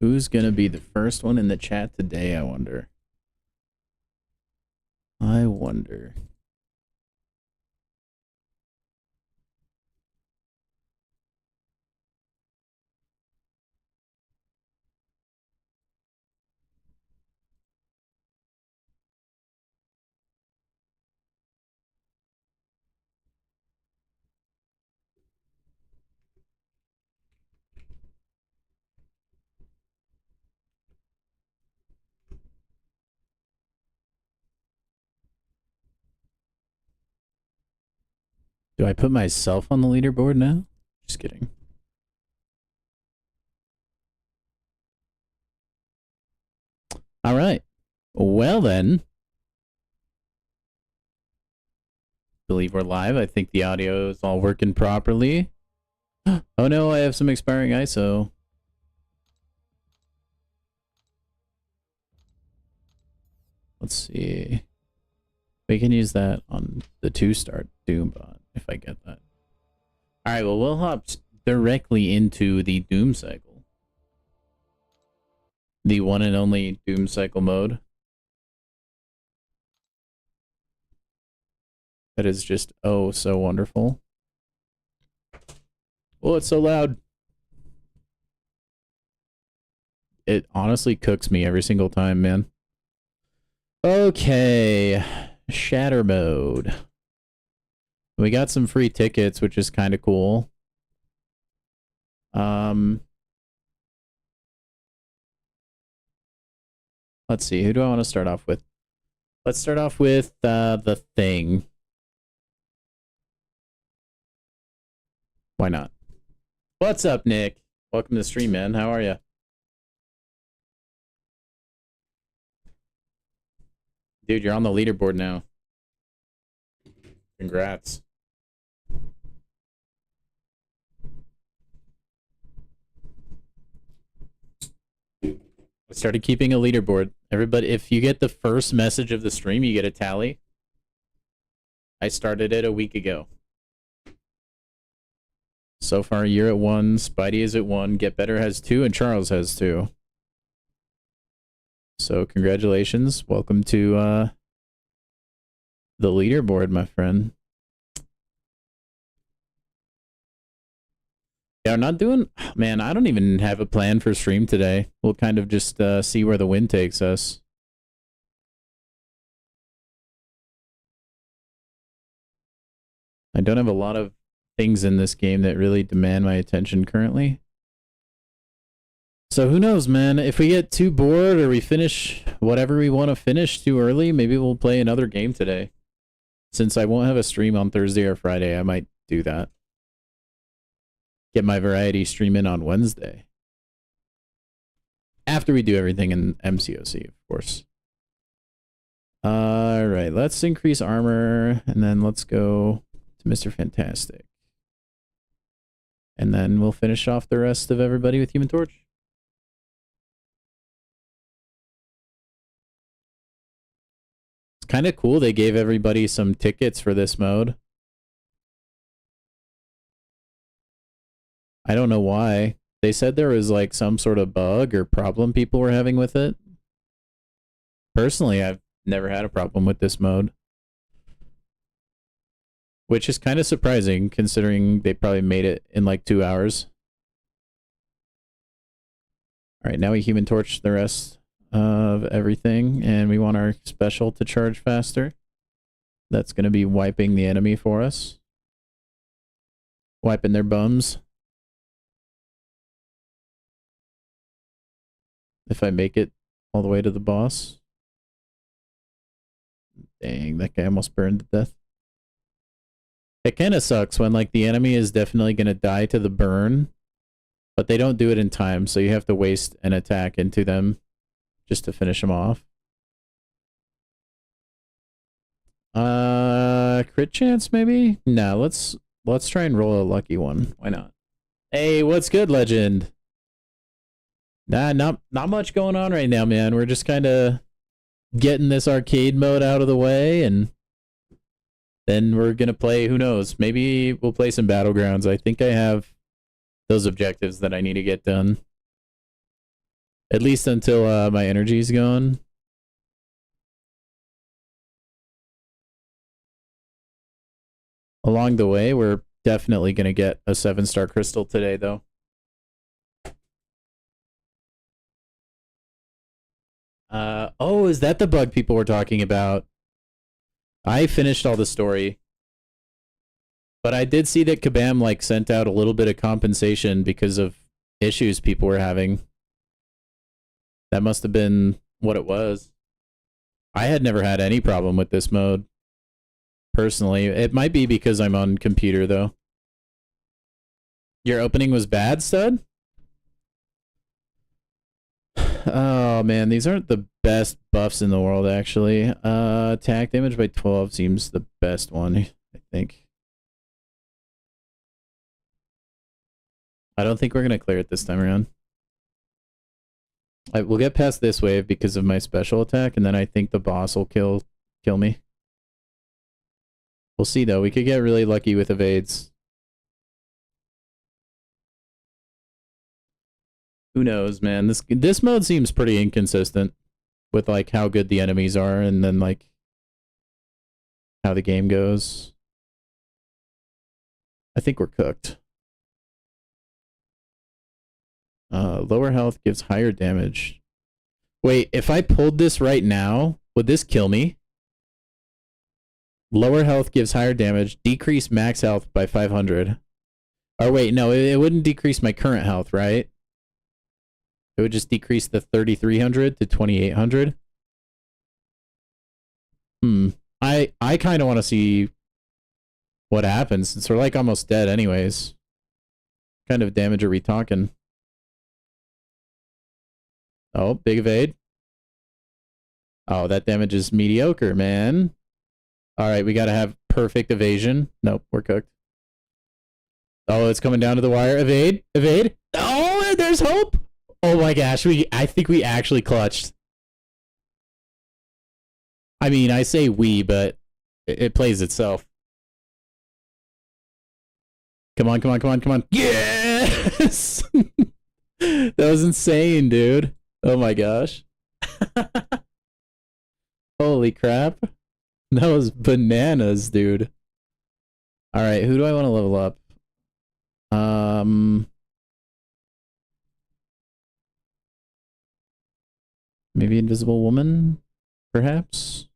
Who's gonna be the first one in the chat today, I wonder? I wonder. Do I put myself on the leaderboard now? Just kidding. All right. Well then. Believe we're live. I think the audio is all working properly. Oh no, I have some expiring ISO. Let's see. We can use that on the 2-star Doom bot if I get that. All right, well, we'll hop directly into the Doom cycle. The one and only Doom cycle mode. That is just, oh, so wonderful. Oh, it's so loud. It honestly cooks me every single time, man. Okay. Shatter mode. We got some free tickets, which is kind of cool. Let's see. Who do I want to start off with? Let's start off with the Thing. Why not? What's up, Nick? Welcome to the stream, man. How are you? Dude, you're on the leaderboard now. Congrats. I started keeping a leaderboard. Everybody, if you get the first message of the stream, you get a tally. I started it a week ago. So far, you're at 1, Spidey is at 1, Get Better has 2, and Charles has 2. So congratulations. Welcome to the leaderboard, my friend. Yeah, I'm not doing... Man, I don't even have a plan for stream today. We'll kind of just see where the wind takes us. I don't have a lot of things in this game that really demand my attention currently. So who knows, man? If we get too bored or we finish whatever we want to finish too early, maybe we'll play another game today. Since I won't have a stream on Thursday or Friday, I might do that. Get my variety stream in on Wednesday. After we do everything in MCOC, of course. Alright, let's increase armor, and then let's go to Mr. Fantastic. And then we'll finish off the rest of everybody with Human Torch. It's kind of cool they gave everybody some tickets for this mode. I don't know why. They said there was like some sort of bug or problem people were having with it. Personally, I've never had a problem with this mode. Which is kind of surprising considering they probably made it in like 2 hours. Alright, now we Human Torch the rest of everything, and we want our special to charge faster. That's going to be wiping the enemy for us. Wiping their bums. If I make it all the way to the boss. Dang, that guy almost burned to death. It kind of sucks when like the enemy is definitely going to die to the burn, but they don't do it in time, so you have to waste an attack into them just to finish them off. Crit chance maybe? No, let's try and roll a lucky one. Why not? Hey, what's good, Legend? Nah, not much going on right now, man. We're just kind of getting this arcade mode out of the way, and then we're gonna play, who knows, maybe we'll play some battlegrounds. I think I have those objectives that I need to get done. At least until my energy's gone. Along the way, we're definitely going to get a 7-star crystal today, though. Oh, is that the bug people were talking about? I finished all the story. But I did see that Kabam, like, sent out a little bit of compensation because of issues people were having. That must have been what it was. I had never had any problem with this mode. Personally, it might be because I'm on computer, though. Your opening was bad, stud? Oh, man, these aren't the best buffs in the world, actually. Attack damage by 12 seems the best one, I think. I don't think we're going to clear it this time around. We'll get past this wave because of my special attack, and then I think the boss will kill me. We'll see, though. We could get really lucky with evades. Who knows, man? This mode seems pretty inconsistent with, like, how good the enemies are and then, like, how the game goes. I think we're cooked. Lower health gives higher damage. Wait, if I pulled this right now, would this kill me? Lower health gives higher damage. Decrease max health by 500. Oh, wait, no, it wouldn't decrease my current health, right? It would just decrease the 3,300 to 2,800. I kind of want to see what happens since we're, like, almost dead anyways. What kind of damage are we talking? Oh, big evade. Oh, that damage is mediocre, man. All right, we got to have perfect evasion. Nope, we're cooked. Oh, it's coming down to the wire. Evade, evade. Oh, there's hope. Oh my gosh, I think we actually clutched. I mean, I say we, but it plays itself. Come on, come on, come on, come on. Yes! That was insane, dude. Oh my gosh. Holy crap. That was bananas, dude. Alright, who do I want to level up? Maybe Invisible Woman? Perhaps?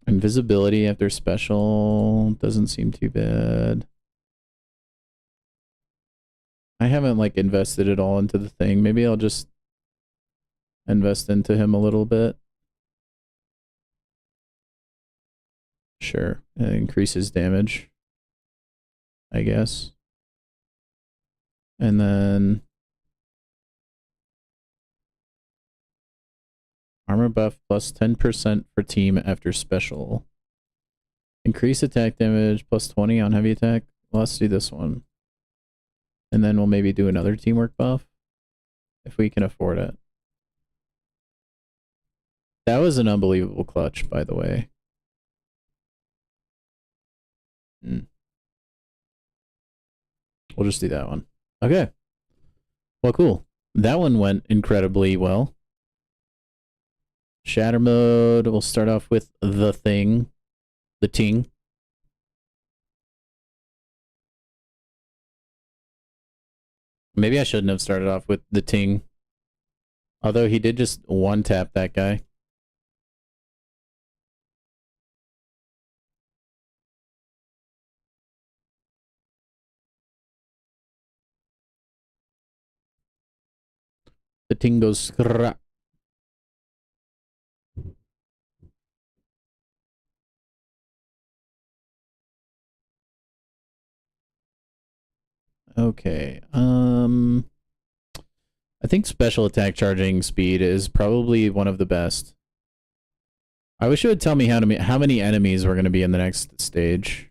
Invisibility after special doesn't seem too bad. I haven't, like, invested it all into the thing. Maybe I'll just invest into him a little bit. Sure. It increases damage, I guess. And then armor buff plus 10% for team after special. Increase attack damage plus 20 on heavy attack. Well, let's do this one. And then we'll maybe do another teamwork buff if we can afford it. That was an unbelievable clutch, by the way. We'll just do that one. Okay. Well, cool. That one went incredibly well. Shatter mode. We'll start off with the thing. The ting. Maybe I shouldn't have started off with the ting. Although he did just one-tap that guy. The ting goes scrap. Okay. I think special attack charging speed is probably one of the best. I wish it would tell me how many enemies were going to be in the next stage.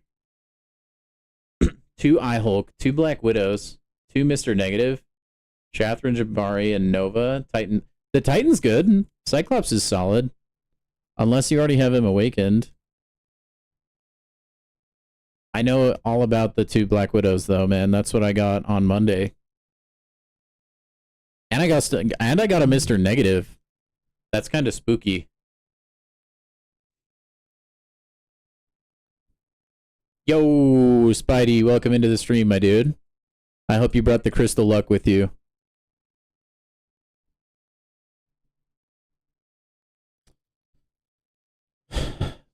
2 Eye Hulk, 2 Black Widows, 2 Mr. Negative, Shathran Jabari, and Nova. Titan. The Titan's good. Cyclops is solid. Unless you already have him awakened. I know all about the 2 Black Widows though, man. That's what I got on Monday. And I got a Mr. Negative. That's kind of spooky. Yo, Spidey, welcome into the stream, my dude. I hope you brought the crystal luck with you.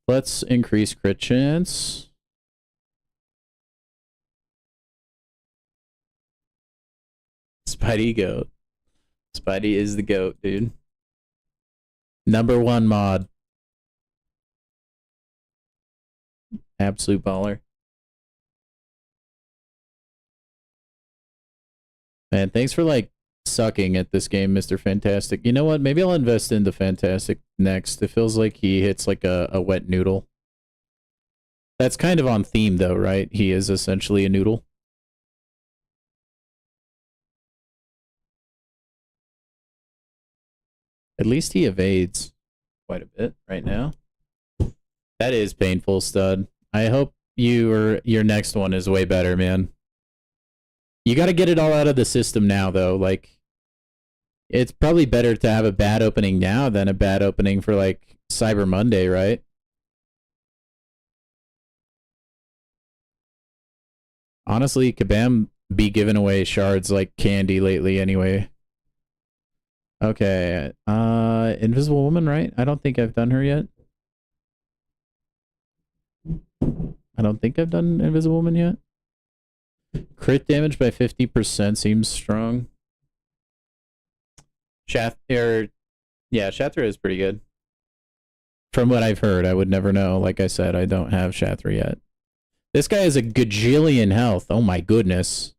Let's increase crit chance. Spidey goat. Spidey is the goat, dude. #1 mod. Absolute baller. Man, thanks for like sucking at this game, Mr. Fantastic. You know what? Maybe I'll invest into Fantastic next. It feels like he hits like a wet noodle. That's kind of on theme though, right? He is essentially a noodle. At least he evades quite a bit right now. That is painful, stud. I hope your next one is way better, man. You got to get it all out of the system now, though. Like, it's probably better to have a bad opening now than a bad opening for, like, Cyber Monday, right? Honestly, Kabam be giving away shards like candy lately anyway. Okay, Invisible Woman, right? I don't think I've done her yet. I don't think I've done Invisible Woman yet. Crit damage by 50% seems strong. Yeah, Shathra is pretty good. From what I've heard, I would never know. Like I said, I don't have Shathra yet. This guy has a gajillion health. Oh my goodness.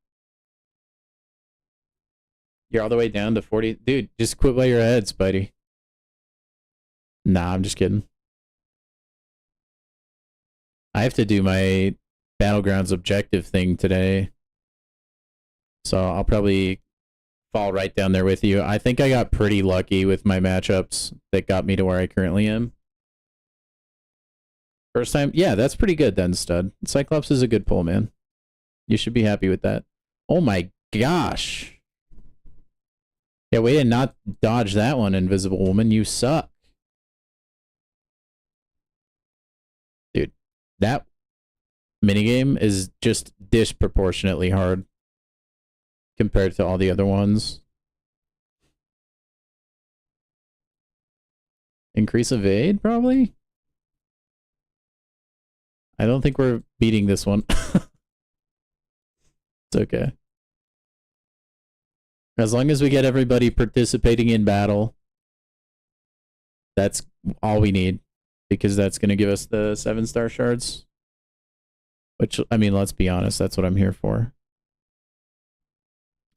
You're all the way down to 40. Dude, just quit while you're ahead, Spidey. Nah, I'm just kidding. I have to do my battlegrounds objective thing today. So I'll probably fall right down there with you. I think I got pretty lucky with my matchups that got me to where I currently am. First time? Yeah, that's pretty good then, stud. Cyclops is a good pull, man. You should be happy with that. Oh my gosh. Yeah, way to not dodge that one, Invisible Woman. You suck. Dude, that minigame is just disproportionately hard compared to all the other ones. Increase evade, probably? I don't think we're beating this one. It's okay. As long as we get everybody participating in battle, that's all we need. Because that's going to give us the 7-star shards. Which, I mean, let's be honest, that's what I'm here for.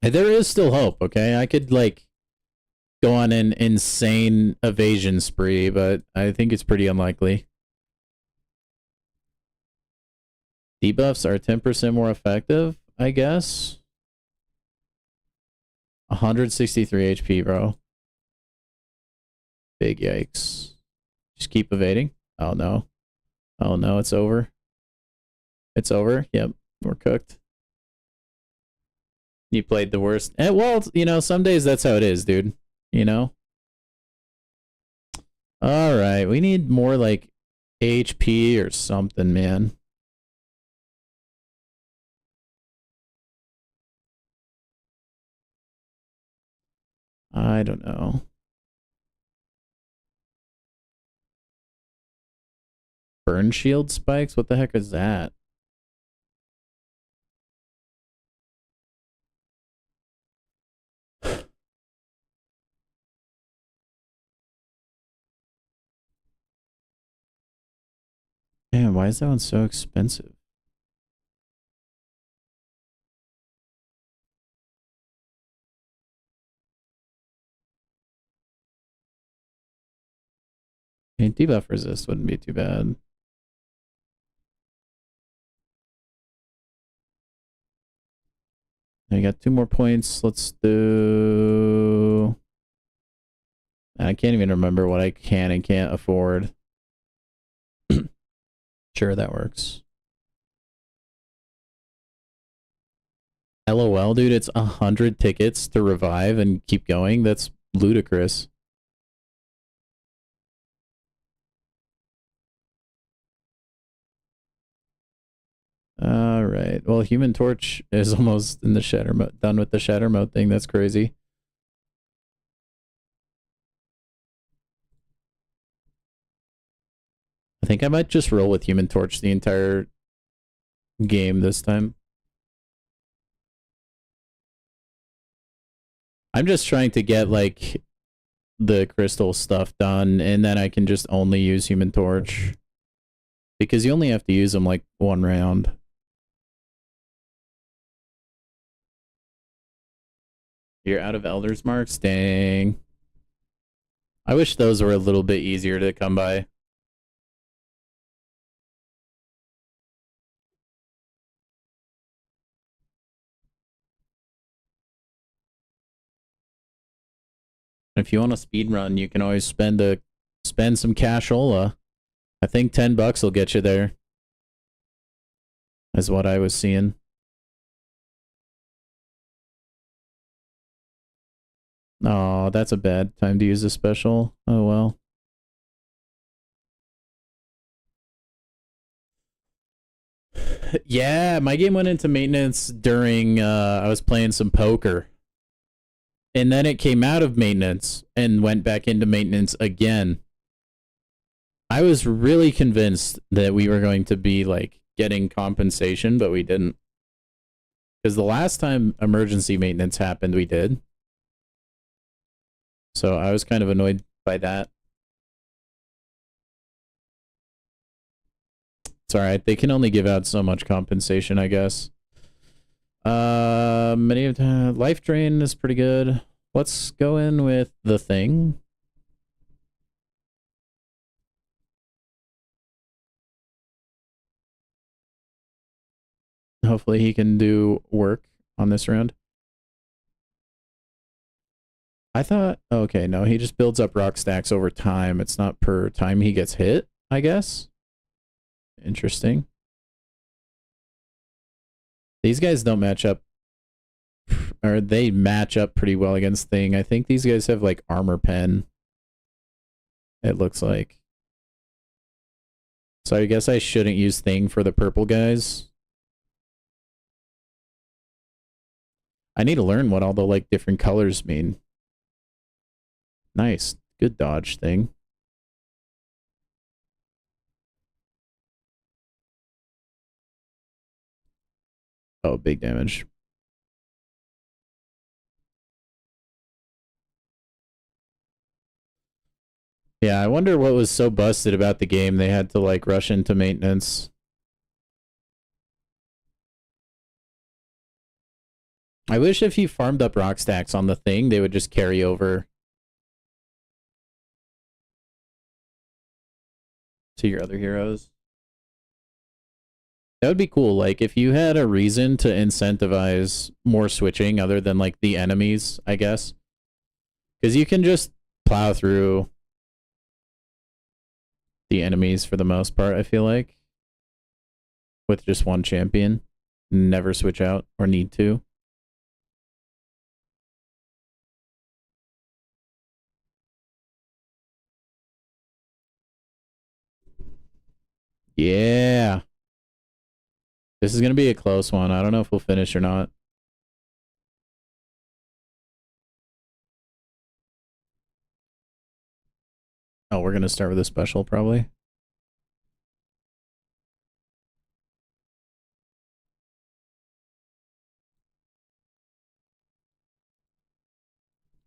And there is still hope, okay? I could, like, go on an insane evasion spree, but I think it's pretty unlikely. Debuffs are 10% more effective, I guess. 163 HP, bro. Big yikes. Just keep evading. Oh, no. Oh, no, it's over. It's over. Yep, we're cooked. You played the worst. And, well, you know, some days that's how it is, dude. You know? Alright, we need more, like, HP or something, man. I don't know. Burn shield spikes? What the heck is that? Man, why is that one so expensive? I mean, debuff resist wouldn't be too bad. I got 2 more points. Let's do... I can't even remember what I can and can't afford. Sure, that works. LOL, dude, it's 100 tickets to revive and keep going. That's ludicrous. All right. Well, Human Torch is almost in the shatter mode, done with the shatter mode thing. That's crazy. I think I might just roll with Human Torch the entire game this time. I'm just trying to get like the crystal stuff done, and then I can just only use Human Torch. Because you only have to use them like one round. You're out of Elder's Marks? Dang. I wish those were a little bit easier to come by. If you want a speed run, you can always spend some cashola. I think $10 will get you there. Is what I was seeing. Oh, that's a bad time to use a special. Oh well. Yeah, my game went into maintenance during I was playing some poker. And then it came out of maintenance and went back into maintenance again. I was really convinced that we were going to be like getting compensation, but we didn't. Because the last time emergency maintenance happened, we did. So I was kind of annoyed by that. It's alright. They can only give out so much compensation, I guess. Many of life drain is pretty good. Let's go in with the thing. Hopefully he can do work on this round. I thought, okay, no, he just builds up rock stacks over time. It's not per time he gets hit, I guess. Interesting. These guys don't match up, or they match up pretty well against Thing. I think these guys have like armor pen. It looks like. So I guess I shouldn't use Thing for the purple guys. I need to learn what all the like different colors mean. Nice. Good dodge, Thing. Oh, big damage. Yeah, I wonder what was so busted about the game they had to like rush into maintenance. I wish if you farmed up rock stacks on the Thing, they would just carry over to your other heroes. That would be cool. Like, if you had a reason to incentivize more switching other than, like, the enemies, I guess. Because you can just plow through the enemies for the most part, I feel like. With just one champion. Never switch out or need to. Yeah. This is going to be a close one. I don't know if we'll finish or not. Oh, we're going to start with a special, probably.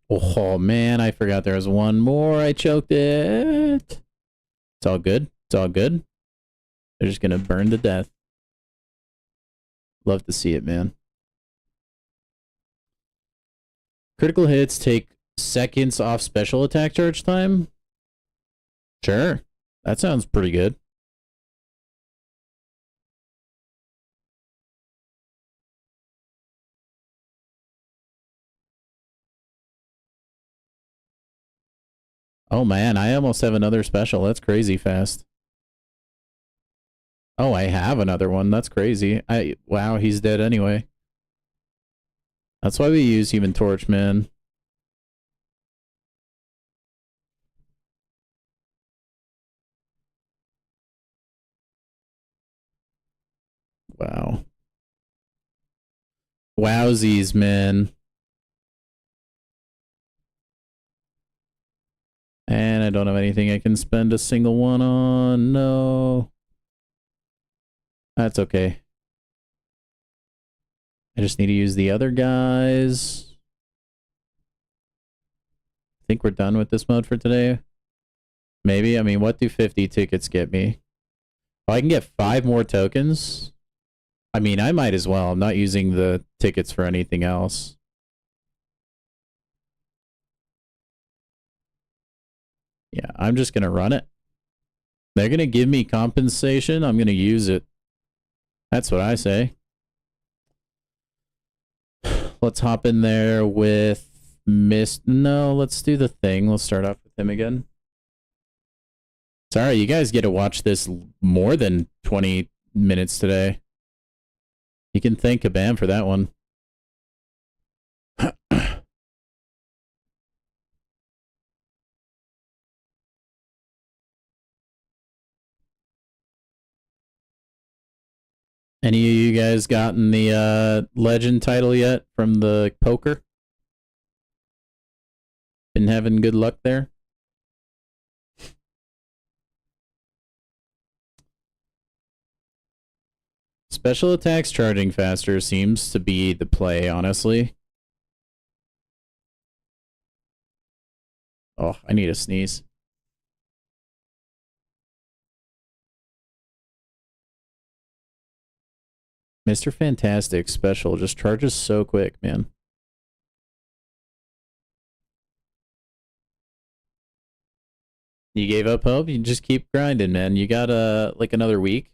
Oh, man, I forgot there was one more. I choked it. It's all good. It's all good. They're just going to burn to death. Love to see it, man. Critical hits take seconds off special attack charge time? Sure. That sounds pretty good. Oh man, I almost have another special. That's crazy fast. Oh, I have another one. That's crazy. Wow, he's dead anyway. That's why we use Human Torch, man. Wow. Wowsies, man. And I don't have anything I can spend a single one on. No. That's okay. I just need to use the other guys. I think we're done with this mode for today. Maybe. I mean, what do 50 tickets get me? Oh, I can get 5 more tokens. I mean, I might as well. I'm not using the tickets for anything else. Yeah, I'm just going to run it. They're going to give me compensation. I'm going to use it. That's what I say. Let's hop in there with No, let's do the thing. Let's start off with him again. Sorry, you guys get to watch this more than 20 minutes today. You can thank Kabam for that one. Any of you guys gotten the legend title yet from the poker? Been having good luck there? Special attacks charging faster seems to be the play, honestly. Oh, I need a sneeze. Mr. Fantastic special just charges so quick, man. You gave up hope? You just keep grinding, man. You got like another week.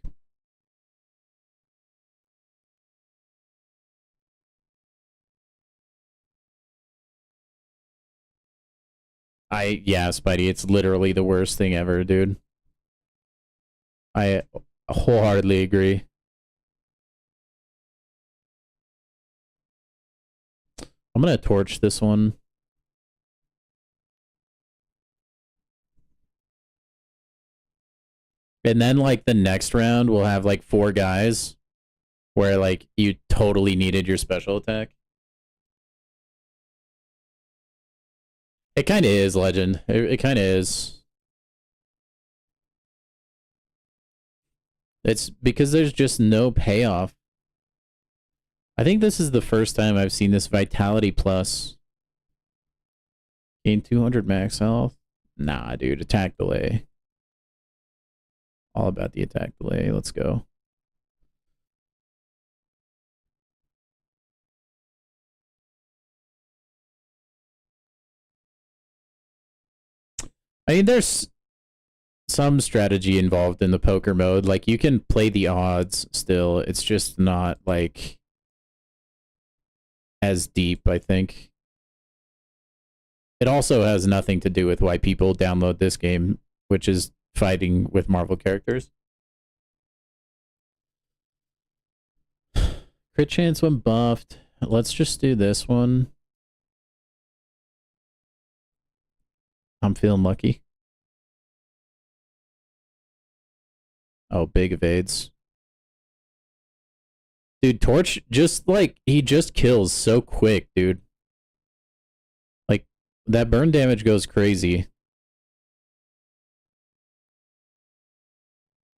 Yeah, Spidey, it's literally the worst thing ever, dude. I wholeheartedly agree. I'm gonna torch this one. And then, like, the next round, we'll have, like, 4 guys where, like, you totally needed your special attack. It kind of is, Legend. It kind of is. It's because there's just no payoff. I think this is the first time I've seen this Vitality Plus. Gain 200 max health. Nah, dude. Attack delay. All about the attack delay. Let's go. I mean, there's some strategy involved in the poker mode. Like, you can play the odds still. It's just not, like, as deep, I think. It also has nothing to do with why people download this game, which is fighting with Marvel characters. Crit chance when buffed. Let's just do this one. I'm feeling lucky. Oh, big evades. Dude, Torch just, like, he just kills so quick, dude. Like, that burn damage goes crazy.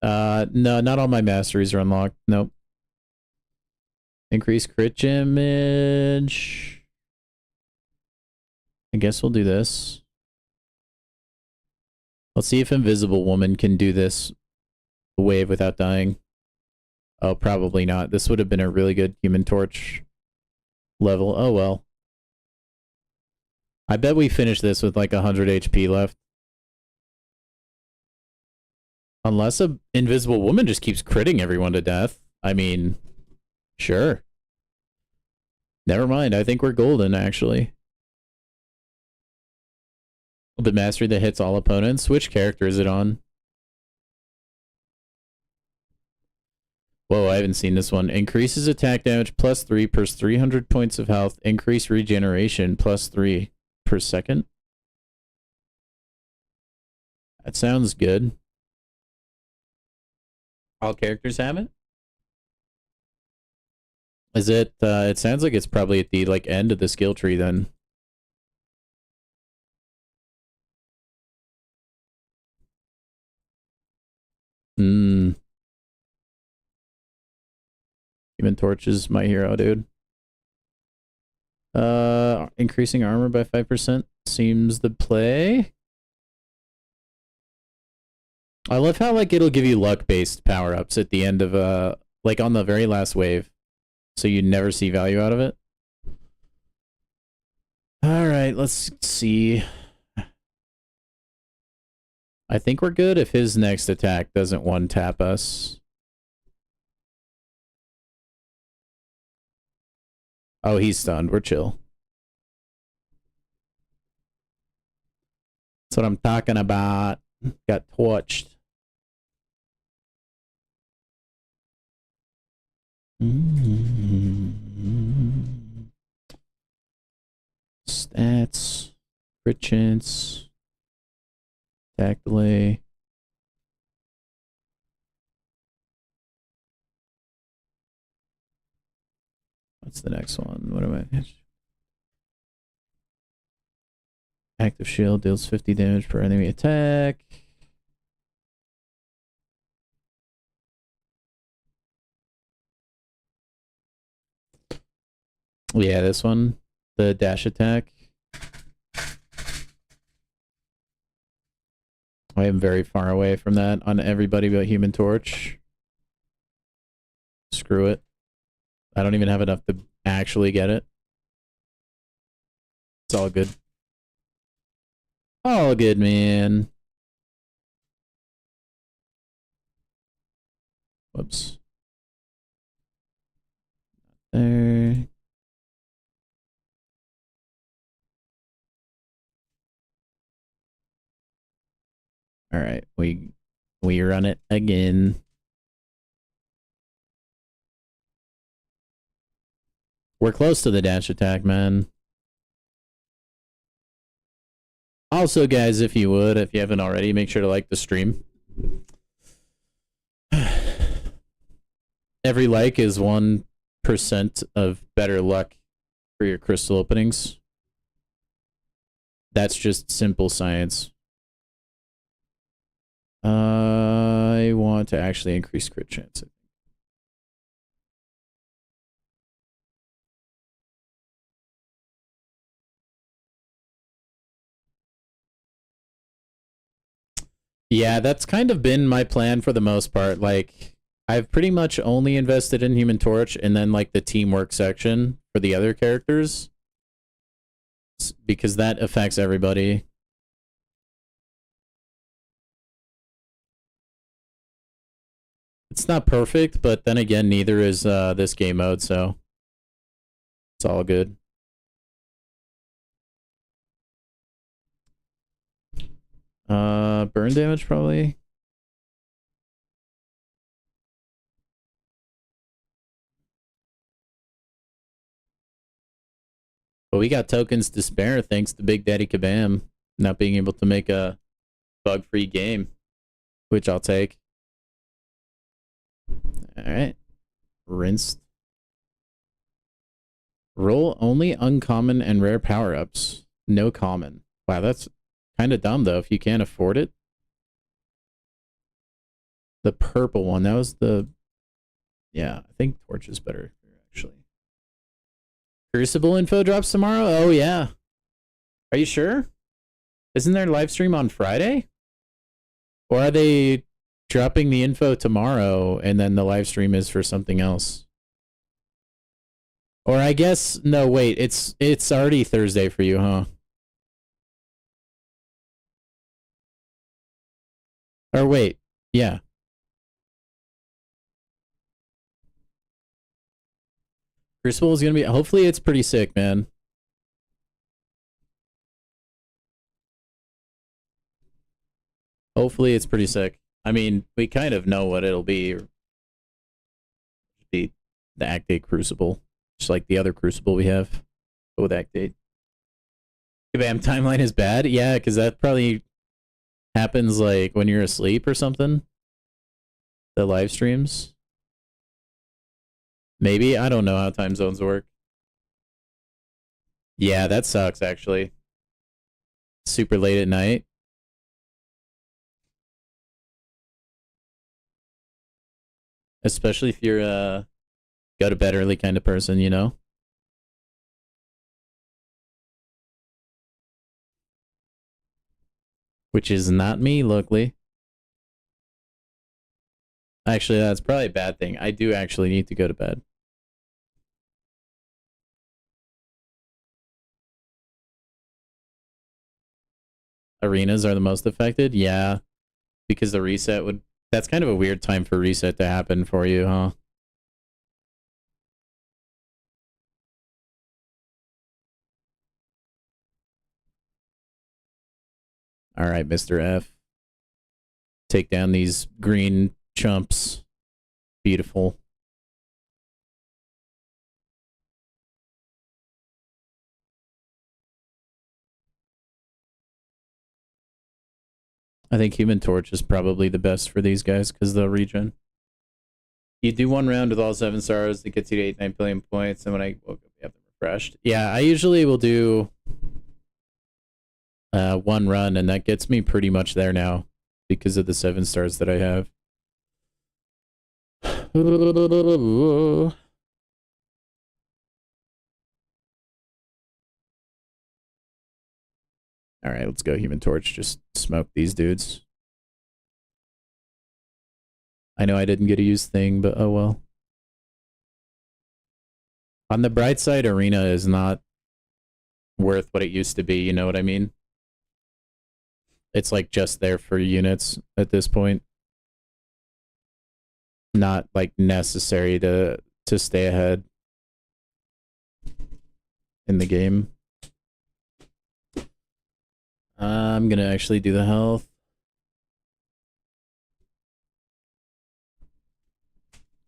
No, not all my masteries are unlocked. Nope. Increase crit damage. I guess we'll do this. Let's see if Invisible Woman can do this wave without dying. Oh, probably not. This would have been a really good Human Torch level. Oh, well. I bet we finish this with like 100 HP left. Unless a Invisible Woman just keeps critting everyone to death. I mean, sure. Never mind. I think we're golden, actually. The mastery that hits all opponents. Which character is it on? Whoa, I haven't seen this one. Increases attack damage +3 per 300 points of health. Increase regeneration +3 per second. That sounds good. All characters have it? Is it, it sounds like it's probably at the, like, end of the skill tree then. Hmm. Human Torch is my hero, dude. Increasing armor by 5% seems the play. I love how, like, it'll give you luck-based power-ups at the end of, like, on the very last wave. So you never see value out of it. Alright, let's see. I think we're good if his next attack doesn't one-tap us. Oh, he's stunned. We're chill. That's what I'm talking about. Got torched. Stats. Crit chance. Attack delay. What's the next one? What am I? Active shield deals 50 damage per enemy attack. Yeah, this one. The dash attack. I am very far away from that on everybody but Human Torch. Screw it. I don't even have enough to actually get it. It's all good. All good, man. Whoops. There. All right, we run it again. We're close to the dash attack, man. Also, guys, if you would, if you haven't already, make sure to like the stream. Every like is 1% of better luck for your crystal openings. That's just simple science. I want to actually increase crit chance. Yeah, that's kind of been my plan for the most part. Like, I've pretty much only invested in Human Torch and then, like, the teamwork section for the other characters. Because that affects everybody. It's not perfect, but then again, neither is this game mode, so it's all good. Burn damage probably. But we got tokens to spare thanks to Big Daddy Kabam not being able to make a bug-free game, which I'll take. Alright. Rinsed. Roll only uncommon and rare power-ups. No common. Wow, that's kind of dumb, though, if you can't afford it. The purple one, that was the... Yeah, I think Torch is better, actually. Crucible info drops tomorrow? Oh, yeah. Are you sure? Isn't there live stream on Friday? Or are they dropping the info tomorrow and then the live stream is for something else? Or I guess, no, wait, it's already Thursday for you, huh? Or wait, yeah. Crucible is gonna be, hopefully it's pretty sick, man. Hopefully it's pretty sick. I mean, we kind of know what it'll be. the Act 8 Crucible. Just like the other Crucible we have. But with Act 8. Kabam timeline is bad? Yeah, because that probably happens like when you're asleep or something. The live streams. Maybe? I don't know how time zones work. Yeah, that sucks actually. Super late at night. Especially if you're a go to bed early kind of person, you know? Which is not me, luckily. Actually, that's probably a bad thing. I do actually need to go to bed. Arenas are the most affected? Yeah. Because the reset would... That's kind of a weird time for reset to happen for you, huh? Alright, Mr. F. Take down these green chumps. Beautiful. I think Human Torch is probably the best for these guys because they'll regen. You do one round with all 7 stars that gets you to 8-9 billion points, and when I woke up, you have them refreshed. Yeah, I usually will do one run, and that gets me pretty much there now because of the 7 stars that I have. Alright, let's go Human Torch. Just smoke these dudes. I know I didn't get a use thing, but oh well. On the bright side, Arena is not worth what it used to be, you know what I mean? It's like just there for units at this point. Not like necessary to stay ahead in the game. I'm gonna actually do the health.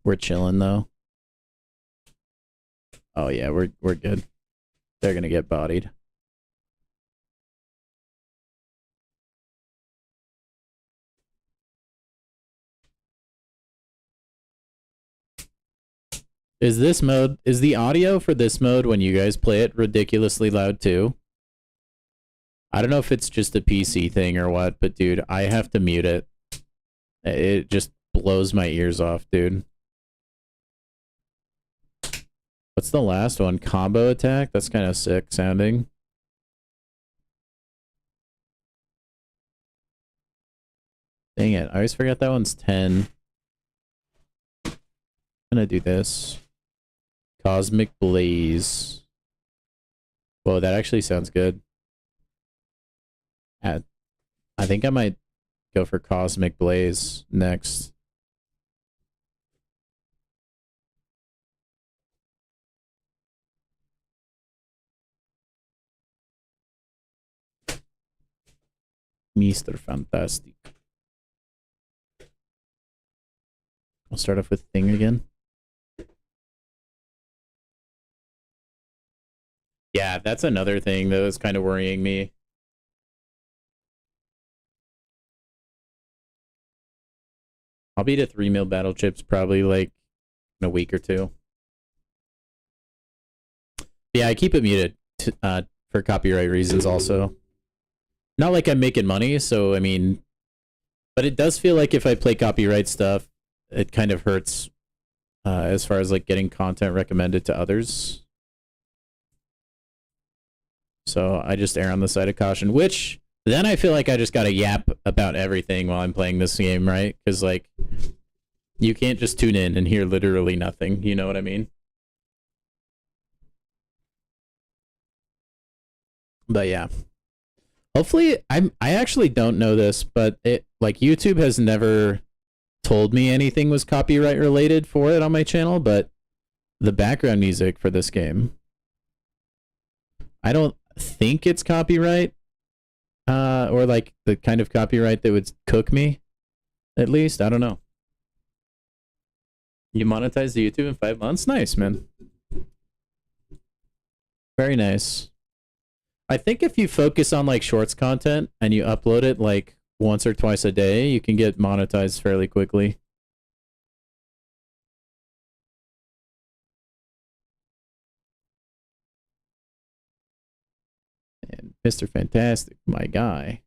We're chilling though. Oh yeah, we're good. They're gonna get bodied. Is the audio for this mode when you guys play it ridiculously loud too? I don't know if it's just a PC thing or what, but dude, I have to mute it. It just blows my ears off, dude. What's the last one? Combo attack? That's kind of sick sounding. Dang it, I always forget that one's 10. I'm gonna do this. Cosmic Blaze. Whoa, that actually sounds good. I think I might go for Cosmic Blaze next. Mr. Fantastic. I'll start off with Thing again. Yeah, that's another thing that was kind of worrying me. I'll be to 3 mil battle chips probably like in a week or 2. Yeah, I keep it muted for copyright reasons also. Not like I'm making money, so I mean, but it does feel like if I play copyright stuff, it kind of hurts as far as like getting content recommended to others. So I just err on the side of caution, which then I feel like I just gotta yap about everything while I'm playing this game, right? Because like, you can't just tune in and hear literally nothing, you know what I mean? But yeah. Hopefully, I actually don't know this, but it like YouTube has never told me anything was copyright related for it on my channel, but the background music for this game, I don't think it's copyright, or like the kind of copyright that would cook me, at least. I don't know. You monetized the YouTube in 5 months? Nice, man. Very nice. I think if you focus on like shorts content and you upload it like once or twice a day, you can get monetized fairly quickly. And Mr. Fantastic, my guy.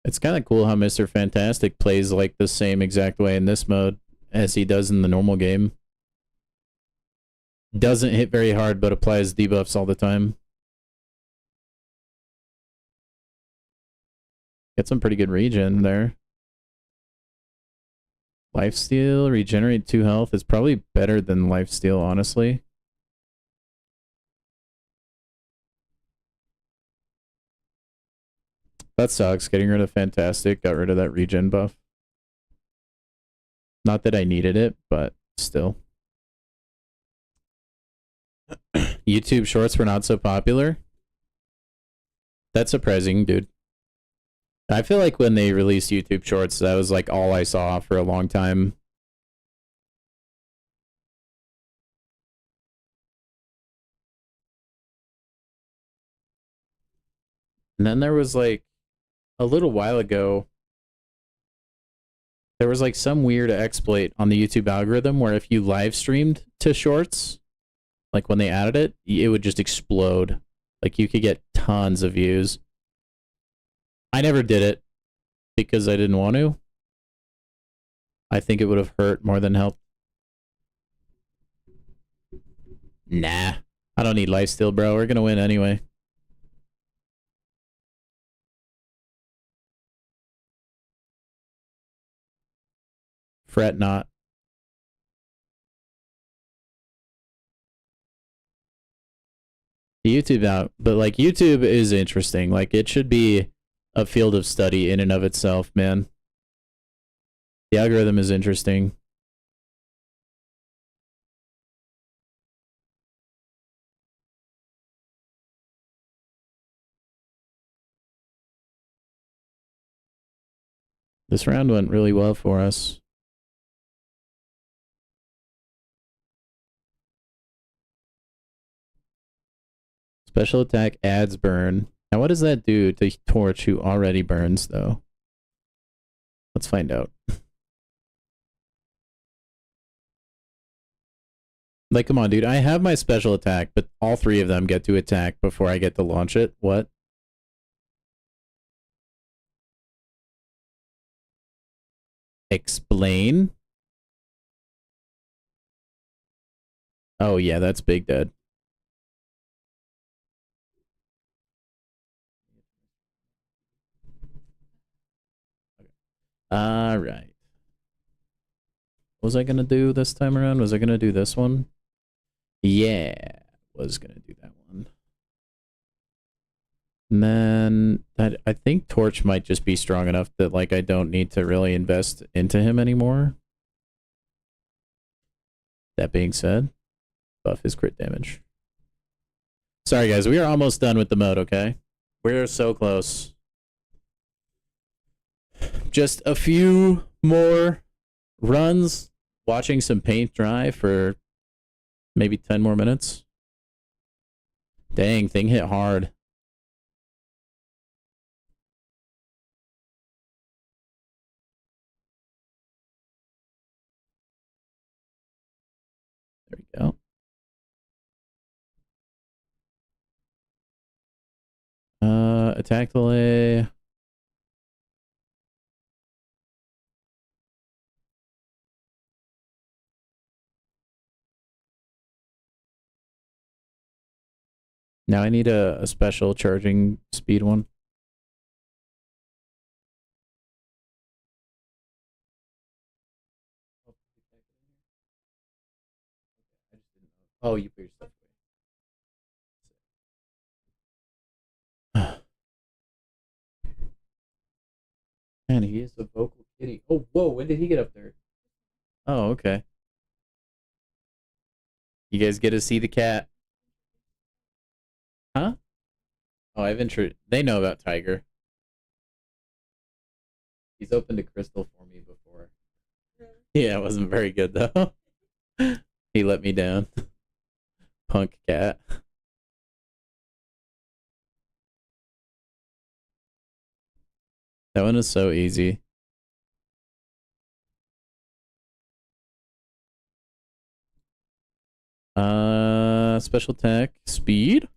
It's kind of cool how Mr. Fantastic plays like the same exact way in this mode as he does in the normal game. Doesn't hit very hard, but applies debuffs all the time. Get some pretty good regen there. Lifesteal, regenerate 2 health is probably better than lifesteal, honestly. That sucks. Getting rid of Fantastic got rid of that regen buff. Not that I needed it, but still. YouTube shorts were not so popular. That's surprising, dude. I feel like when they released YouTube shorts, that was like all I saw for a long time. And then there was like a little while ago, there was like some weird exploit on the YouTube algorithm where if you live streamed to shorts, like when they added it, it would just explode. Like you could get tons of views. I never did it because I didn't want to. I think it would have hurt more than helped. Nah, I don't need lifesteal, bro. We're gonna win anyway. Fret not. YouTube out, but like YouTube is interesting. Like it should be a field of study in and of itself, man. The algorithm is interesting. This round went really well for us. Special attack adds burn. Now what does that do to Torch who already burns though? Let's find out. Like, come on, dude. I have my special attack, but all 3 of them get to attack before I get to launch it. What? Explain? Oh, yeah, that's Big Dead. All right. What was I going to do this time around? Was I going to do this one? Yeah, was going to do that one. And then I think Torch might just be strong enough that like I don't need to really invest into him anymore. That being said, buff his crit damage. Sorry guys, we are almost done with the mode, okay? We're so close. Just a few more runs, watching some paint dry for maybe 10 more minutes. Dang, thing hit hard. There we go. Attack delay. Now I need a special charging speed one. Oh, you put your stuff away. Man, he is a vocal kitty. Oh, whoa, when did he get up there? Oh, okay. You guys get to see the cat. Huh? Oh, I've they know about Tiger. He's opened a crystal for me before. Yeah, it wasn't very good though. He let me down. Punk cat. That one is so easy. Special tech, speed.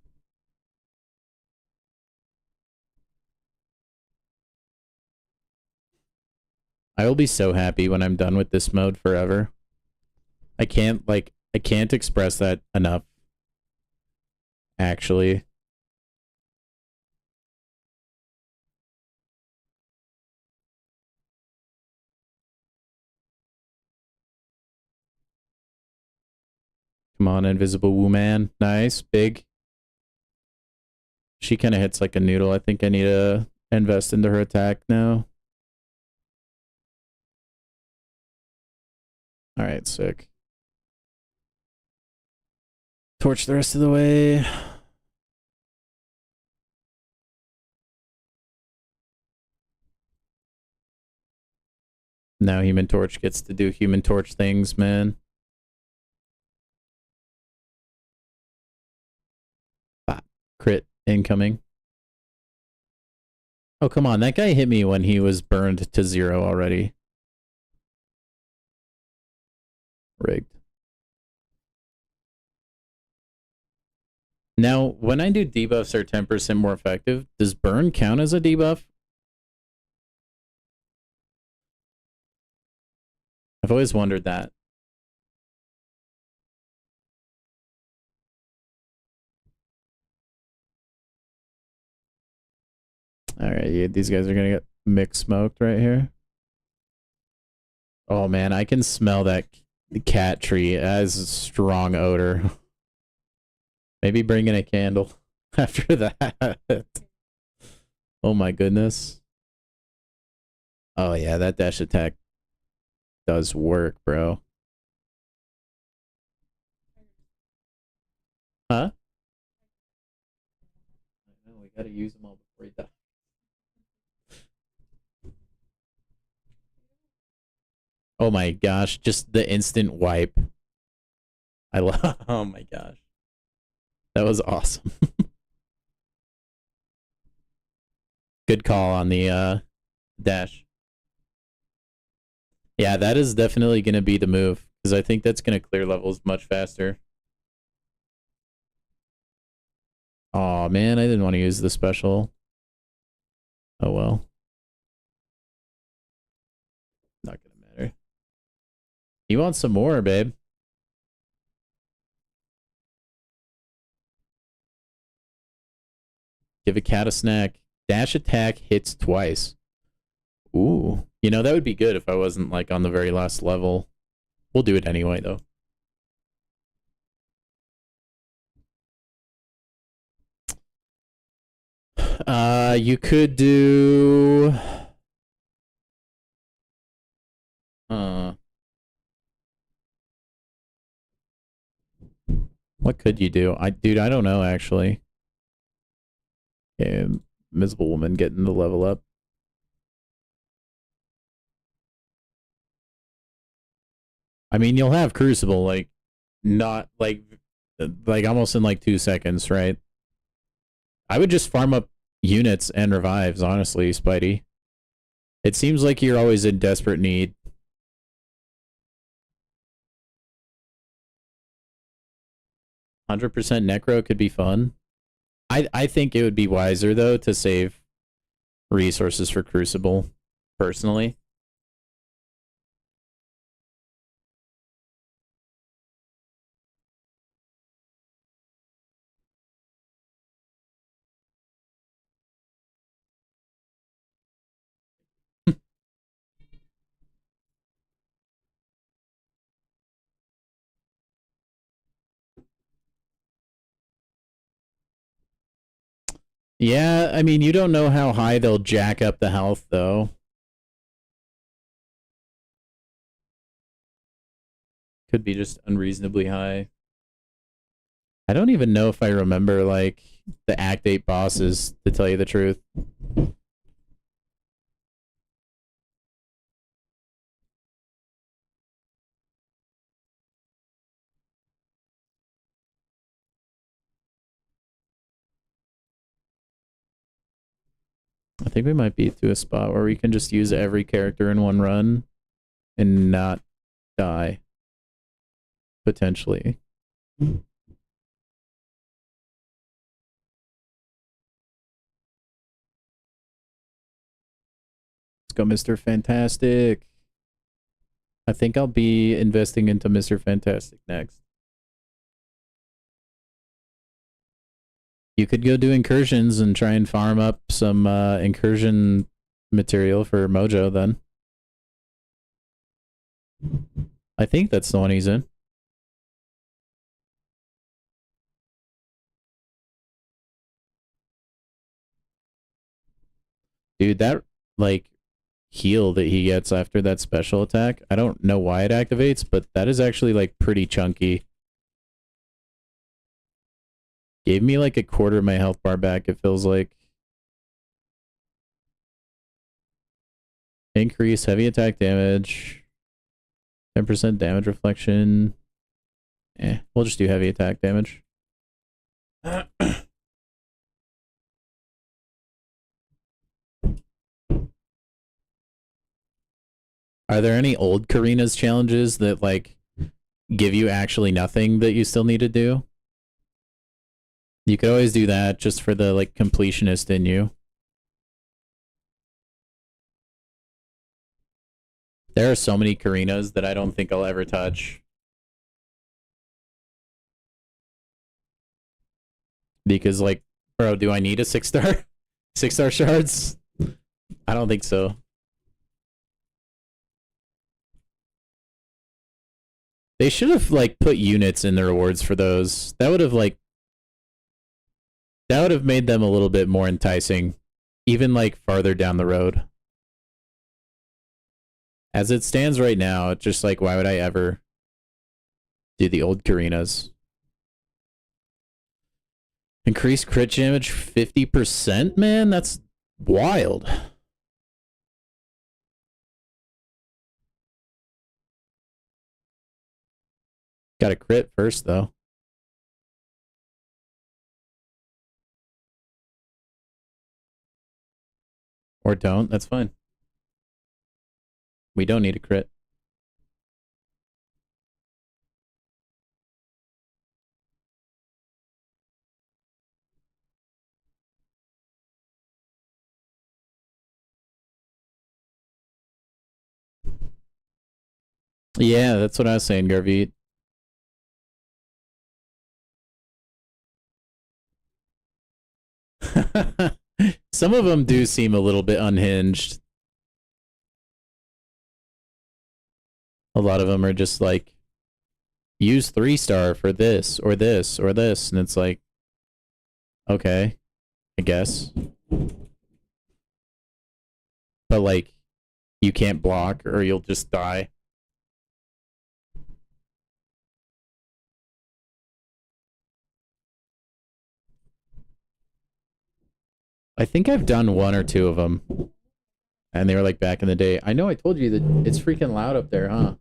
I will be so happy when I'm done with this mode forever. I can't express that enough. Actually. Come on, invisible woman. Nice, big. She kind of hits like a noodle. I think I need to invest into her attack now. All right, sick. Torch the rest of the way. Now Human Torch gets to do Human Torch things, man. Ah, crit incoming. Oh, come on. That guy hit me when he was burned to 0 already. Rigged. Now, when I do debuffs are 10% more effective, does burn count as a debuff? I've always wondered that. Alright, yeah, these guys are gonna get mixed smoked right here. Oh man, I can smell that cat tree. It has a strong odor. Maybe bring in a candle after that. Oh my goodness. Oh yeah, that dash attack does work, bro. Huh? I know, we gotta use them all before he dies. Oh my gosh, just the instant wipe. I love. Oh my gosh. That was awesome. Good call on the dash. Yeah, that is definitely going to be the move, because I think that's going to clear levels much faster. Oh man, I didn't want to use the special. Oh well. Not going to matter. You want some more, babe? Give a cat a snack. Dash attack hits twice. Ooh. You know, that would be good if I wasn't like on the very last level. We'll do it anyway, though. You could do... What could you do? Dude, I don't know, actually. Okay, Invisible Woman getting the level up. I mean, you'll have Crucible, like, not, like almost in, like, 2 seconds, right? I would just farm up units and revives, honestly, Spidey. It seems like you're always in desperate need. %100% Necro could be fun. I think it would be wiser, though, to save resources for Crucible, personally. Yeah, I mean, you don't know how high they'll jack up the health, though. Could be just unreasonably high. I don't even know if I remember, like, the Act 8 bosses, to tell you the truth. I think we might be to a spot where we can just use every character in one run and not die. Potentially. Let's go, Mr. Fantastic. I think I'll be investing into Mr. Fantastic next. You could go do incursions and try and farm up some incursion material for Mojo then. I think that's the one he's in. Dude, that, like, heal that he gets after that special attack, I don't know why it activates, but that is actually, like, pretty chunky. Gave me, like, a quarter of my health bar back, it feels like. Increase heavy attack damage. 10% damage reflection. We'll just do heavy attack damage. Are there any old Karina's challenges that, like, give you actually nothing that you still need to do? You could always do that just for the, like, completionist in you. There are so many Karinas that I don't think I'll ever touch. Because, like, bro, do I need a 6-star? 6-star shards? I don't think so. They should have, like, put units in the rewards for those. That would have, like, that would have made them a little bit more enticing. Even, like, farther down the road. As it stands right now, it's just like, why would I ever do the old Karinas? Increase crit damage 50%? Man, that's wild. Got a crit first, though. Or don't, that's fine. We don't need a crit. Yeah, that's what I was saying, Garvit. Some of them do seem a little bit unhinged. A lot of them are just like, use 3-star for this, or this, or this. And it's like, okay, I guess. But, like, you can't block or you'll just die. I think I've done 1 or 2 of them. And they were like back in the day. I know I told you that it's freaking loud up there, huh?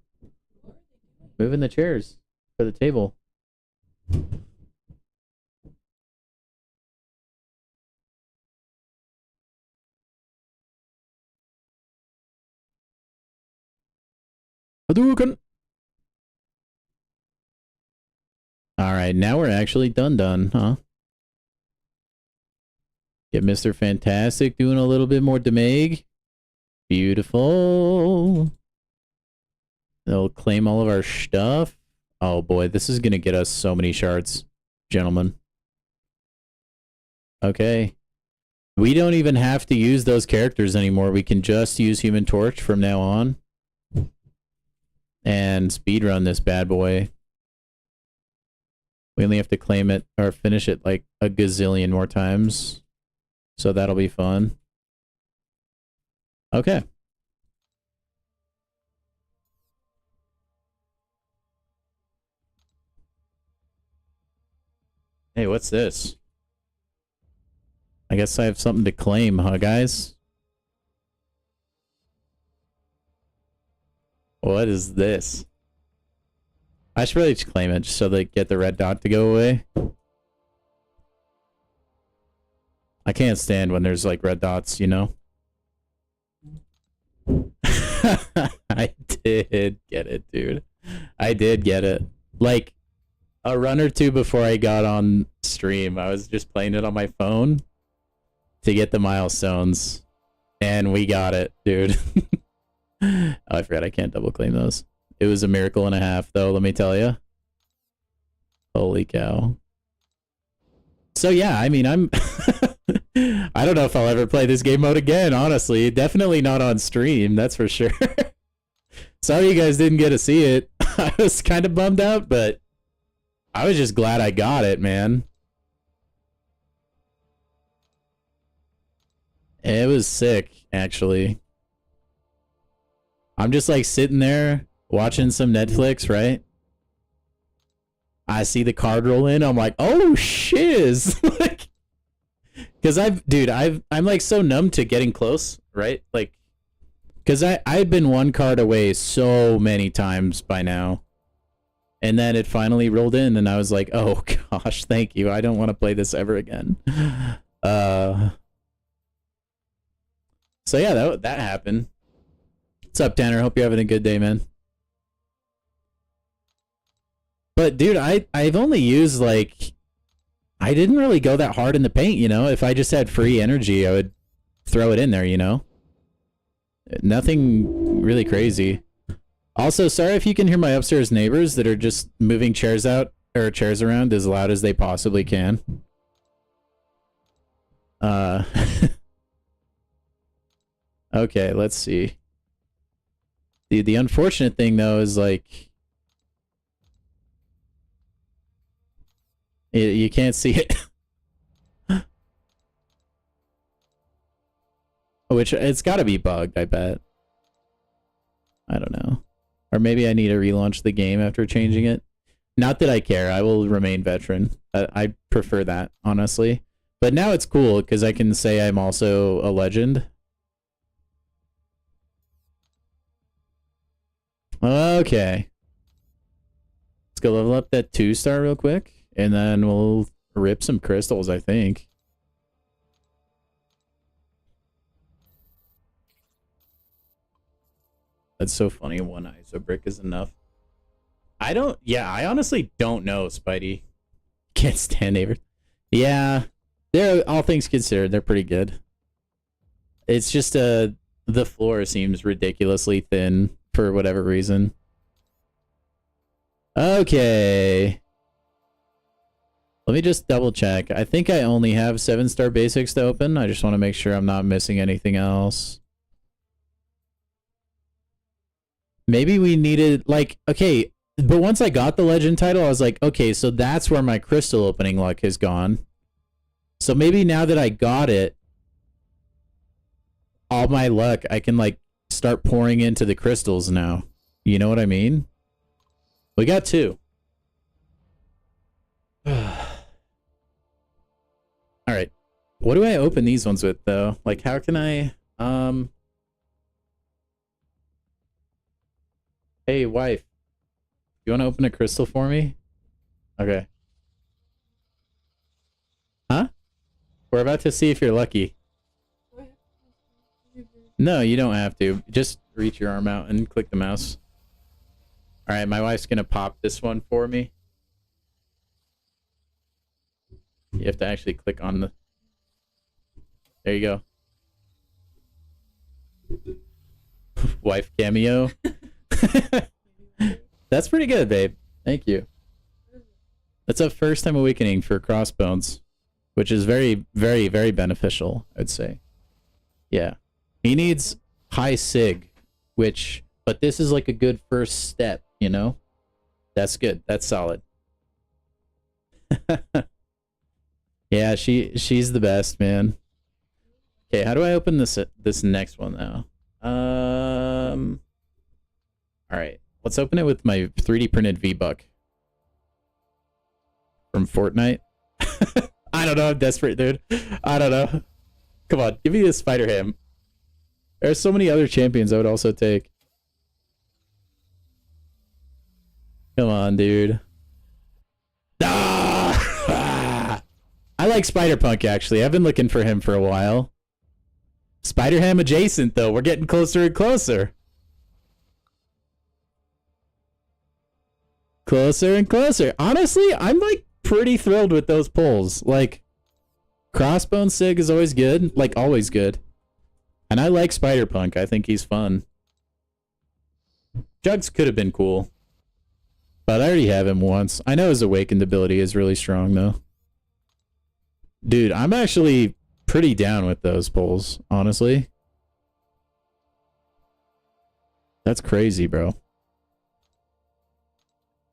Moving the chairs for the table. Hadouken! Alright, now we're actually done, huh? Get Mr. Fantastic doing a little bit more damage. Beautiful. They'll claim all of our stuff. Oh boy, this is gonna get us so many shards, gentlemen. Okay. We don't even have to use those characters anymore. We can just use Human Torch from now on. And speedrun this bad boy. We only have to claim it or finish it like a gazillion more times. So that'll be fun. Okay. Hey, what's this? I guess I have something to claim, huh, guys? What is this? I should really just claim it just so they get the red dot to go away. I can't stand when there's like red dots, you know? I did get it, dude. I did get it. Like a run or two before I got on stream, I was just playing it on my phone to get the milestones, and we got it, dude. Oh, I forgot I can't double claim those. It was a miracle and a half, though, let me tell you. Holy cow. So yeah, I mean, I'm I don't know if I'll ever play this game mode again, honestly. Definitely not on stream, that's for sure. Sorry you guys didn't get to see it. I was kind of bummed out, but I was just glad I got it, man. It was sick, actually. I'm just like sitting there watching some Netflix, right? I see the card roll in. I'm like, oh shiz. Like, because I'm like so numb to getting close, right? Like, because I've been one card away so many times by now. And then it finally rolled in, and I was like, oh gosh, thank you. I don't want to play this ever again. So yeah, that happened. What's up, Tanner? Hope you're having a good day, man. But dude, I've only used like, I didn't really go that hard in the paint, you know? If I just had free energy, I would throw it in there, you know? Nothing really crazy. Also, sorry if you can hear my upstairs neighbors that are just moving chairs out or chairs around as loud as they possibly can. Okay, let's see. The unfortunate thing though is like you can't see it. Which it's got to be bugged, I bet. I don't know. Or maybe I need to relaunch the game after changing it. Not that I care. I will remain veteran. I prefer that, honestly. But now it's cool because I can say I'm also a legend. Okay. Let's go level up that 2-star real quick. And then we'll rip some crystals, I think. That's so funny. One ISO brick is enough. I honestly don't know, Spidey. Can't stand neighbors. Yeah, they're, all things considered, they're pretty good. It's just, the floor seems ridiculously thin for whatever reason. Okay. Let me just double check. I think I only have 7-star basics to open. I just want to make sure I'm not missing anything else. Maybe we needed, like, okay, but once I got the legend title, I was like, okay, so that's where my crystal opening luck has gone. So maybe now that I got it, all my luck, I can, like, start pouring into the crystals now. You know what I mean? We got 2. Alright. What do I open these ones with, though? Like, how can I, Hey, wife. You want to open a crystal for me? Okay. Huh? We're about to see if you're lucky. No, you don't have to. Just reach your arm out and click the mouse. Alright, my wife's gonna pop this one for me. You have to actually click on the... There you go. Wife cameo. That's pretty good, babe. Thank you. That's a first time awakening for Crossbones, which is very, very, very beneficial, I'd say. Yeah. He needs high sig, which, but this is like a good first step, you know? That's good. That's solid. Yeah, she's the best, man. Okay, how do I open this next one now? All right, let's open it with my 3D printed V-Buck from Fortnite. I don't know, I'm desperate, dude. I don't know. Come on, give me this Spider Ham. There's so many other champions I would also take. Come on, dude. Ah! I like Spider-Punk, actually. I've been looking for him for a while. Spider Ham adjacent, though. We're getting closer and closer. Closer and closer. Honestly, I'm like pretty thrilled with those pulls. Like, Crossbone Sig is always good. Like, always good. And I like Spider-Punk. I think he's fun. Jugs could have been cool. But I already have him once. I know his Awakened ability is really strong, though. Dude, I'm actually pretty down with those pulls, honestly. That's crazy, bro.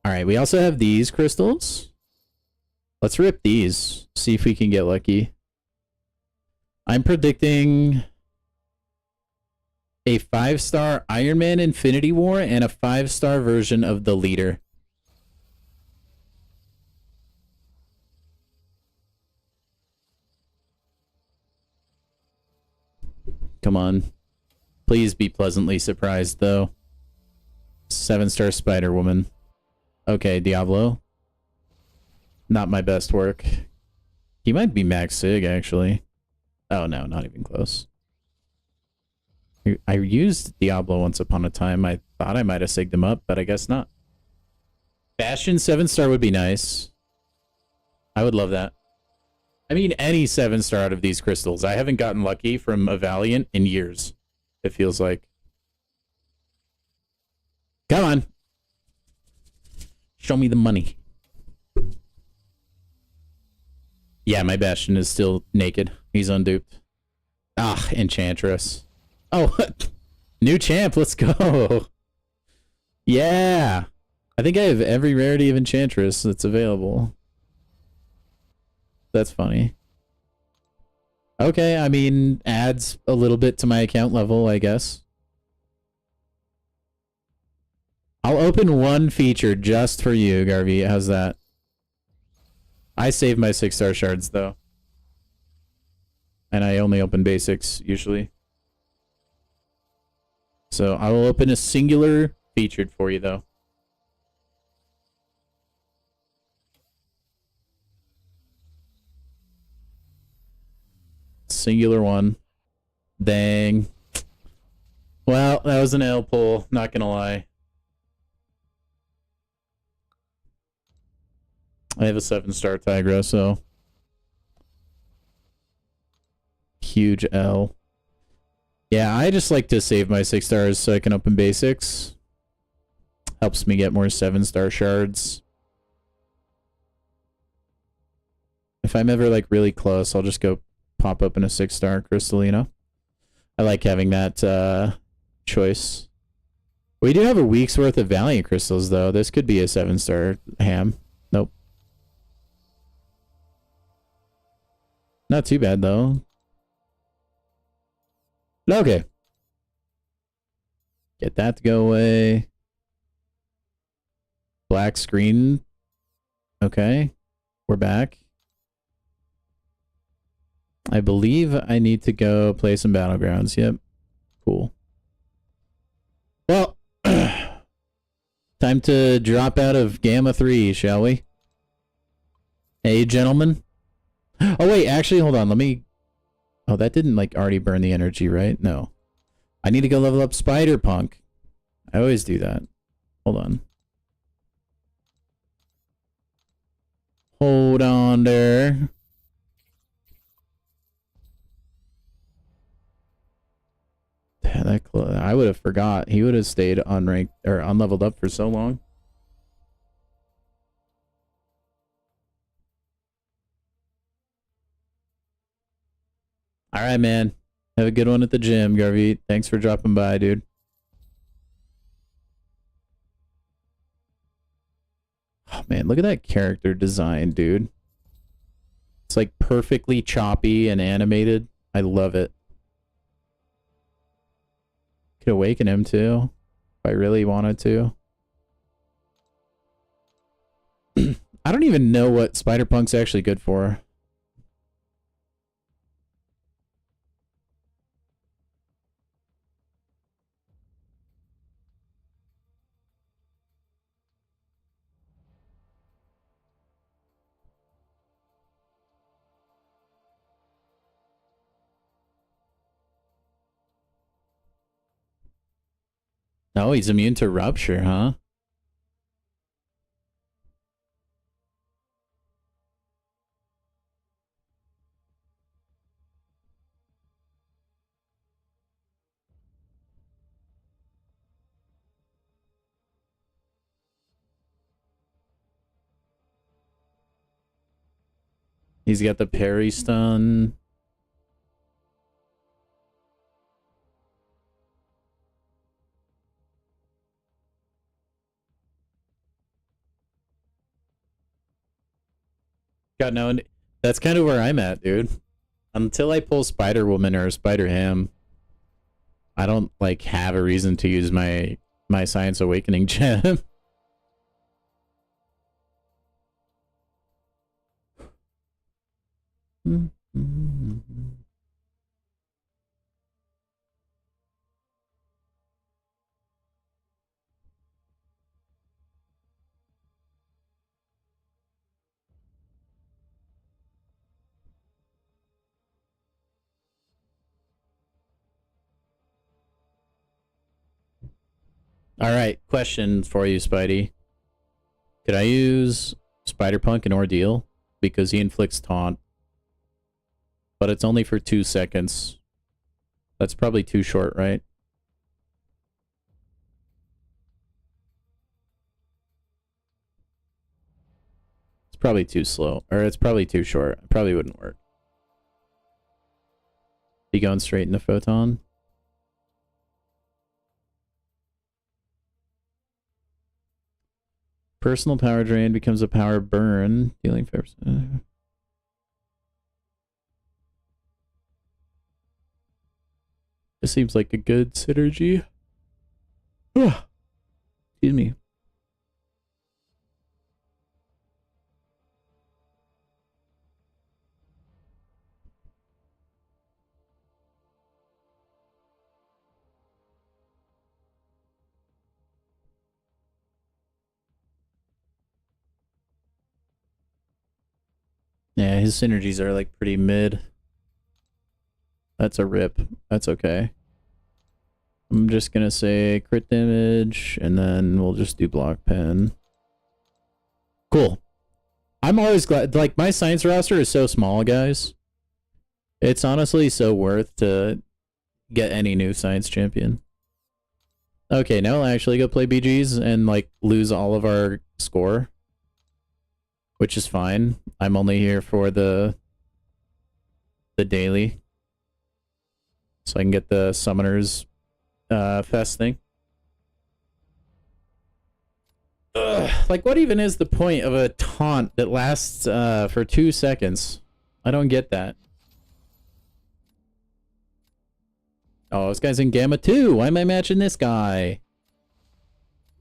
Alright, we also have these crystals. Let's rip these. See if we can get lucky. I'm predicting a 5-star Iron Man Infinity War and a 5-star version of the Leader. Come on. Please be pleasantly surprised, though. 7-star Spider-Woman. Okay, Diablo. Not my best work. He might be Max Sig, actually. Oh, no, not even close. I used Diablo once upon a time. I thought I might have sigged him up, but I guess not. Bastion 7-star would be nice. I would love that. I mean, any 7-star out of these crystals. I haven't gotten lucky from a Valiant in years, it feels like. Come on. Show me the money. Yeah, my Bastion is still naked. He's unduped. Ah, Enchantress. Oh, new champ. Let's go. Yeah. I think I have every rarity of Enchantress that's available. That's funny. Okay, I mean, adds a little bit to my account level, I guess. I'll open one feature just for you, Garvey. How's that? I save my 6-star shards, though. And I only open basics, usually. So I will open a singular featured for you, though. Singular one. Dang. Well, that was an L pull, not gonna lie. I have a 7-star Tigra, so huge L. Yeah, I just like to save my 6 stars so I can open basics. Helps me get more 7-star shards. If I'm ever like really close, I'll just go pop open a 6-star crystal, you know? I like having that choice. We do have a week's worth of Valiant crystals, though. This could be a 7-star ham. Nope. Not too bad, though. Okay. Get that to go away. Black screen. Okay. We're back. I believe I need to go play some battlegrounds. Yep. Cool. Well, time to drop out of Gamma 3, shall we? Hey, gentlemen. Oh, wait, actually, hold on. Let me... Oh, that didn't, like, already burn the energy, right? No. I need to go level up Spider-Punk. I always do that. Hold on. Hold on there. That I would have forgot. He would have stayed unranked or unleveled up for so long. All right, man. Have a good one at the gym, Garvey. Thanks for dropping by, dude. Oh, man, look at that character design, dude. It's like perfectly choppy and animated. I love it. Could awaken him too, if I really wanted to. I don't even know what Spider-Punk's actually good for. Oh, he's immune to rupture, huh? He's got the parry stun. God, no, that's kind of where I'm at, dude. Until I pull Spider-Woman or Spider-Ham, I don't, like, have a reason to use my Science Awakening gem. All right, question for you, Spidey. Could I use Spider-Punk in Ordeal? Because he inflicts taunt. But it's only for 2 seconds. That's probably too short, right? It's probably too slow. Or it's probably too short. It probably wouldn't work. Be going straight into Photon. Personal power drain becomes a power burn, dealing 5%. This seems like a good synergy. Excuse me. Yeah, his synergies are like pretty mid. That's a rip. That's okay. I'm just gonna say crit damage, and then we'll just do block pen. Cool. I'm always glad, like, my science roster is so small, guys. It's honestly so worth to get any new science champion. Okay, now I'll actually go play BGs and, like, lose all of our score. Which is fine. I'm only here for the daily. So I can get the Summoners Fest thing. Ugh, like, what even is the point of a taunt that lasts for 2 seconds? I don't get that. Oh, this guy's in Gamma 2. Why am I matching this guy?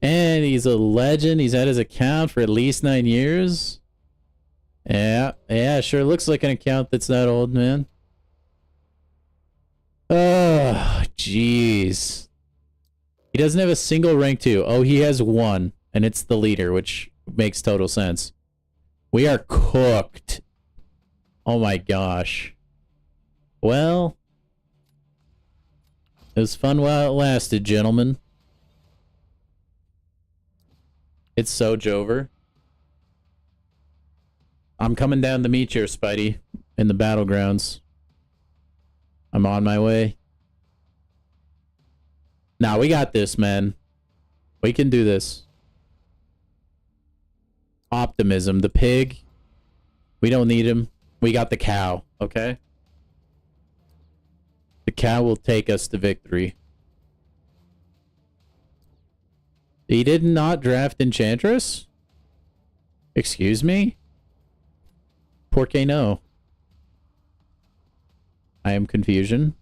And he's a legend. He's had his account for at least 9 years. Yeah, sure looks like an account that's that old, man. Oh, jeez. He doesn't have a single rank 2. Oh, he has 1, and it's the leader, which makes total sense. We are cooked. Oh my gosh. Well, it was fun while it lasted, gentlemen. It's so Jover. I'm coming down to meet you, Spidey, in the battlegrounds. I'm on my way. Nah, we got this, man. We can do this. Optimism. The pig. We don't need him. We got the cow, okay? The cow will take us to victory. He did not draft Enchantress? Excuse me? Por que no? I am confusion.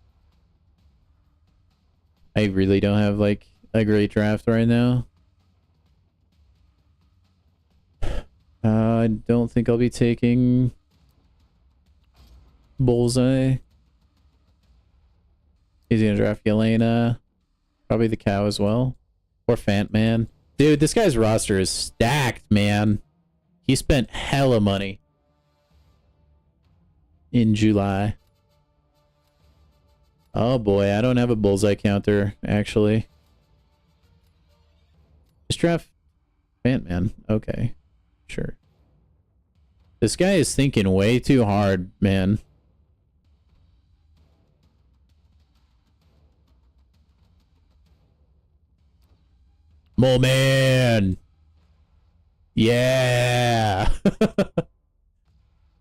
I really don't have, like, a great draft right now. I don't think I'll be taking Bullseye. He's gonna draft Yelena. Probably the cow as well. Or Fant Man. Dude, this guy's roster is stacked, man. He spent hella money in July. Oh boy, I don't have a Bullseye counter, actually. Just draft Ant-Man. Okay. Sure. This guy is thinking way too hard, man. Mole man. Yeah.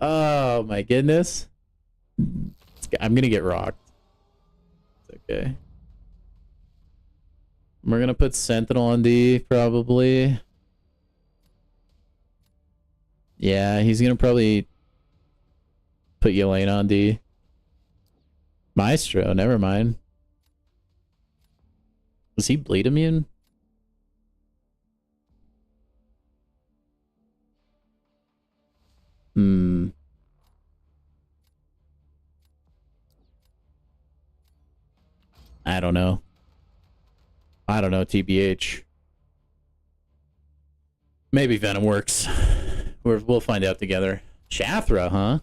Oh my goodness. I'm gonna get rocked. It's okay. We're gonna put Sentinel on D, probably. Yeah, he's gonna probably put Yelena on D. Maestro, never mind. Was he bleed immune? Hmm. I don't know. I don't know, TBH. Maybe Venom works. We'll find out together. Shathra, huh?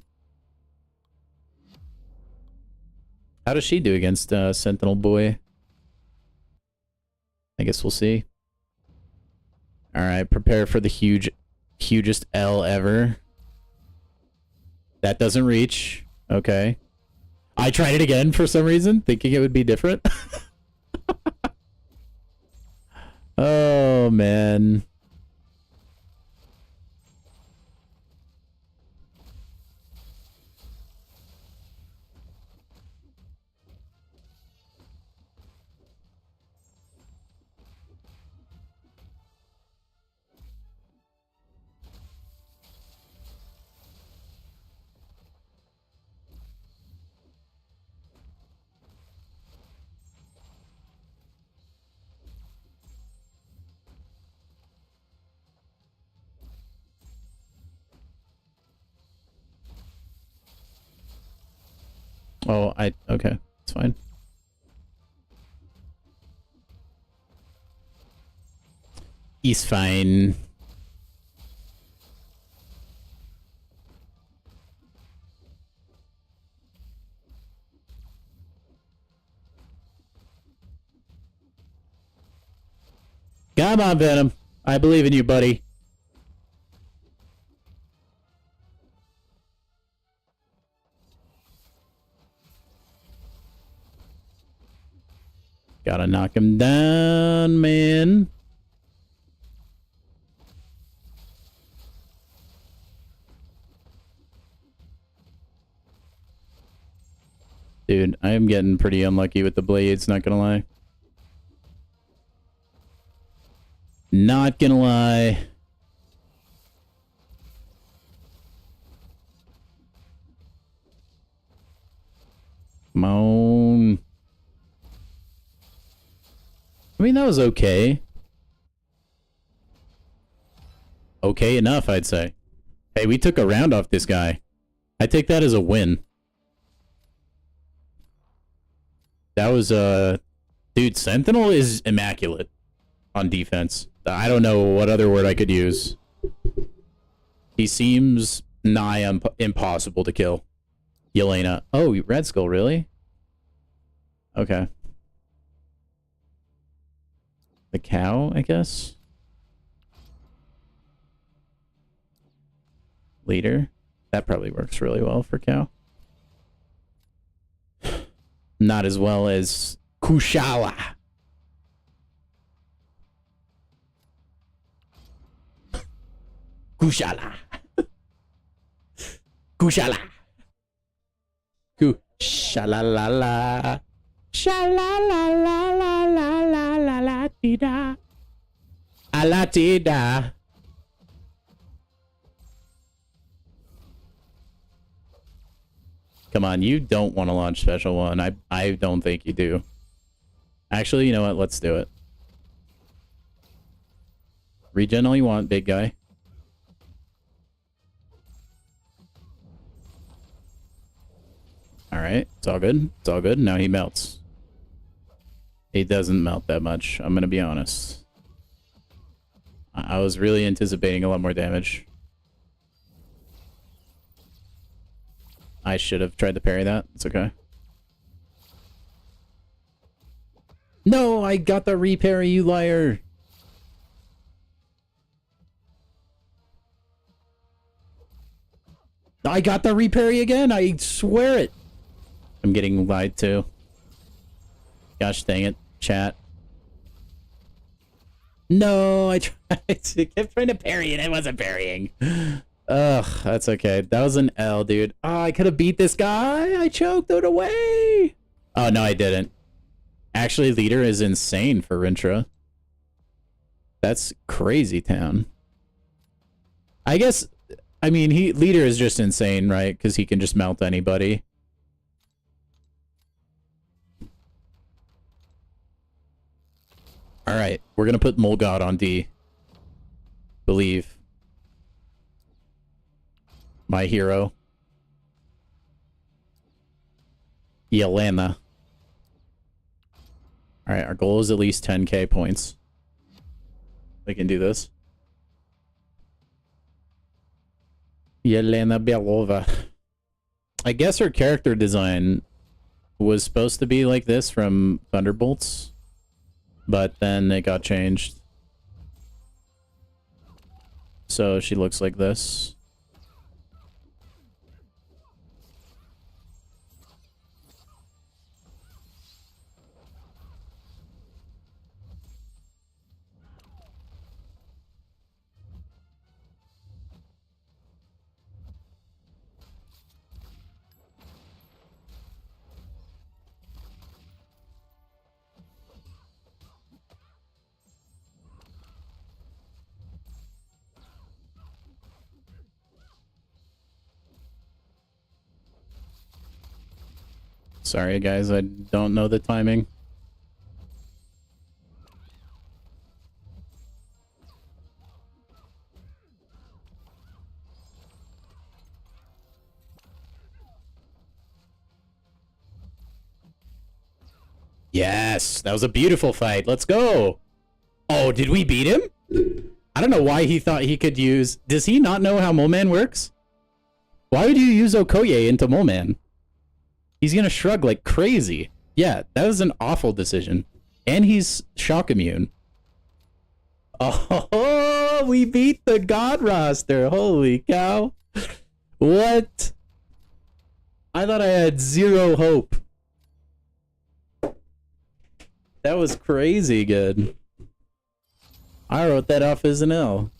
How does she do against Sentinel Boy? I guess we'll see. Alright, prepare for the hugest L ever. That doesn't reach. Okay. I tried it again for some reason, thinking it would be different. Oh, man. Oh, okay, it's fine. He's fine. Come on, Venom. I believe in you, buddy. Gotta knock him down, man. Dude, I am getting pretty unlucky with the blades, not gonna lie. Not gonna lie. Come on. I mean, that was okay. Okay enough, I'd say. Hey, we took a round off this guy. I take that as a win. That was, dude, Sentinel is immaculate on defense. I don't know what other word I could use. He seems nigh impossible to kill. Yelena. Oh, Red Skull, really? Okay. The cow, I guess? Leader. That probably works really well for cow. Not as well as Kushala. Kushala. Kushala. Kushala-la-la. Sha-la-la-la-la-la-la-la-la-tida. Alatida. Come on, you don't want to launch special one. I don't think you do. Actually, you know what? Let's do it. Regen all you want, big guy. Alright, it's all good. It's all good. Now he melts. He doesn't melt that much, I'm gonna be honest. I was really anticipating a lot more damage. I should have tried to parry that. It's okay. No, I got the reparry, you liar. I got the reparry again. I swear it. I'm getting lied to. Gosh dang it, chat. No, I tried. I kept trying to parry and I wasn't parrying. Ugh, that's okay. That was an L, dude. Oh, I could have beat this guy. I choked it away. Oh, no, I didn't. Actually, leader is insane for Rintra. That's crazy town. I guess, I mean, leader is just insane, right? Because he can just melt anybody. All right, we're gonna put Mole God on D. Believe. My hero. Yelena. All right, our goal is at least 10k points. We can do this. Yelena Belova. I guess her character design was supposed to be like this from Thunderbolts, but then it got changed. So she looks like this. Sorry, guys, I don't know the timing. Yes, that was a beautiful fight. Let's go. Oh, did we beat him? I don't know why he thought he could use... Does he not know how Moleman works? Why would you use Okoye into Moleman? He's gonna shrug like crazy. Yeah, that was an awful decision. And he's shock immune. Oh, we beat the God roster. Holy cow. What? I thought I had zero hope. That was crazy good. I wrote that off as an L.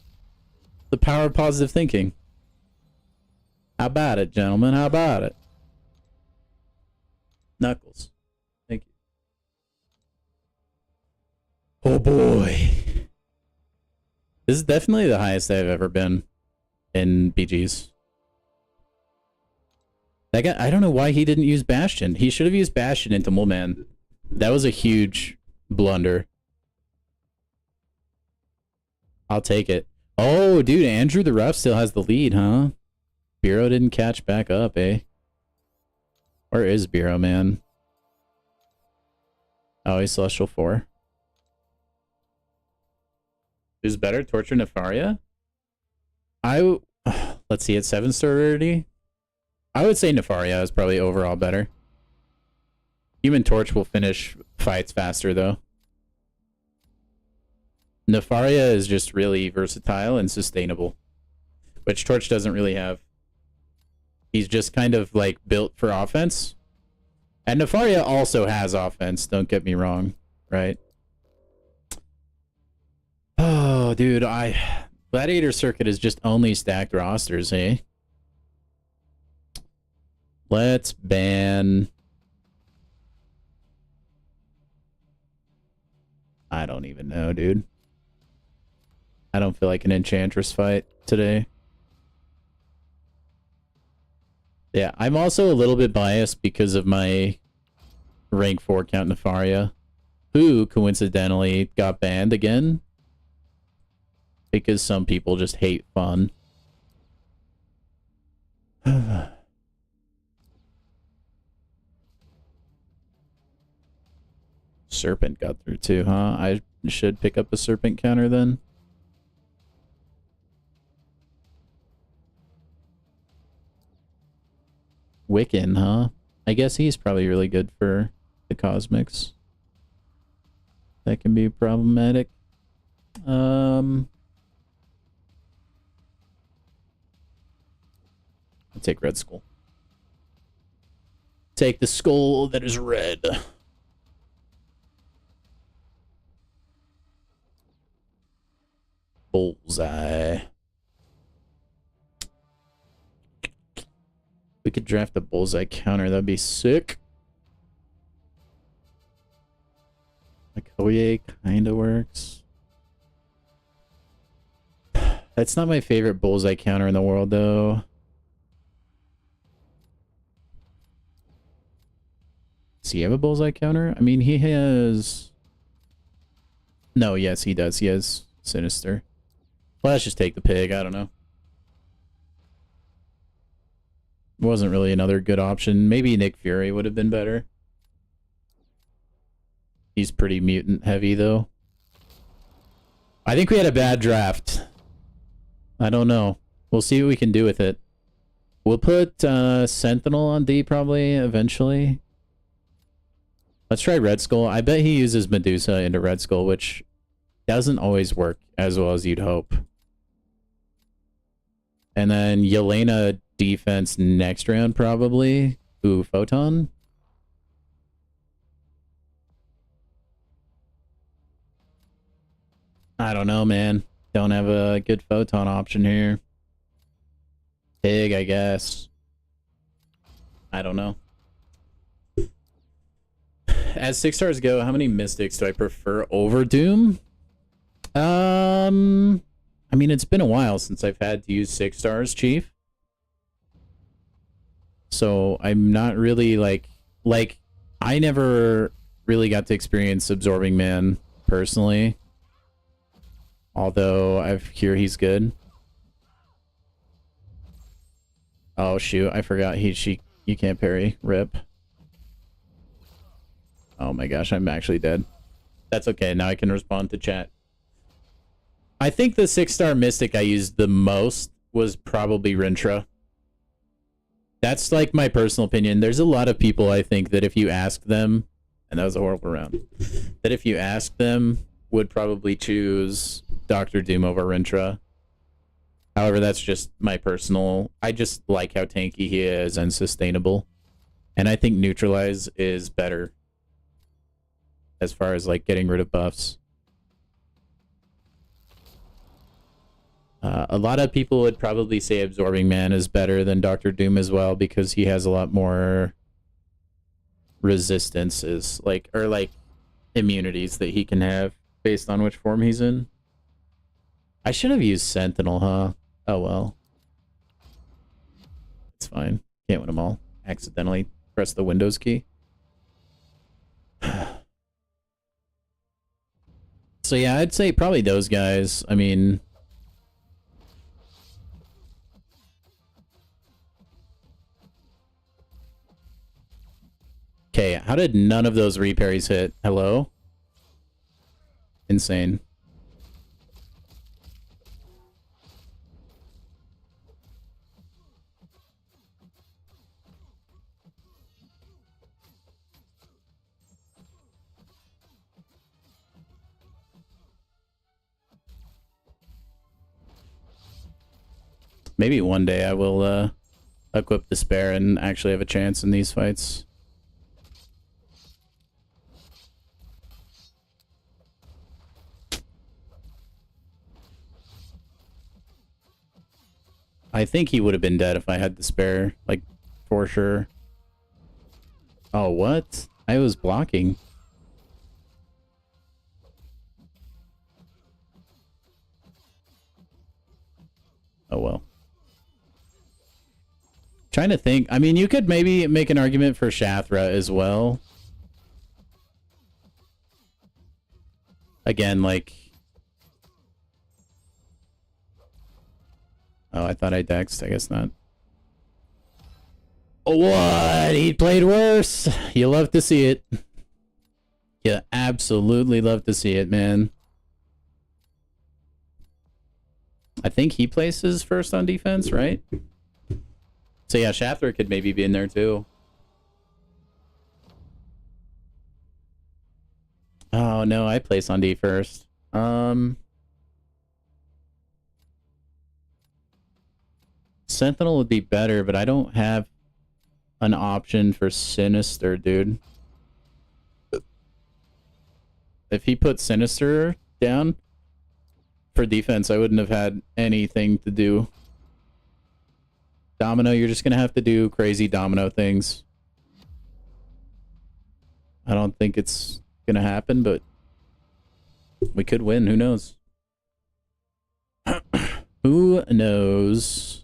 The power of positive thinking. How about it, gentlemen? How about it? Knuckles. Thank you. Oh boy. This is definitely the highest I've ever been in BGs. That guy, I don't know why he didn't use Bastion. He should have used Bastion into Moleman. That was a huge blunder. I'll take it. Oh, dude, Andrew the Ref still has the lead, huh? Bureau didn't catch back up, eh? Where is Bureau, man? Oh, he's Celestial 4. Who's better, Torture Nefaria? Let's see, at 7-star rarity? I would say Nefaria is probably overall better. Human Torch will finish fights faster, though. Nefaria is just really versatile and sustainable, which Torch doesn't really have. He's just kind of like built for offense. And Nefaria also has offense, don't get me wrong, right? Oh, dude, Gladiator Circuit is just only stacked rosters, eh? Let's ban... I don't even know, dude. I don't feel like an Enchantress fight today. Yeah, I'm also a little bit biased because of my rank 4 Count Nefaria, who coincidentally got banned again because some people just hate fun. Serpent got through too, huh? I should pick up a Serpent counter then. Wiccan, huh? I guess he's probably really good for the Cosmics. That can be problematic. I take red skull. Take the skull that is red. Bullseye. We could draft a bullseye counter. That'd be sick. Okoye kind of works. That's not my favorite bullseye counter in the world, though. Does he have a bullseye counter? I mean, he has... No, yes, he does. He has Sinister. Well, let's just take the pig. I don't know. Wasn't really another good option. Maybe Nick Fury would have been better. He's pretty mutant heavy, though. I think we had a bad draft. I don't know. We'll see what we can do with it. We'll put Sentinel on D probably eventually. Let's try Red Skull. I bet he uses Medusa into Red Skull, which doesn't always work as well as you'd hope. And then Yelena defense next round probably. Ooh, Photon. I don't know, man. Don't have a good Photon option here. Pig, I guess. I don't know. As 6 stars go, how many Mystics do I prefer over Doom? I mean, it's been a while since I've had to use 6 stars, Chief. So I'm not really like I never really got to experience Absorbing Man personally. Although I hear he's good. Oh shoot, I forgot you can't parry. Rip. Oh my gosh, I'm actually dead. That's okay, now I can respond to chat. I think the 6-star Mystic I used the most was probably Rintra. That's like my personal opinion. There's a lot of people I think that if you ask them, and that was a horrible round, that if you ask them would probably choose Dr. Doom over Rintra. However, that's just my personal... I just like how tanky he is and sustainable. And I think Neutralize is better as far as like getting rid of buffs. A lot of people would probably say Absorbing Man is better than Dr. Doom as well because he has a lot more resistances, like, or like immunities that he can have based on which form he's in. I should have used Sentinel, huh? Oh well. It's fine. Can't win them all. Accidentally press the Windows key. So yeah, I'd say probably those guys. I mean... Okay, how did none of those reparries hit? Hello? Insane. Maybe one day I will equip Despair and actually have a chance in these fights. I think he would have been dead if I had Despair, like, for sure. Oh, what? I was blocking. Oh, well. Trying to think. I mean, you could maybe make an argument for Shathra as well. Again, like... Oh, I thought I dexed. I guess not. What? He played worse. You love to see it. You absolutely love to see it, man. I think he places first on defense, right? So yeah, Shathra could maybe be in there too. Oh no, I place on D first. Sentinel would be better, but I don't have an option for Sinister, dude. If he put Sinister down for defense, I wouldn't have had anything to do. Domino, you're just going to have to do crazy domino things. I don't think it's going to happen, but we could win. Who knows? Who knows?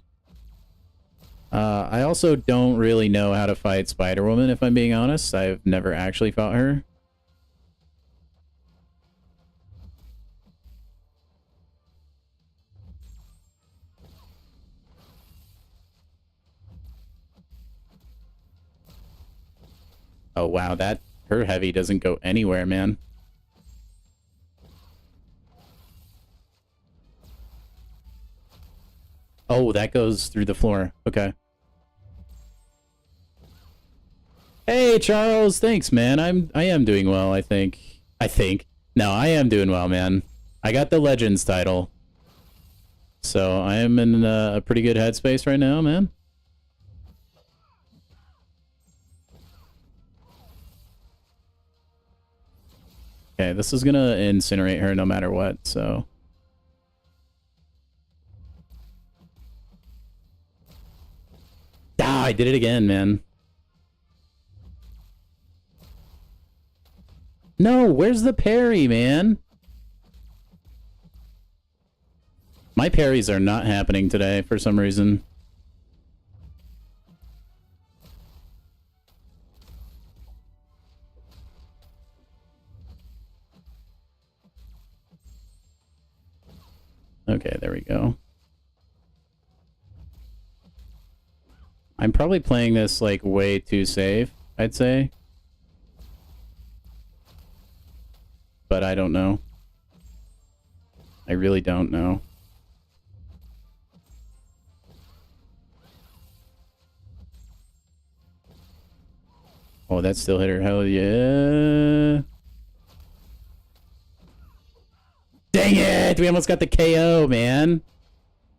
I also don't really know how to fight Spider-Woman, if I'm being honest. I've never actually fought her. Oh, wow, her heavy doesn't go anywhere, man. Oh, that goes through the floor. Okay. Hey, Charles. Thanks, man. I am doing well, I think. No, I am doing well, man. I got the Legends title. So I am in a pretty good headspace right now, man. Okay, this is gonna incinerate her no matter what, so... Ah, I did it again, man. No, where's the parry, man? My parries are not happening today for some reason. Okay, there we go. I'm probably playing this, like, way too safe, I'd say. But I don't know. I really don't know. Oh, that still hit her. Hell yeah. Dang it! We almost got the KO, man.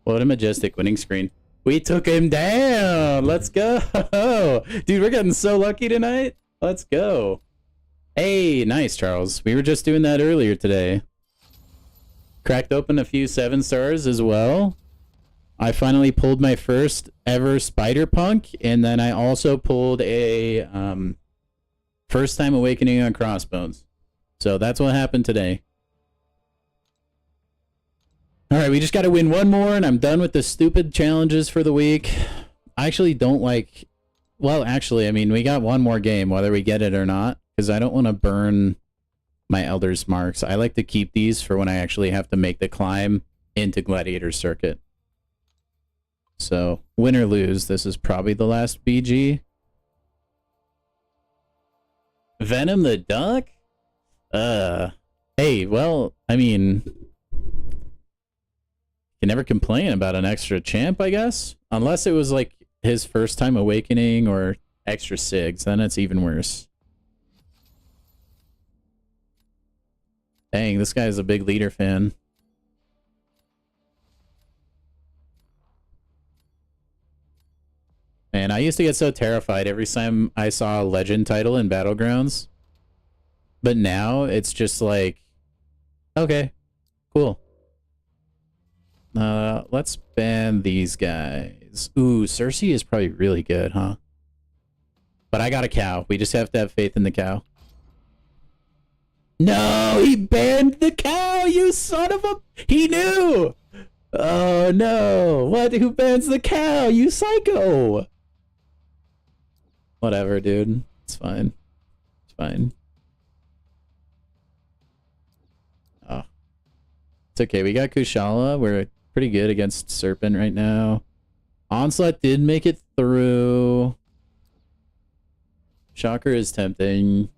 What a majestic winning screen. We took him down. Let's go. Dude, we're getting so lucky tonight. Let's go. Hey, nice, Charles. We were just doing that earlier today. Cracked open a few 7 stars as well. I finally pulled my first ever Spider-Punk, and then I also pulled a first time awakening on Crossbones. So that's what happened today. Alright, we just gotta win one more, and I'm done with the stupid challenges for the week. I actually don't like... Well, actually, I mean, we got one more game, whether we get it or not, because I don't want to burn my Elder's Marks. I like to keep these for when I actually have to make the climb into Gladiator Circuit. So, win or lose, this is probably the last BG. Venom the Duck? Hey, well, I mean... You can never complain about an extra champ, I guess. Unless it was like his first time awakening or extra SIGs, then it's even worse. Dang, this guy's a big leader fan. And I used to get so terrified every time I saw a legend title in Battlegrounds. But now it's just like, okay, cool. Let's ban these guys. Ooh, Cersei is probably really good, huh? But I got a cow. We just have to have faith in the cow. No, he banned the cow, you son of a... He knew! Oh, no. What? Who bans the cow? You psycho! Whatever, dude. It's fine. It's fine. Oh. It's okay. We got Kushala. We're pretty good against Serpent right now. Onslaught did make it through. Shocker is tempting.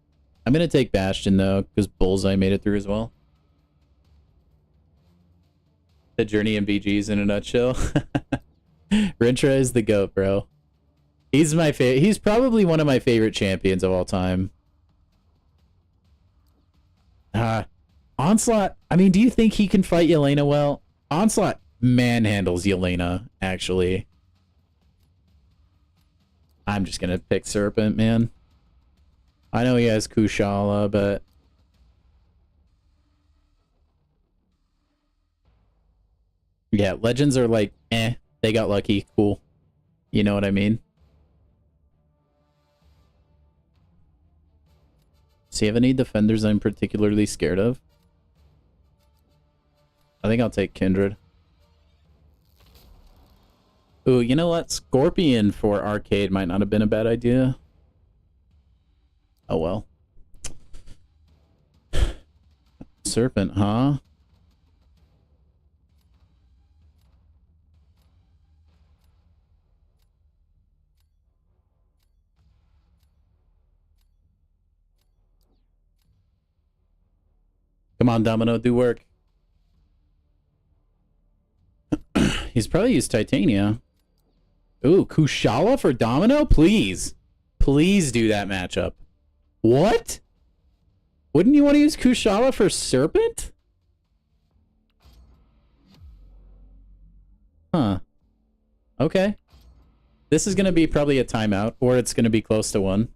I'm going to take Bastion, though, because Bullseye made it through as well. The journey in BGs in a nutshell. Rintra is the GOAT, bro. He's my favorite. He's probably one of my favorite champions of all time. Onslaught. I mean, do you think he can fight Yelena well? Onslaught manhandles Yelena, actually. I'm just gonna pick Serpent, man. I know he has Kushala, but... yeah, Legends are like, eh, they got lucky, cool. You know what I mean? So you have any defenders I'm particularly scared of? I think I'll take Kindred. Ooh, you know what? Scorpion for Arcade might not have been a bad idea. Oh well. Serpent, huh? Come on, Domino, do work. He's probably used Titania. Ooh, Kushala for Domino? Please. Please do that matchup. What? Wouldn't you want to use Kushala for Serpent? Huh. Okay. This is going to be probably a timeout, or it's going to be close to one.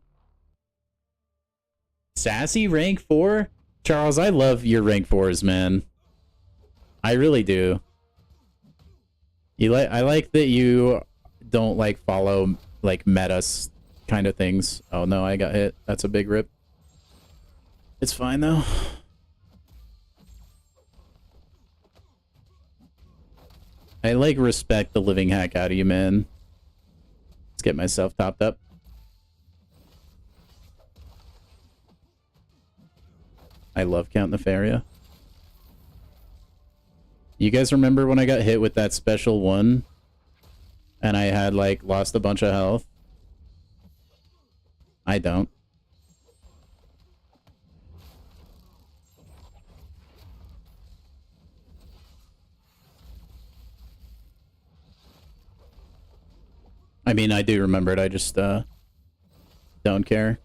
Sassy rank 4? Charles, I love your rank 4s, man. I really do. I like that you don't like follow like metas kind of things. Oh no, I got hit. That's a big rip. It's fine though. I like respect the living heck out of you, man. Let's get myself topped up. I love Count Nefaria. You guys remember when I got hit with that special one? And I had, like, lost a bunch of health? I don't. I mean, I do remember it. I just, don't care.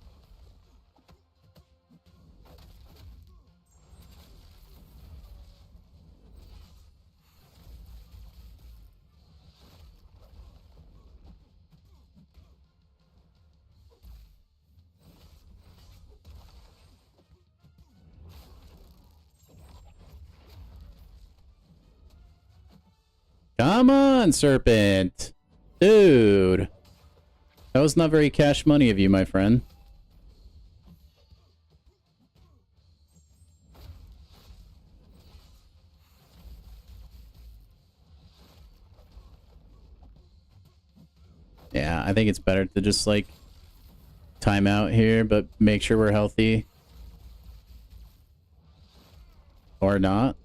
Come on, Serpent. Dude. That was not very cash money of you, my friend. Yeah, I think it's better to just, like, time out here, but make sure we're healthy. Or not.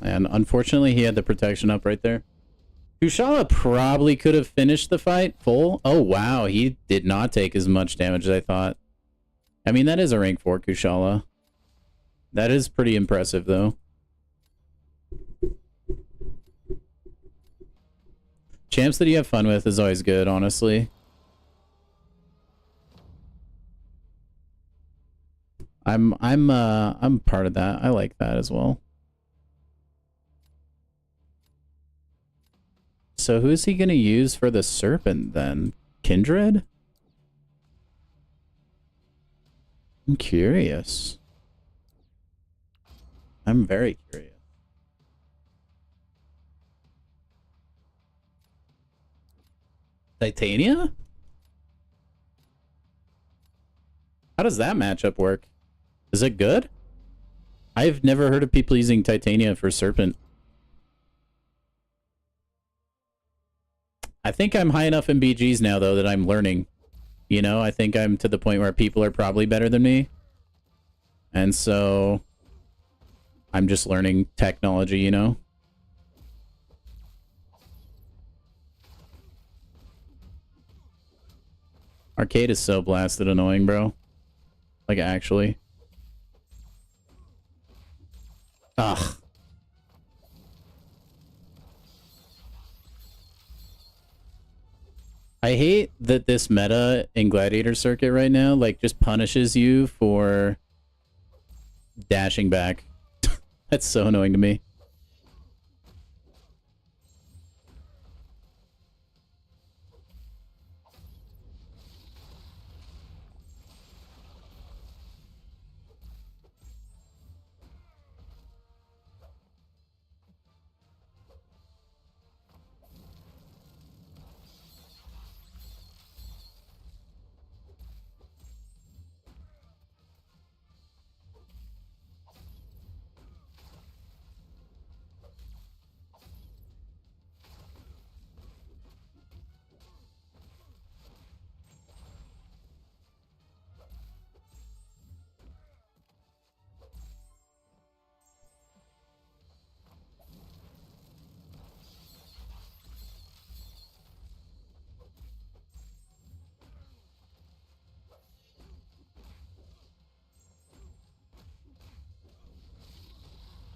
And unfortunately, he had the protection up right there. Kushala probably could have finished the fight full. Oh, wow. He did not take as much damage as I thought. I mean, that is a rank 4 Kushala. That is pretty impressive, though. Champs that you have fun with is always good, honestly. I'm part of that. I like that as well. So who's he gonna use for the Serpent then? Kindred? I'm curious. I'm very curious. Titania? How does that matchup work? Is it good? I've never heard of people using Titania for Serpent. I think I'm high enough in BGs now, though, that I'm learning. You know, I think I'm to the point where people are probably better than me. And so I'm just learning technology, you know? Arcade is so blasted annoying, bro. Like, actually. Ugh. I hate that this meta in Gladiator Circuit right now, like, just punishes you for dashing back. That's so annoying to me.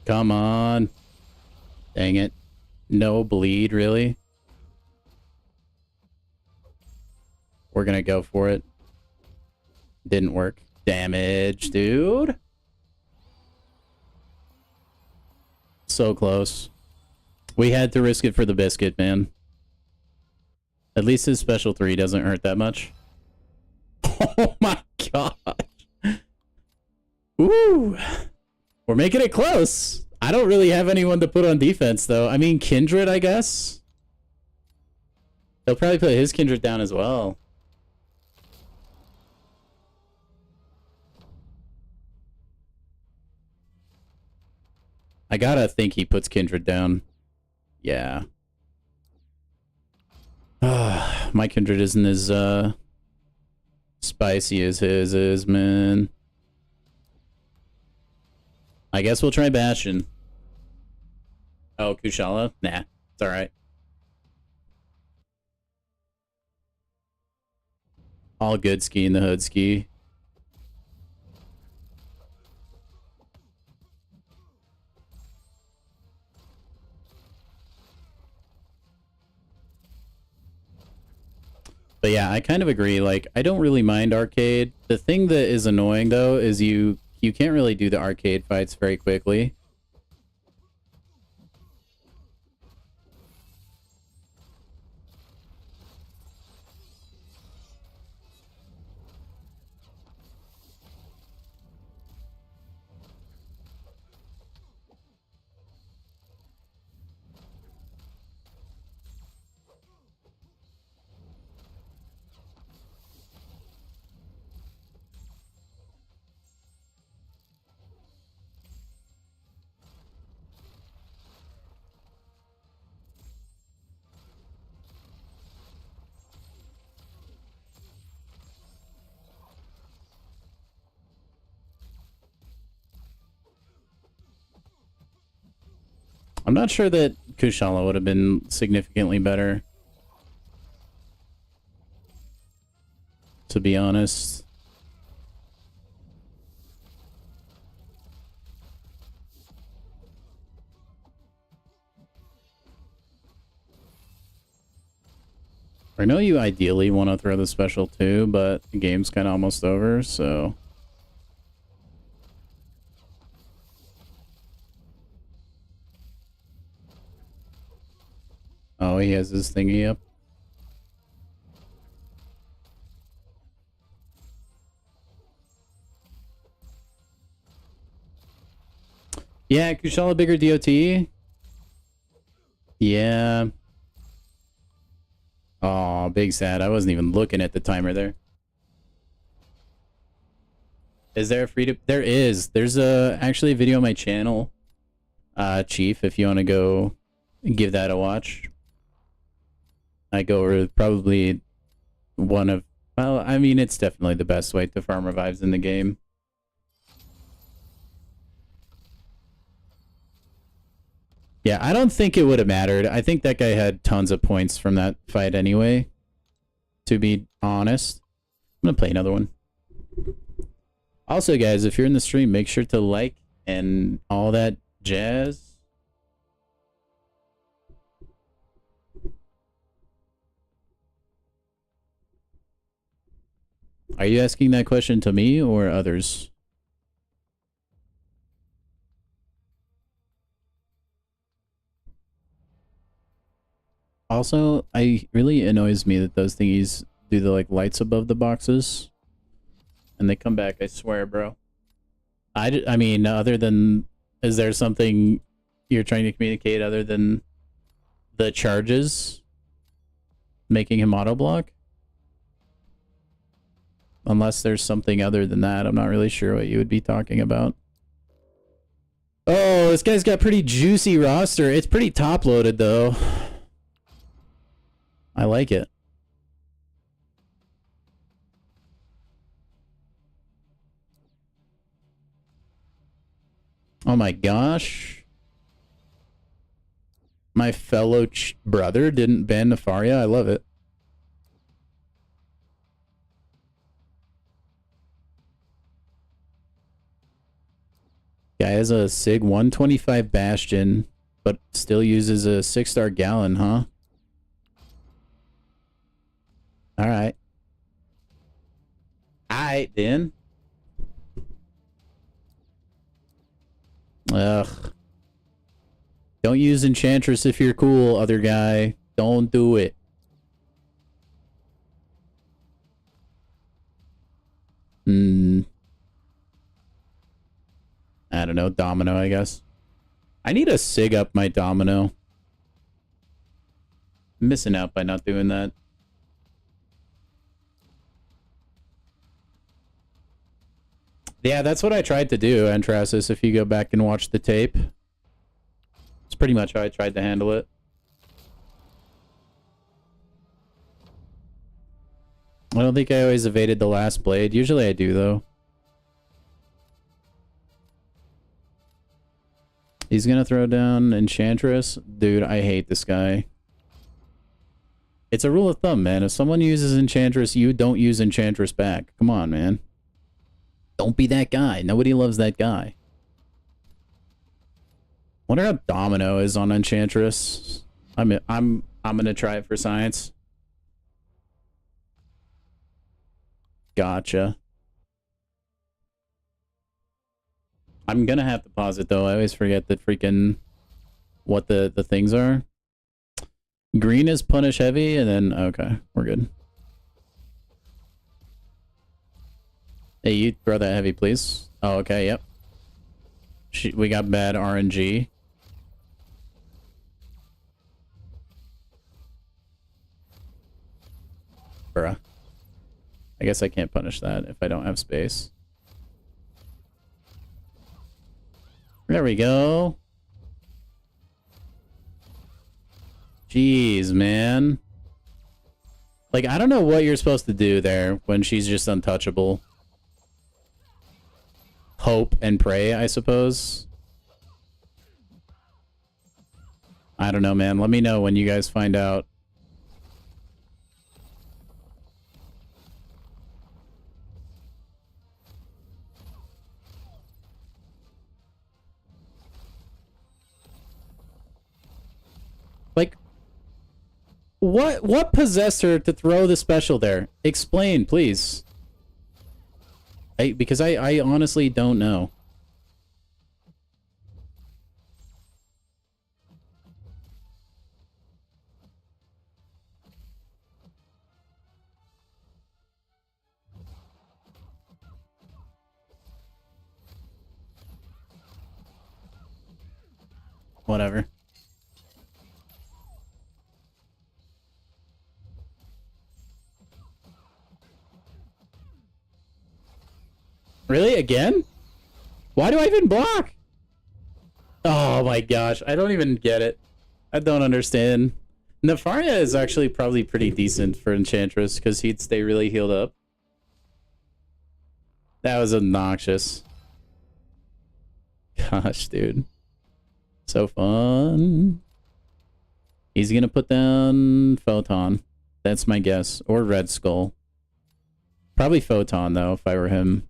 Come on. Dang it. No bleed, really? We're gonna go for it. Didn't work. Damage, dude. So close. We had to risk it for the biscuit, man. At least his special 3 doesn't hurt that much. Oh my gosh. Ooh. We're making it close. I don't really have anyone to put on defense, though. I mean, Kindred, I guess. He'll probably put his Kindred down as well. I gotta think he puts Kindred down. Yeah. My Kindred isn't as spicy as his is, man. I guess we'll try Bastion. Oh, Kushala? Nah, it's alright. All good ski in the hood ski. But yeah, I kind of agree. Like, I don't really mind arcade. The thing that is annoying, though, is you can't really do the arcade fights very quickly. I'm not sure that Kushala would have been significantly better, to be honest. I know you ideally want to throw the special too, but the game's kind of almost over, so... Oh, he has his thingy up. Yeah, Kushala bigger DOT. Yeah. Oh, big sad. I wasn't even looking at the timer there. Is there a free to... There is. There's actually a video on my channel, Chief, if you want to go give that a watch. I go over probably one of... Well, I mean, it's definitely the best way to farm revives in the game. Yeah, I don't think it would have mattered. I think that guy had tons of points from that fight anyway, to be honest. I'm going to play another one. Also, guys, if you're in the stream, make sure to like and all that jazz. Are you asking that question to me or others? Also, really annoys me that those thingies do the like lights above the boxes. And they come back, I swear, bro. I mean, other than, is there something you're trying to communicate other than the charges making him auto block? Unless there's something other than that, I'm not really sure what you would be talking about. Oh, this guy's got pretty juicy roster. It's pretty top loaded though. I like it. Oh my gosh. My fellow brother didn't ban Nefaria. I love it. Guy has a SIG 125 Bastion, but still uses a 6-star Gallon, huh? Alright. Alright, then. Ugh. Don't use Enchantress if you're cool, other guy. Don't do it. I don't know, Domino, I guess. I need a SIG up my Domino. I'm missing out by not doing that. Yeah, that's what I tried to do, Entrasis, if you go back and watch the tape. It's pretty much how I tried to handle it. I don't think I always evaded the last blade. Usually I do, though. He's gonna throw down Enchantress. Dude, I hate this guy. It's a rule of thumb, man. If someone uses Enchantress, you don't use Enchantress back. Come on, man. Don't be that guy. Nobody loves that guy. Wonder how Domino is on Enchantress. I'm gonna try it for science. Gotcha. I'm gonna have to pause it though. I always forget that freaking what the things are. Green is punish heavy, and then okay, we're good. Hey, you throw that heavy, please. Oh, okay, yep. We got bad RNG. Bruh. I guess I can't punish that if I don't have space. There we go. Jeez, man. Like, I don't know what you're supposed to do there when she's just untouchable. Hope and pray, I suppose. I don't know, man. Let me know when you guys find out. Like, what possessed her to throw the special there? Explain, please. Because I honestly don't know. Whatever. Really? Again? Why do I even block? Oh my gosh. I don't even get it. I don't understand. Nefaria is actually probably pretty decent for Enchantress because he'd stay really healed up. That was obnoxious. Gosh, dude. So fun. He's gonna put down Photon. That's my guess. Or Red Skull. Probably Photon, though, if I were him.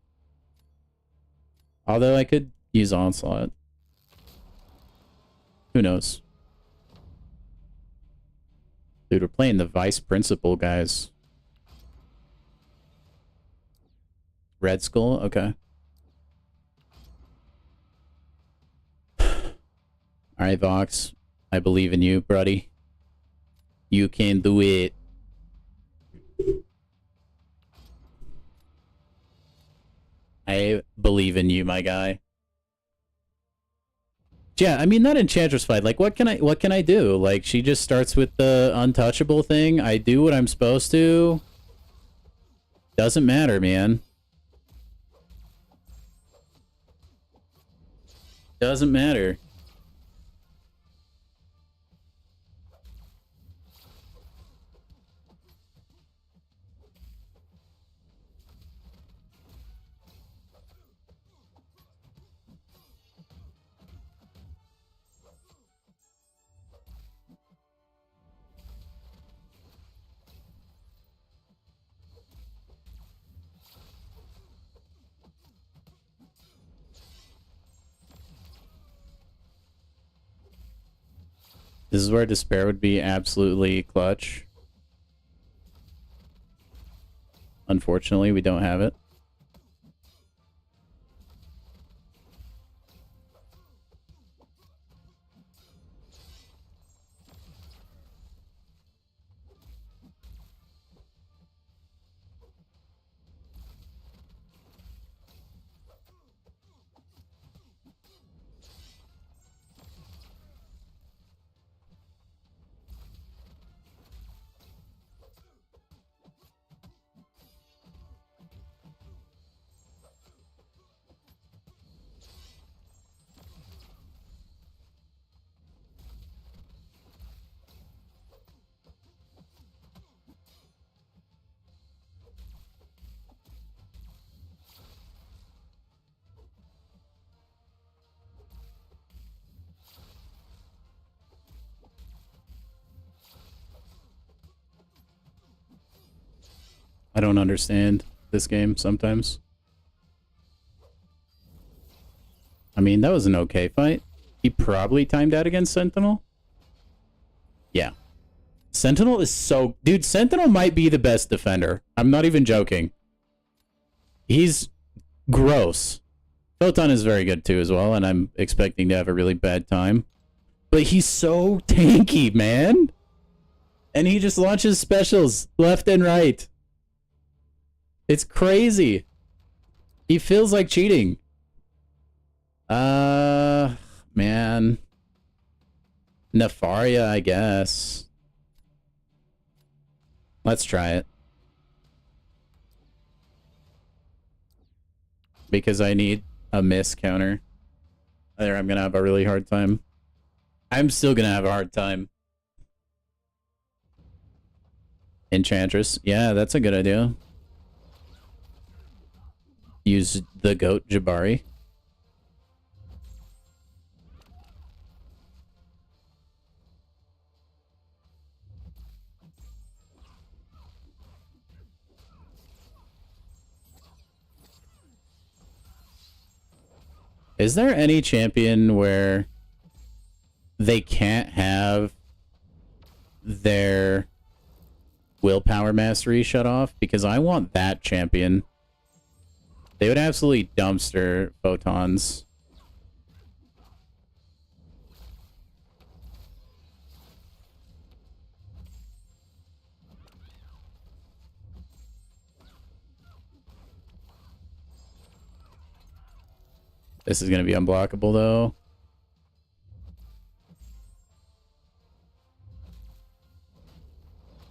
Although I could use Onslaught. Who knows? Dude, we're playing the Vice Principal, guys. Red Skull? Okay. Alright, Vox. I believe in you, buddy. You can do it. I believe in you, my guy. Yeah, I mean, that Enchantress fight, like, what can I do? Like, she just starts with the untouchable thing. I do what I'm supposed to. Doesn't matter, man. Doesn't matter. This is where Despair would be absolutely clutch. Unfortunately, we don't have it. I don't understand this game sometimes. I mean, that was an okay fight. He probably timed out against Sentinel. Yeah. Sentinel is so... Dude, Sentinel might be the best defender. I'm not even joking. He's gross. Photon is very good too as well, and I'm expecting to have a really bad time. But he's so tanky, man. And he just launches specials left and right. It's crazy. He feels like cheating. Man. Nefaria, I guess. Let's try it. Because I need a miss counter. There, I'm gonna have a really hard time. I'm still gonna have a hard time. Enchantress. Yeah, that's a good idea. Use the goat Jabari. Is there any champion where they can't have their willpower mastery shut off? Because I want that champion. They would absolutely dumpster photons. This is going to be unblockable, though.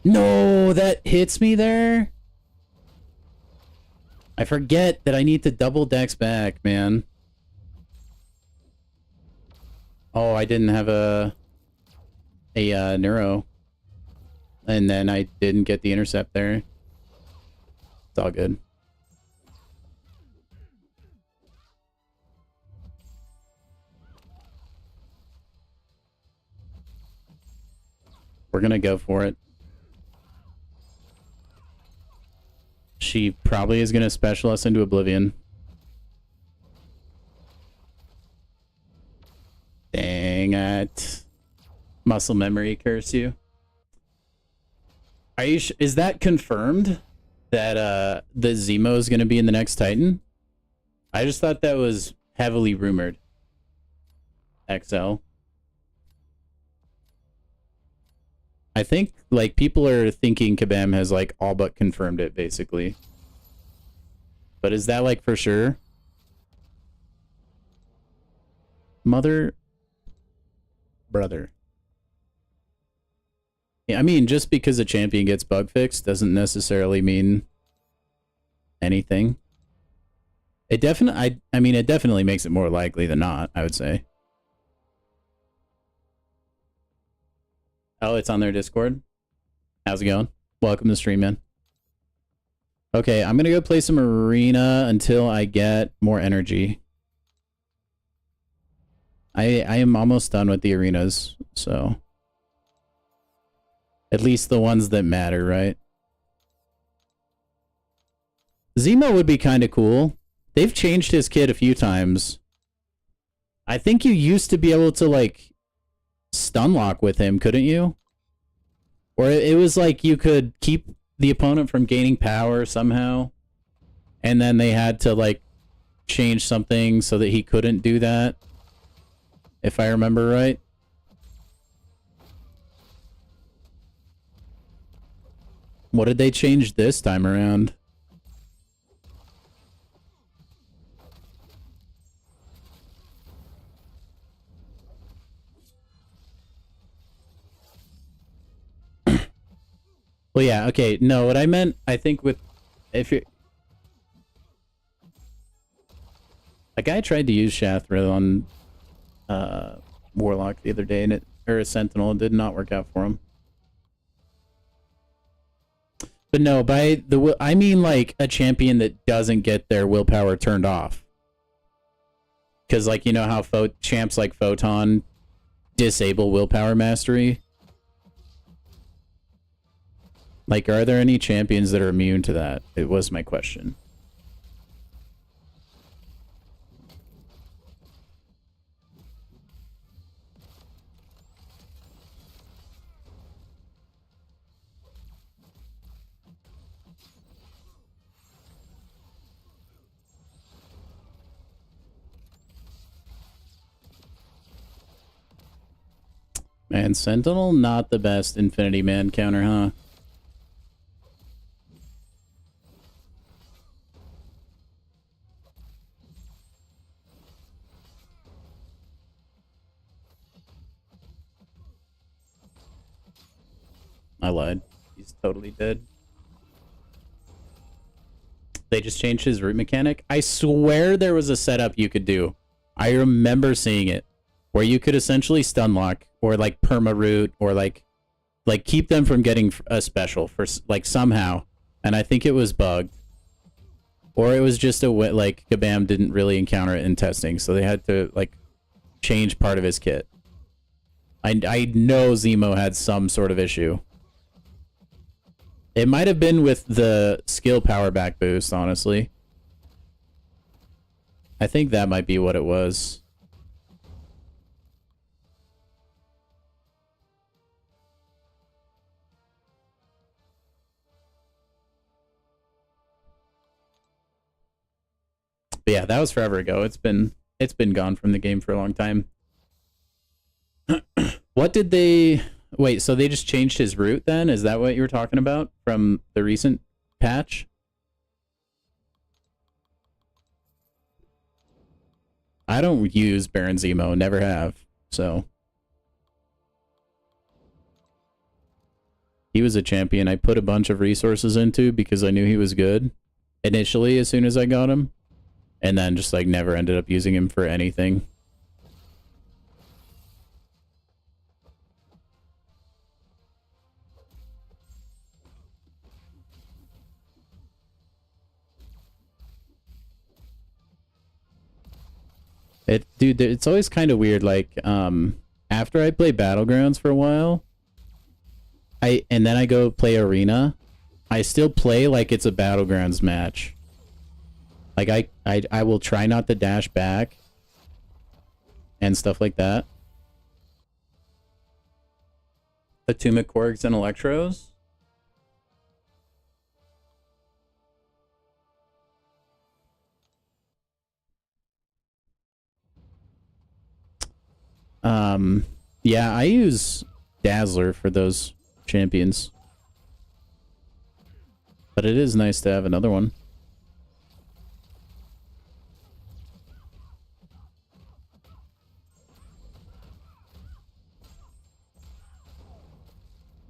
No, that hits me there. I forget that I need to double dex back, man. Oh, I didn't have a neuro. And then I didn't get the intercept there. It's all good. We're gonna go for it. She probably is gonna special us into Oblivion. Dang it. Muscle memory curse you. Are you is that confirmed that the Zemo is gonna be in the next Titan? I just thought that was heavily rumored. XL. I think like people are thinking Kabam has like all but confirmed it basically. But is that like for sure? Mother, brother. Yeah, I mean, just because a champion gets bug fixed doesn't necessarily mean anything. It definitely, I mean, it definitely makes it more likely than not, I would say. Oh, it's on their Discord. How's it going? Welcome to the stream, man. Okay, I'm gonna go play some arena until I get more energy. I am almost done with the arenas, so at least the ones that matter, right? Zemo would be kind of cool. They've changed his kit a few times. I think you used to be able to like stun lock with him, couldn't you? Or it was like you could keep the opponent from gaining power somehow, and then they had to like change something so that he couldn't do that, if I remember right. What did they change this time around? Well, yeah, okay. No, what I meant, I think with, if you're, a guy tried to use Shathra on Warlock the other day, and or a Sentinel, it did not work out for him. But no, by the, I mean like a champion that doesn't get their willpower turned off. Because like, you know how champs like Photon disable willpower mastery? Like, are there any champions that are immune to that? It was my question. Man, Sentinel, not the best Infinity Man counter, huh? I lied. He's totally dead. They just changed his root mechanic. I swear there was a setup you could do. I remember seeing it. Where you could essentially stun lock or like perma root or like keep them from getting a special for like somehow. And I think it was bugged. Or it was just like Kabam didn't really encounter it in testing, so they had to like change part of his kit. I know Zemo had some sort of issue. It might have been with the skill power back boost, honestly. I think that might be what it was. But yeah, that was forever ago. It's been gone from the game for a long time. What did they... Wait, so they just changed his route then? Is that what you were talking about from the recent patch? I don't use Baron Zemo, never have, so... He was a champion I put a bunch of resources into because I knew he was good initially as soon as I got him. And then just like never ended up using him for anything. Dude, it's always kind of weird. Like, after I play battlegrounds for a while, and then I go play arena, I still play like it's a battlegrounds match. Like I will try not to dash back and stuff like that. Atomic Quarks and Electros. Yeah, I use Dazzler for those champions. But it is nice to have another one.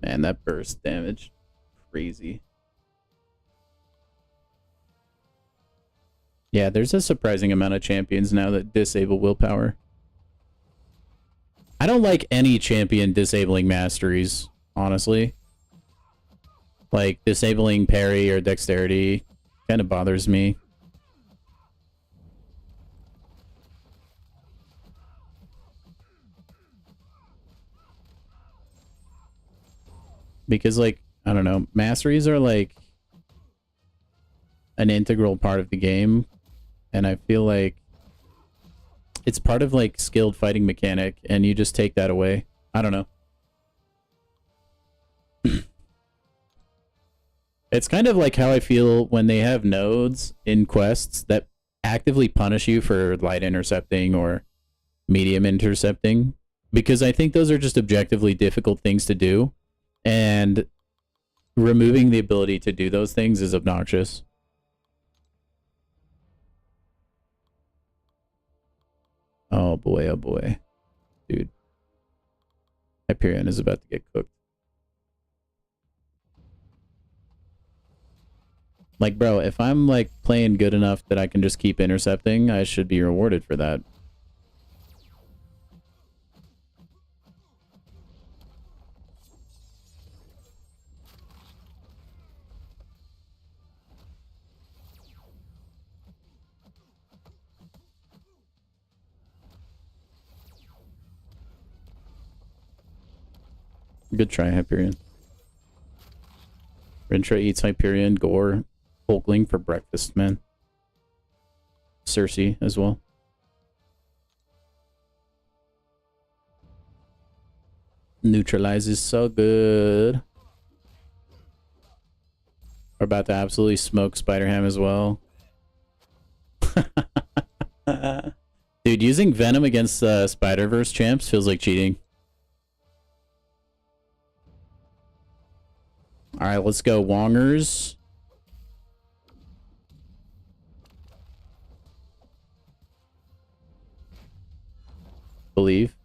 Man, that burst damage. Crazy. Yeah, there's a surprising amount of champions now that disable willpower. I don't like any champion disabling masteries, honestly. Like, disabling parry or dexterity kind of bothers me. Because, like, I don't know, masteries are like an integral part of the game. And I feel like it's part of like skilled fighting mechanic and you just take that away. I don't know. It's kind of like how I feel when they have nodes in quests that actively punish you for light intercepting or medium intercepting. Because I think those are just objectively difficult things to do. And removing the ability to do those things is obnoxious. Oh boy, oh boy. Dude. Hyperion is about to get cooked. Like, bro, if I'm, like, playing good enough that I can just keep intercepting, I should be rewarded for that. Good try, Hyperion. Rintra eats Hyperion, Gore, Hulkling for breakfast, man. Cersei as well. Neutralize is so good. We're about to absolutely smoke Spider-Ham as well. Dude, using Venom against Spider-Verse champs feels like cheating. Alright, let's go. Wongers. Believe.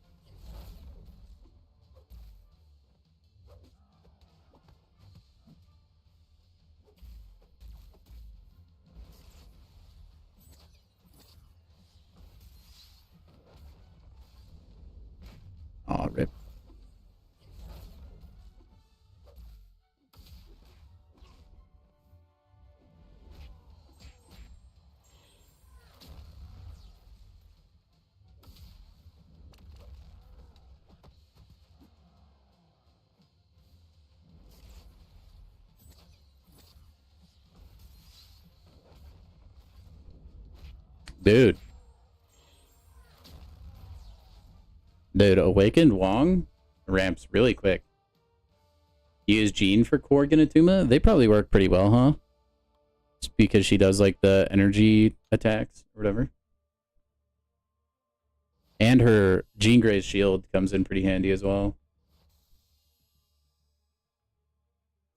Aw, rip. Dude. Dude, Awakened Wong ramps really quick. Use Jean for Core Ganatuma? They probably work pretty well, huh? Just because she does like the energy attacks or whatever. And her Jean Grey's shield comes in pretty handy as well.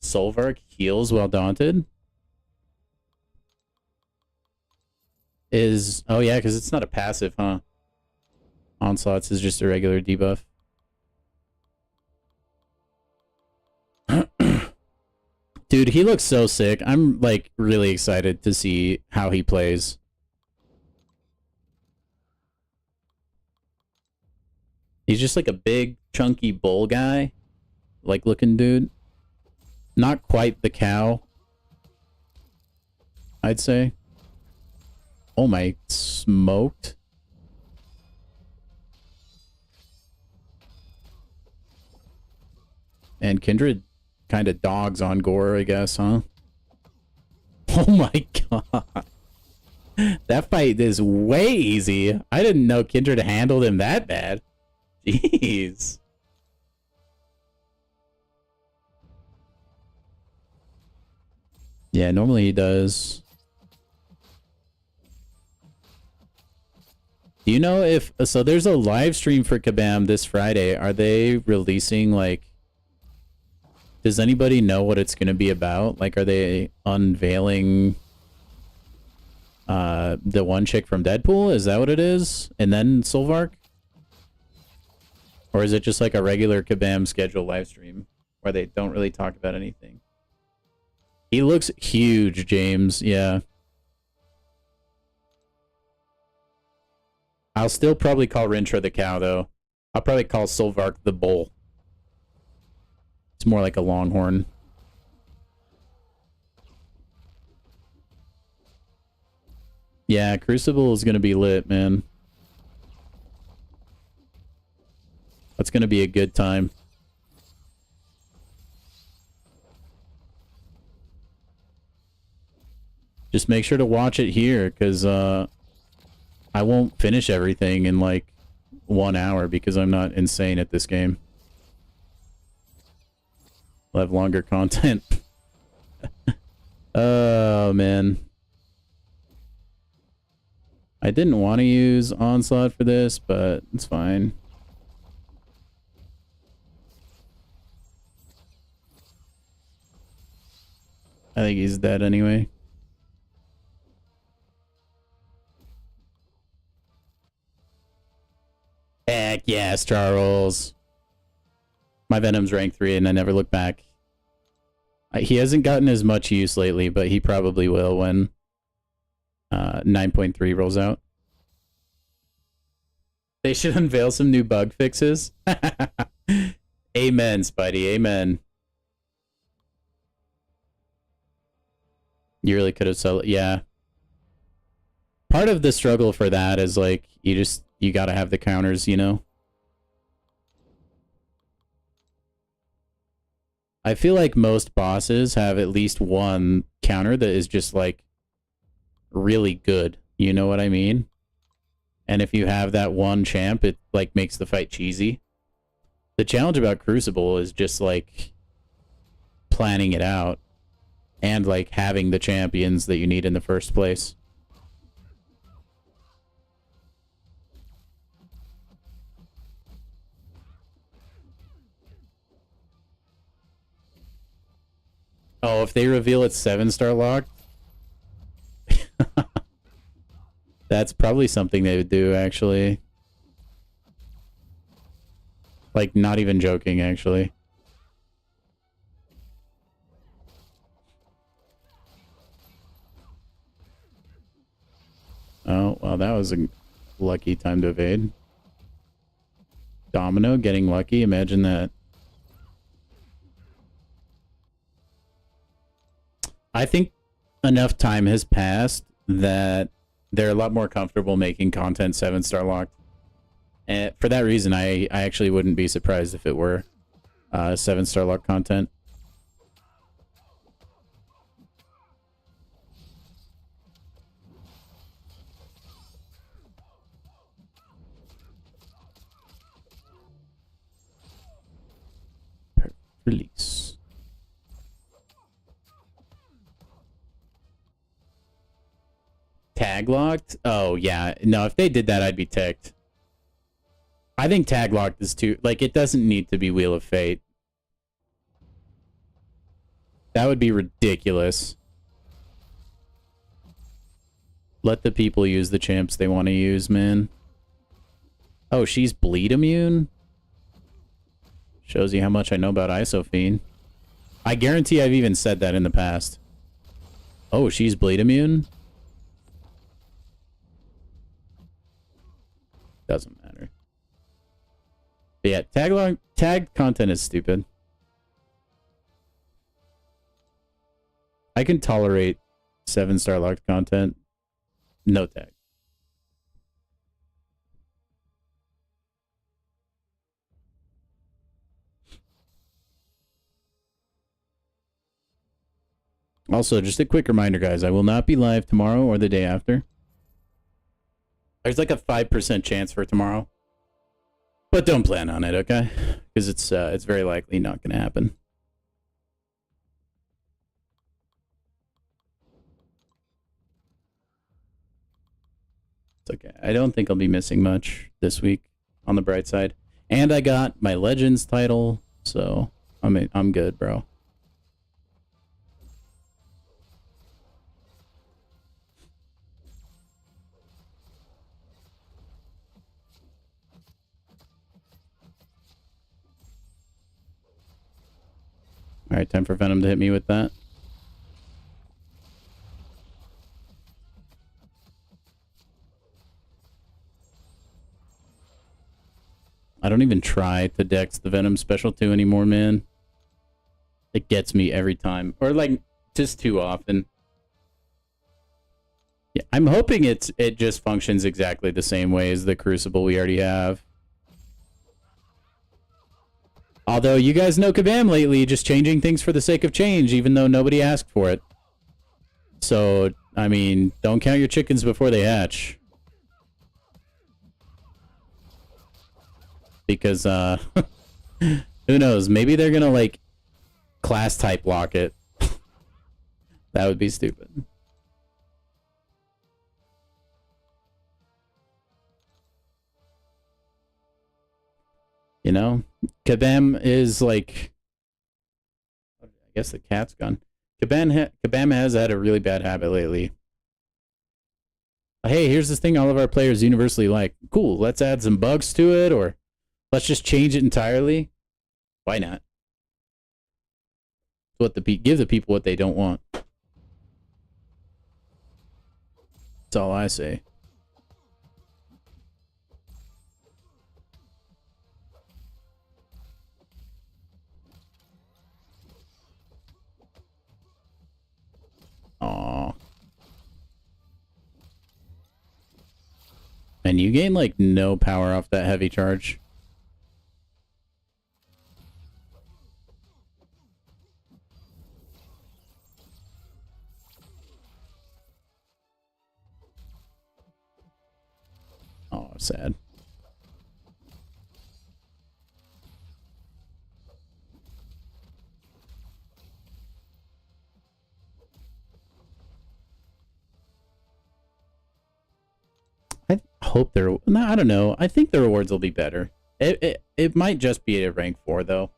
Solvark heals while daunted? Is... Oh yeah, because it's not a passive, huh? Onslaughts is just a regular debuff. Dude, he looks so sick. I'm, like, really excited to see how he plays. He's just, like, a big, chunky bull guy. Like, looking dude. Not quite the cow, I'd say. Oh my, smoked. And Kindred kind of dogs on Gore, I guess, huh? Oh my god. That fight is way easy. I didn't know Kindred handled him that bad. Jeez. Yeah, normally he does. Do you know if... So there's a live stream for Kabam this Friday. Are they releasing, like... Does anybody know what it's going to be about? Like, are they unveiling the one chick from Deadpool? Is that what it is? And then Solvark? Or is it just like a regular Kabam schedule live stream where they don't really talk about anything? He looks huge, James. Yeah. I'll still probably call Rintra the cow, though. I'll probably call Solvark the bull. It's more like a longhorn. Yeah, Crucible is going to be lit, man. That's going to be a good time. Just make sure to watch it here, because I won't finish everything in like 1 hour because I'm not insane at this game. I'll have longer content. Oh, man. I didn't want to use Onslaught for this, but it's fine. I think he's dead anyway. Heck yes, Charles. My Venom's rank 3 and I never look back. He hasn't gotten as much use lately, but he probably will when 9.3 rolls out. They should unveil some new bug fixes. Amen, Spidey. Amen. You really could have sold. Yeah. Part of the struggle for that is like you gotta have the counters, you know? I feel like most bosses have at least one counter that is just like really good. You know what I mean? And if you have that one champ, it like makes the fight cheesy. The challenge about Crucible is just like planning it out and like having the champions that you need in the first place. Oh, if they reveal it's 7-star locked, that's probably something they would do, actually. Like, not even joking, actually. Oh, well, that was a lucky time to evade. Domino getting lucky, imagine that. I think enough time has passed that they're a lot more comfortable making content 7-star locked. And for that reason, I actually wouldn't be surprised if it were 7-star locked content. Release. Tag locked? Oh, yeah. No, if they did that, I'd be ticked. I think tag locked is too... Like, it doesn't need to be Wheel of Fate. That would be ridiculous. Let the people use the champs they want to use, man. Oh, she's bleed immune? Shows you how much I know about Isophene. I guarantee I've even said that in the past. Oh, she's bleed immune? Doesn't matter. But yeah, tag content is stupid. I can tolerate 7-star locked content. No tag. Also, just a quick reminder, guys. I will not be live tomorrow or the day after. There's like a 5% chance for tomorrow. But don't plan on it, okay? Because it's very likely not going to happen. It's okay. I don't think I'll be missing much this week on the bright side. And I got my Legends title, so I'm good, bro. Alright, time for Venom to hit me with that. I don't even try to dex the Venom special 2 anymore, man. It gets me every time. Or, like, just too often. Yeah, I'm hoping it just functions exactly the same way as the Crucible we already have. Although, you guys know Kabam lately, just changing things for the sake of change, even though nobody asked for it. So, I mean, don't count your chickens before they hatch. Because, who knows? Maybe they're gonna, like, class type lock it. That would be stupid. You know? Kabam is, like... I guess the cat's gone. Kabam has had a really bad habit lately. Hey, here's this thing all of our players universally like. Cool, let's add some bugs to it, or... let's just change it entirely. Why not? Give the people what they don't want. That's all I say. Aww. And you gain like no power off that heavy charge. Oh, sad. I hope they're... no, I don't know. I think the rewards will be better. It might just be a rank 4, though.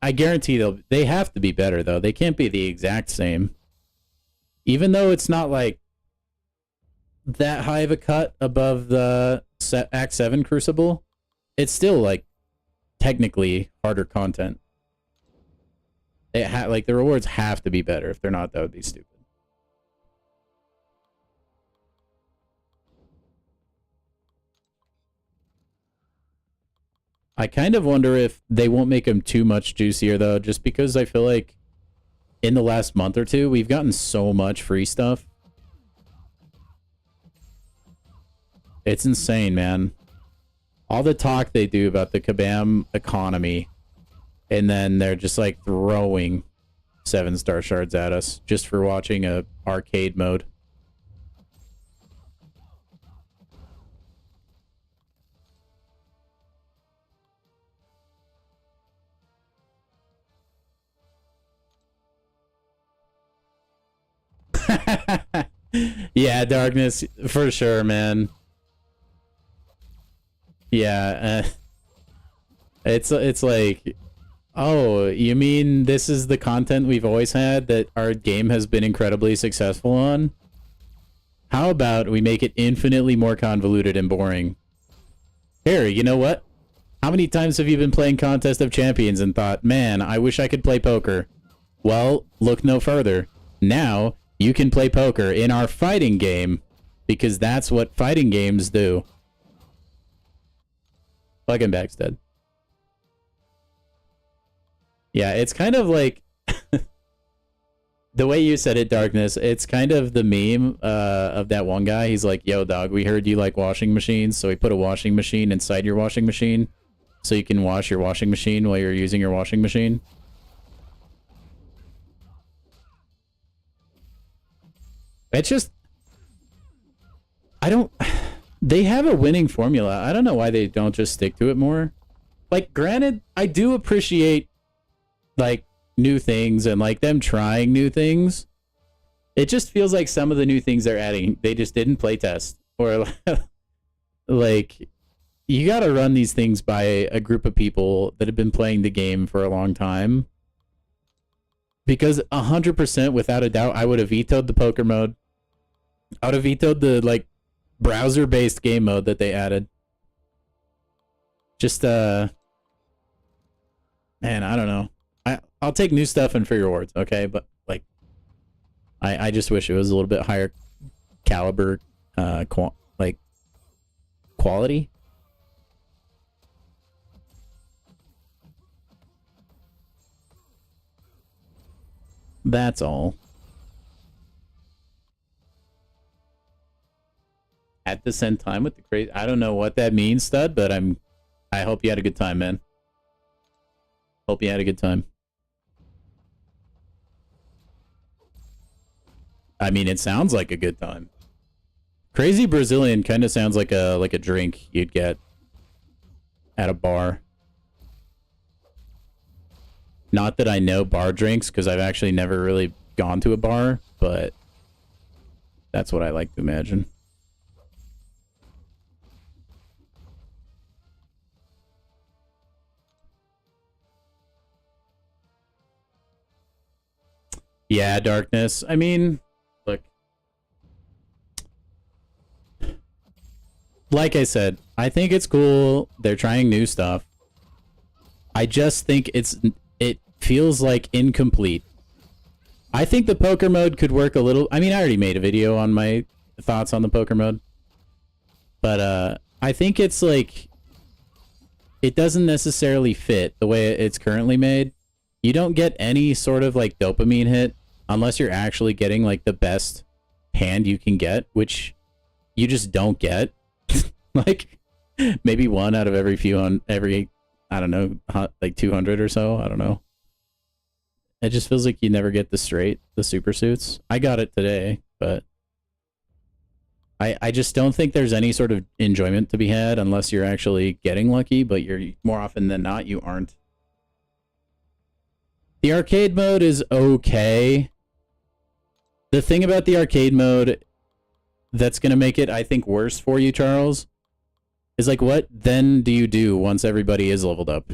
I guarantee they have to be better, though. They can't be the exact same. Even though it's not, like, that high of a cut above the Act 7 Crucible, it's still, like, technically harder content. Like, the rewards have to be better. If they're not, that would be stupid. I kind of wonder if they won't make them too much juicier, though, just because I feel like in the last month or two, we've gotten so much free stuff. It's insane, man. All the talk they do about the Kabam economy, and then they're just, like, throwing 7-star shards at us just for watching a arcade mode. Yeah, Darkness, for sure, man. Yeah, it's like, oh, you mean this is the content we've always had that our game has been incredibly successful on? How about we make it infinitely more convoluted and boring? Harry, you know what? How many times have you been playing Contest of Champions and thought, man, I wish I could play poker? Well, look no further. Now, you can play poker in our fighting game, because that's what fighting games do. Fucking Backstead. Yeah, it's kind of like... the way you said it, Darkness, it's kind of the meme of that one guy. He's like, yo, dog, we heard you like washing machines, so we put a washing machine inside your washing machine so you can wash your washing machine while you're using your washing machine. It's just... I don't... They have a winning formula. I don't know why they don't just stick to it more. Like, granted, I do appreciate, like, new things and, like, them trying new things. It just feels like some of the new things they're adding, they just didn't play test. Or, like, you gotta run these things by a group of people that have been playing the game for a long time. Because 100%, without a doubt, I would have vetoed the poker mode. I would have vetoed the, like, browser-based game mode that they added. Just, man, I don't know. I'll take new stuff and free rewards, okay? But like, I just wish it was a little bit higher caliber, quality. That's all. At the same time with the crazy, I don't know what that means, stud, but I hope you had a good time, man. Hope you had a good time. I mean, it sounds like a good time. Crazy Brazilian kind of sounds like a drink you'd get at a bar. Not that I know bar drinks, because I've actually never really gone to a bar, but that's what I like to imagine. Yeah, Darkness. I mean, look. Like I said, I think it's cool. They're trying new stuff. I just think it feels like incomplete. I think the poker mode could work a little. I mean, I already made a video on my thoughts on the poker mode. But I think it's like it doesn't necessarily fit the way it's currently made. You don't get any sort of like dopamine hit unless you're actually getting like the best hand you can get, which you just don't get. Like maybe one out of every few on every, I don't know, like 200 or so. I don't know. It just feels like you never get the super suits. I got it today, but I just don't think there's any sort of enjoyment to be had unless you're actually getting lucky, but you're more often than not, you aren't. The arcade mode is okay. The thing about the arcade mode that's going to make it, I think, worse for you, Charles, is like, what then do you do once everybody is leveled up?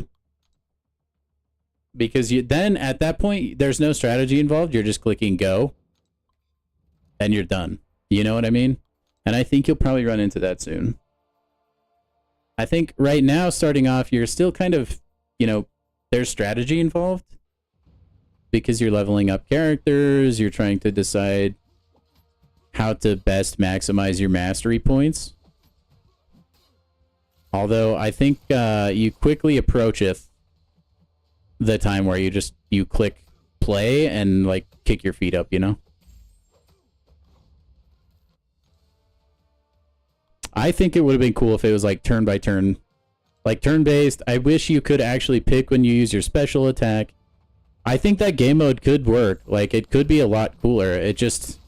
Because then at that point, there's no strategy involved. You're just clicking go and you're done. You know what I mean? And I think you'll probably run into that soon. I think right now, starting off, you're still kind of, you know, there's strategy involved. Because you're leveling up characters, you're trying to decide how to best maximize your mastery points. Although I think you quickly approach it the time where you click play and like kick your feet up, you know? I think it would have been cool if it was like turn by turn, like turn based. I wish you could actually pick when you use your special attack. I think that game mode could work. Like, it could be a lot cooler. It just,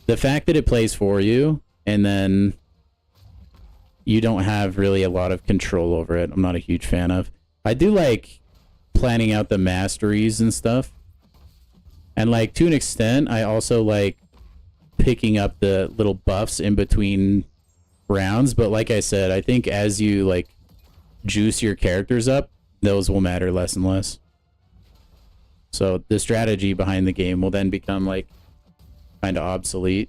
the fact that it plays for you, and then you don't have really a lot of control over it, I'm not a huge fan of. I do like planning out the masteries and stuff. And, like, to an extent, I also like picking up the little buffs in between rounds. But like I said, I think as you, like, juice your characters up, those will matter less and less. So the strategy behind the game will then become like kind of obsolete.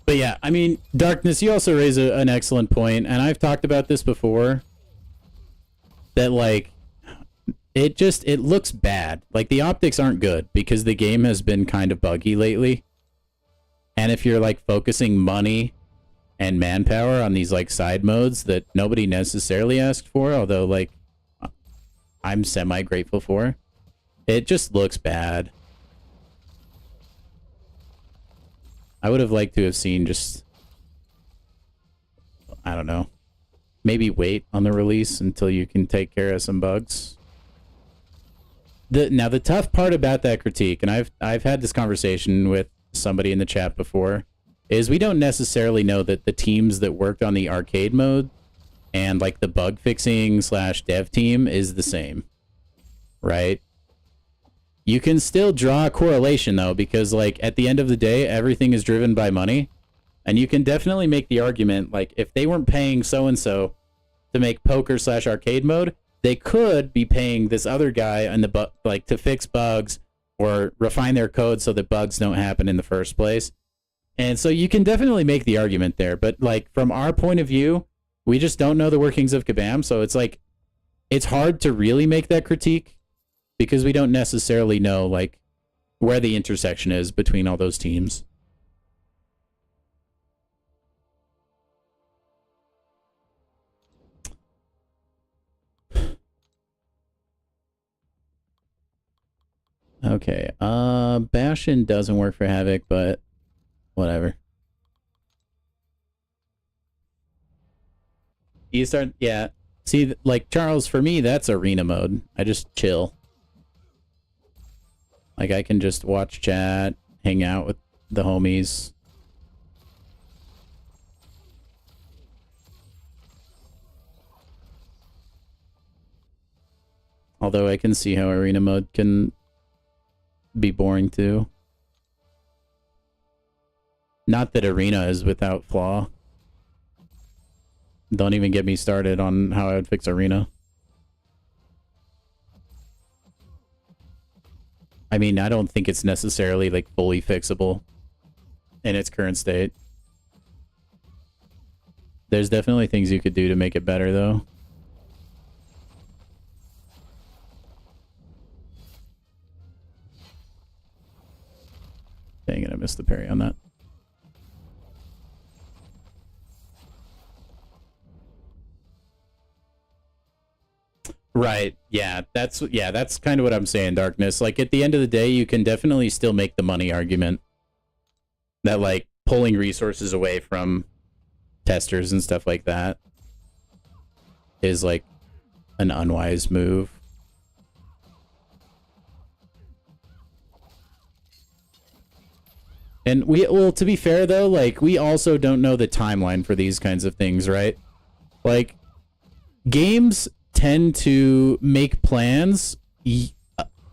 But yeah, I mean, Darkness, you also raise an excellent point, and I've talked about this before, that like it looks bad. Like the optics aren't good because the game has been kind of buggy lately. And if you're like focusing money and manpower on these like side modes that nobody necessarily asked for, although like I'm semi grateful for, it just looks bad. I would have liked to have seen just, I don't know, maybe wait on the release until you can take care of some bugs. Now the tough part about that critique, and I've had this conversation with somebody in the chat before, is we don't necessarily know that the teams that worked on the arcade mode and like the bug fixing / dev team is the same, right? You can still draw a correlation though, because like at the end of the day, everything is driven by money, and you can definitely make the argument like if they weren't paying so-and-so to make poker / arcade mode, they could be paying this other guy on the like to fix bugs or refine their code so that bugs don't happen in the first place. And so you can definitely make the argument there, but like from our point of view, We just don't know the workings of Kabam, so it's like it's hard to really make that critique because we don't necessarily know like where the intersection is between all those teams. Okay, Bastion doesn't work for Havoc, but whatever. You start, yeah. See, like, Charles, for me, that's arena mode. I just chill. Like, I can just watch chat, hang out with the homies. Although I can see how arena mode can be boring too. Not that arena is without flaw. Don't even get me started on how I would fix arena. I mean, I don't think it's necessarily like fully fixable in its current state. There's definitely things you could do to make it better though. Dang it, I missed the parry on that. Right. Yeah, that's kind of what I'm saying, Darkness. Like at the end of the day, you can definitely still make the money argument that like pulling resources away from testers and stuff like that is like an unwise move. And well, to be fair though, like we also don't know the timeline for these kinds of things, right? Like games tend to make plans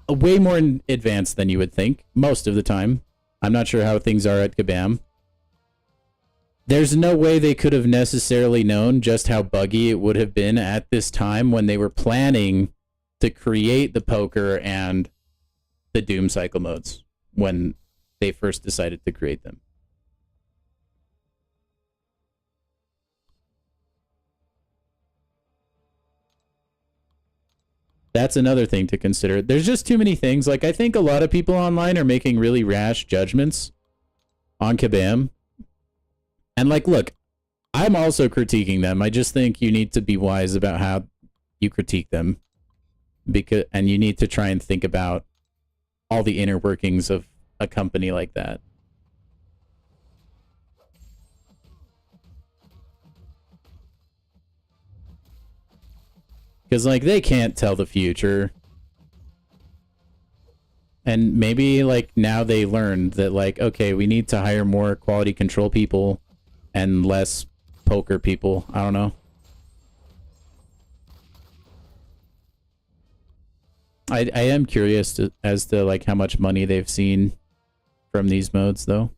way more in advance than you would think most of the time. I'm not sure how things are at Kabam. There's no way they could have necessarily known just how buggy it would have been at this time when they were planning to create the poker and the Doom cycle modes when they first decided to create them. That's another thing to consider. There's just too many things. Like, I think a lot of people online are making really rash judgments on Kabam. And, like, look, I'm also critiquing them. I just think you need to be wise about how you critique them. And you need to try and think about all the inner workings of a company like that. Because, like, they can't tell the future. And maybe, like, now they learned that, like, okay, we need to hire more quality control people and less poker people. I don't know. I am curious as to, like, how much money they've seen from these modes, though.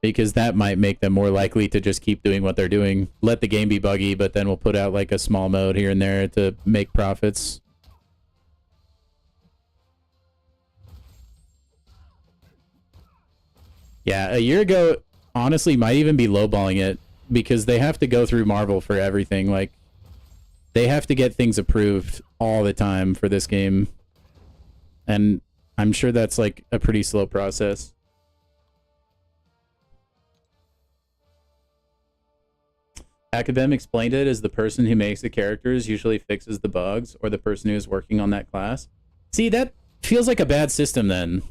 Because that might make them more likely to just keep doing what they're doing. Let the game be buggy, but then we'll put out like a small mode here and there to make profits. Yeah, a year ago, honestly, might even be lowballing it because they have to go through Marvel for everything. Like, they have to get things approved all the time for this game. And I'm sure that's like a pretty slow process. Academic explained it as the person who makes the characters usually fixes the bugs, or the person who is working on that class. See, that feels like a bad system then.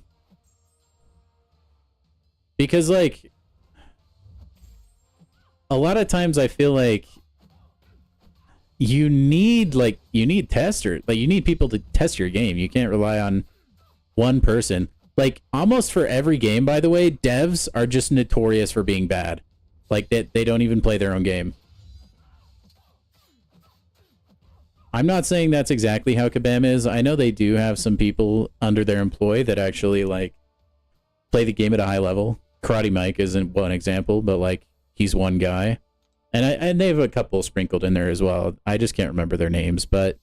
Because, like, a lot of times I feel like you need testers. Like, you need people to test your game. You can't rely on one person. Like, almost for every game, by the way, devs are just notorious for being bad. Like, they don't even play their own game. I'm not saying that's exactly how Kabam is. I know they do have some people under their employ that actually, like, play the game at a high level. Karate Mike isn't one example, but, like, he's one guy. And they have a couple sprinkled in there as well. I just can't remember their names, but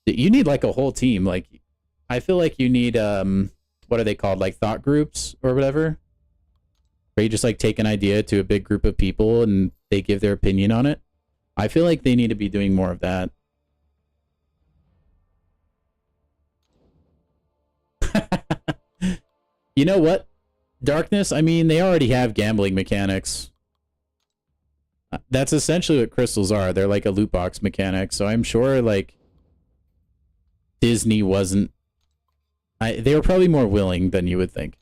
you need, like, a whole team. Like, I feel like you need, what are they called? Like, thought groups or whatever? Where you just, like, take an idea to a big group of people and they give their opinion on it. I feel like they need to be doing more of that. You know what? Darkness, I mean, they already have gambling mechanics. That's essentially what crystals are. They're like a loot box mechanic. So I'm sure, like, Disney wasn't... they were probably more willing than you would think.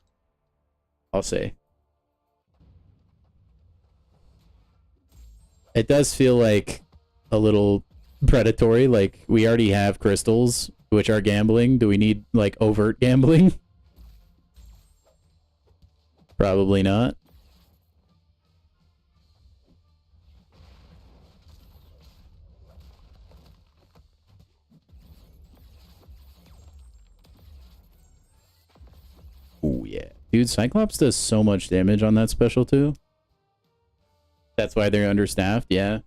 I'll say. It does feel like a little predatory. Like, we already have crystals, which are gambling. Do we need, like, overt gambling? Probably not. Oh, yeah. Dude, Cyclops does so much damage on that special, too. That's why they're understaffed, yeah.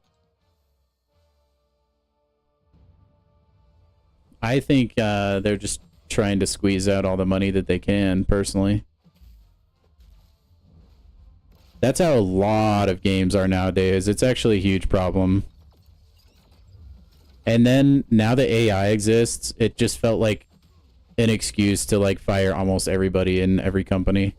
I think they're just trying to squeeze out all the money that they can, personally. That's how a lot of games are nowadays. It's actually a huge problem. And then, now that AI exists, it just felt like an excuse to, like, fire almost everybody in every company.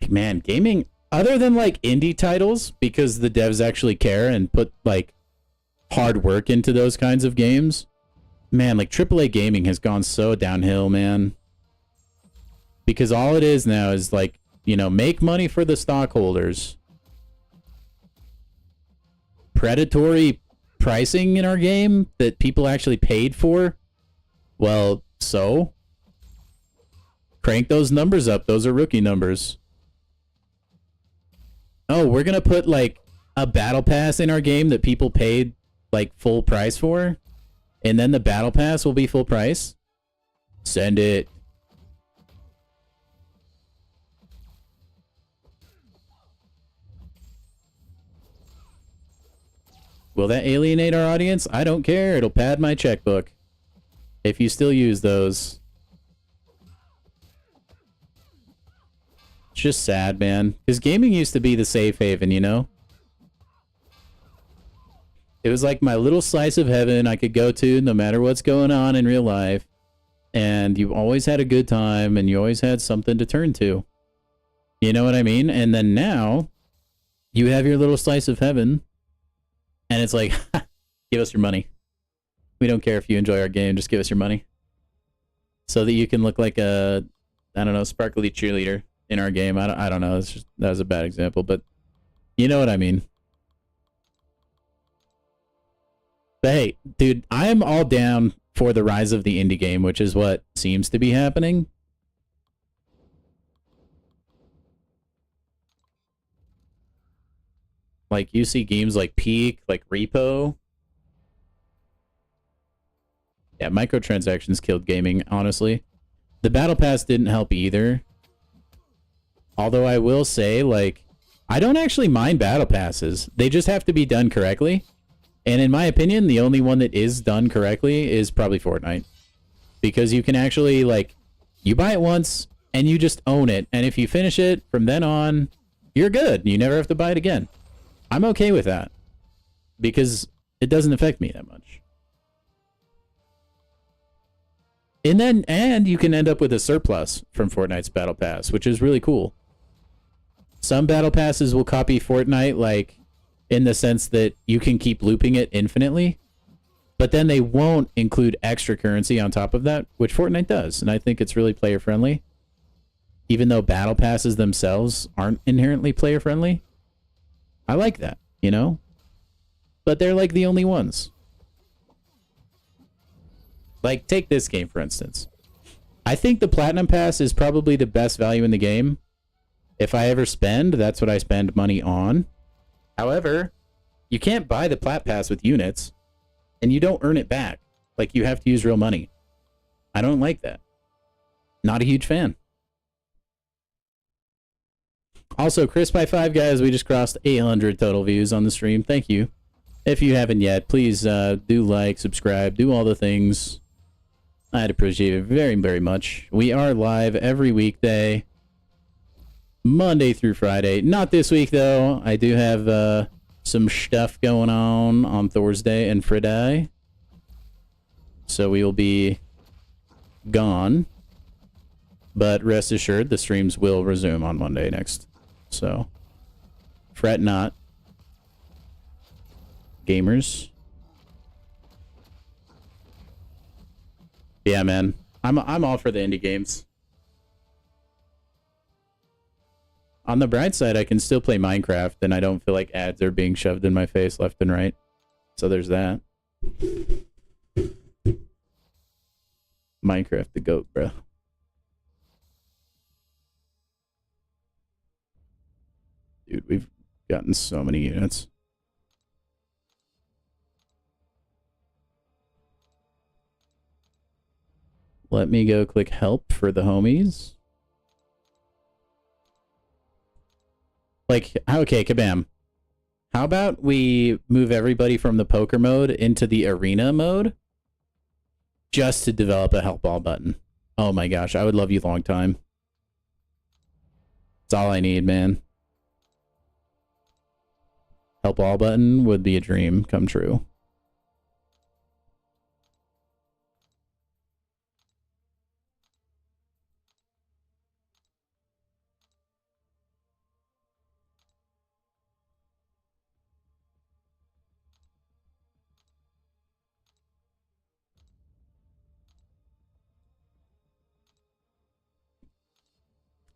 Man, gaming, other than, like, indie titles, because the devs actually care and put, like, hard work into those kinds of games, man, like, AAA gaming has gone so downhill, man. Because all it is now is, like, you know, make money for the stockholders. Predatory pricing in our game that people actually paid for? Well, so? Crank those numbers up. Those are rookie numbers. Oh, we're gonna put, like, a battle pass in our game that people paid, like, full price for? And then the battle pass will be full price? Send it. Will that alienate our audience? I don't care. It'll pad my checkbook. If you still use those. It's just sad, man. Because gaming used to be the safe haven, you know? It was like my little slice of heaven I could go to no matter what's going on in real life. And you always had a good time and you always had something to turn to. You know what I mean? And then now, you have your little slice of heaven. And it's like, give us your money. We don't care if you enjoy our game, just give us your money. So that you can look like a, I don't know, sparkly cheerleader in our game. I don't know, it's just, that was a bad example, but you know what I mean. But hey, dude, I am all down for the rise of the indie game, which is what seems to be happening. Like, you see games like Peak, like Repo. Yeah, microtransactions killed gaming, honestly. The Battle Pass didn't help either. Although I will say, like, I don't actually mind Battle Passes. They just have to be done correctly. And in my opinion, the only one that is done correctly is probably Fortnite. Because you can actually, like, you buy it once, and you just own it. And if you finish it, from then on, you're good. You never have to buy it again. I'm okay with that. Because it doesn't affect me that much. And you can end up with a surplus from Fortnite's Battle Pass, which is really cool. Some Battle Passes will copy Fortnite, like, in the sense that you can keep looping it infinitely. But then they won't include extra currency on top of that, which Fortnite does. And I think it's really player-friendly. Even though Battle Passes themselves aren't inherently player-friendly. I like that, you know? But they're, like, the only ones. Like, take this game, for instance. I think the Platinum Pass is probably the best value in the game. If I ever spend, that's what I spend money on. However, you can't buy the Plat Pass with units, and you don't earn it back. Like, you have to use real money. I don't like that. Not a huge fan. Also, Chris by 5 guys, we just crossed 800 total views on the stream. Thank you. If you haven't yet, please do like, subscribe, do all the things. I'd appreciate it very, very much. We are live every weekday, Monday through Friday. Not this week, though. I do have some stuff going on Thursday and Friday. So we will be gone. But rest assured, the streams will resume on Monday next. So, fret not. Gamers. Yeah, man. I'm all for the indie games. On the bright side, I can still play Minecraft, and I don't feel like ads are being shoved in my face left and right. So there's that. Minecraft the GOAT, bro. Dude, we've gotten so many units. Let me go click help for the homies. Like, okay, kabam. How about we move everybody from the poker mode into the arena mode? Just to develop a help all button. Oh my gosh, I would love you long time. That's all I need, man. Help all button would be a dream come true.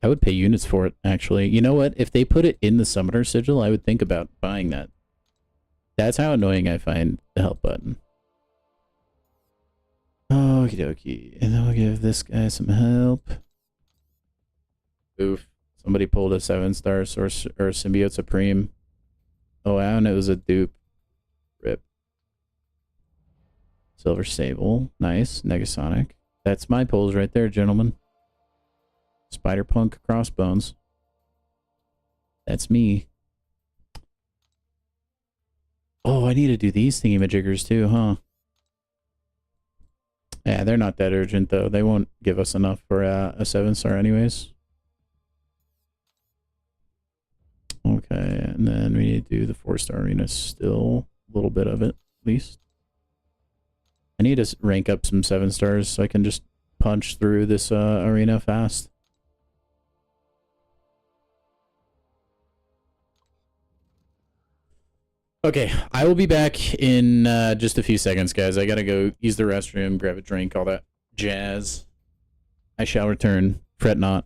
I would pay units for it, actually. You know what? If they put it in the summoner sigil, I would think about buying that. That's how annoying I find the help button. Okie dokie. And then we'll give this guy some help. Oof. Somebody pulled a 7-star source or symbiote supreme. Oh wow, and it was a dupe. Rip. Silver Sable. Nice. Negasonic. That's my pulls right there, gentlemen. Spider-Punk Crossbones. That's me. Oh, I need to do these thingy-majiggers too, huh? Yeah, they're not that urgent, though. They won't give us enough for a 7-star anyways. Okay, and then we need to do the 4-star arena still. A little bit of it, at least. I need to rank up some 7-stars so I can just punch through this arena fast. Okay, I will be back in just a few seconds, guys. I gotta go use the restroom, grab a drink, all that jazz. I shall return. Fret not.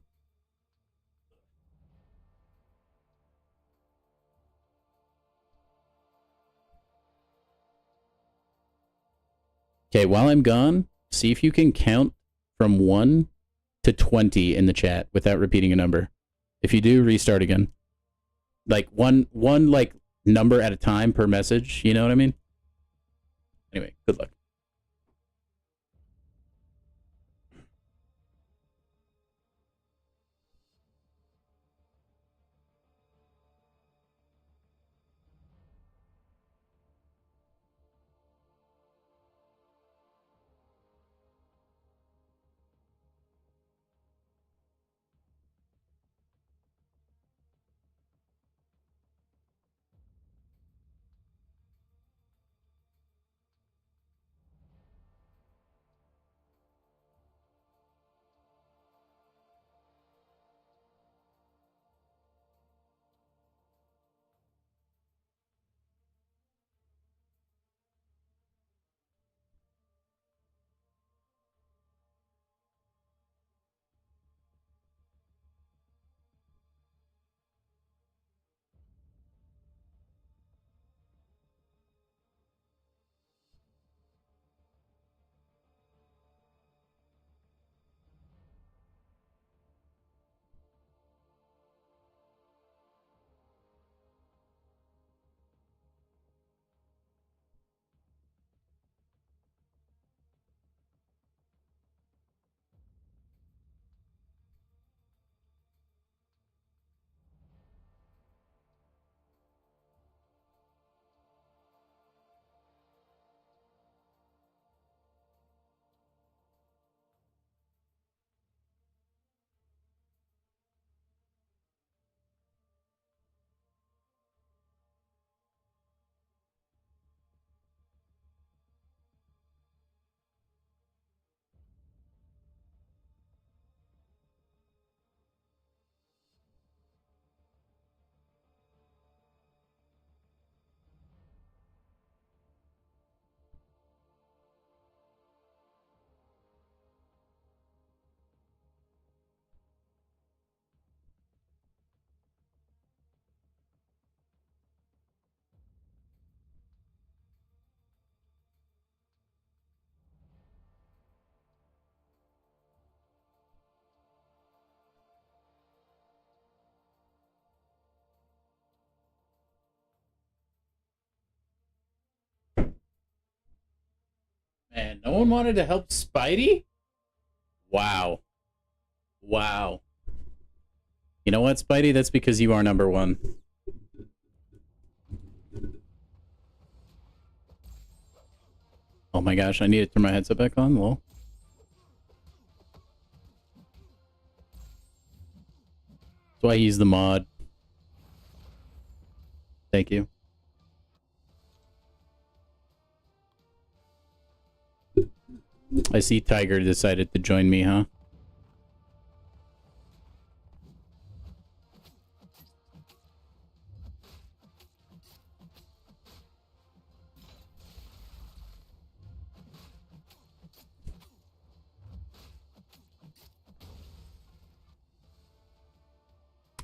Okay, while I'm gone, see if you can count from 1 to 20 in the chat without repeating a number. If you do, restart again. Like one like number at a time per message, you know what I mean? Anyway, good luck. No one wanted to help Spidey? Wow. Wow. You know what, Spidey? That's because you are number one. Oh my gosh, I need to turn my headset back on. Lol. That's why he's the mod. Thank you. I see Tiger decided to join me, huh?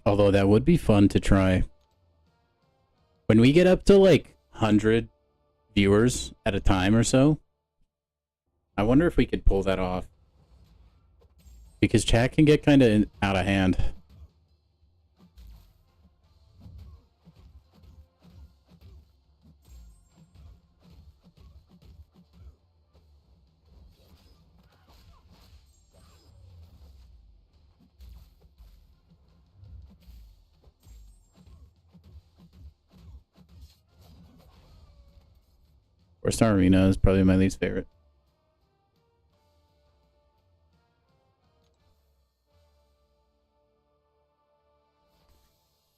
Although that would be fun to try. When we get up to like 100 viewers at a time or so, I wonder if we could pull that off. Because chat can get kind of out of hand. Four-star Arena is probably my least favorite.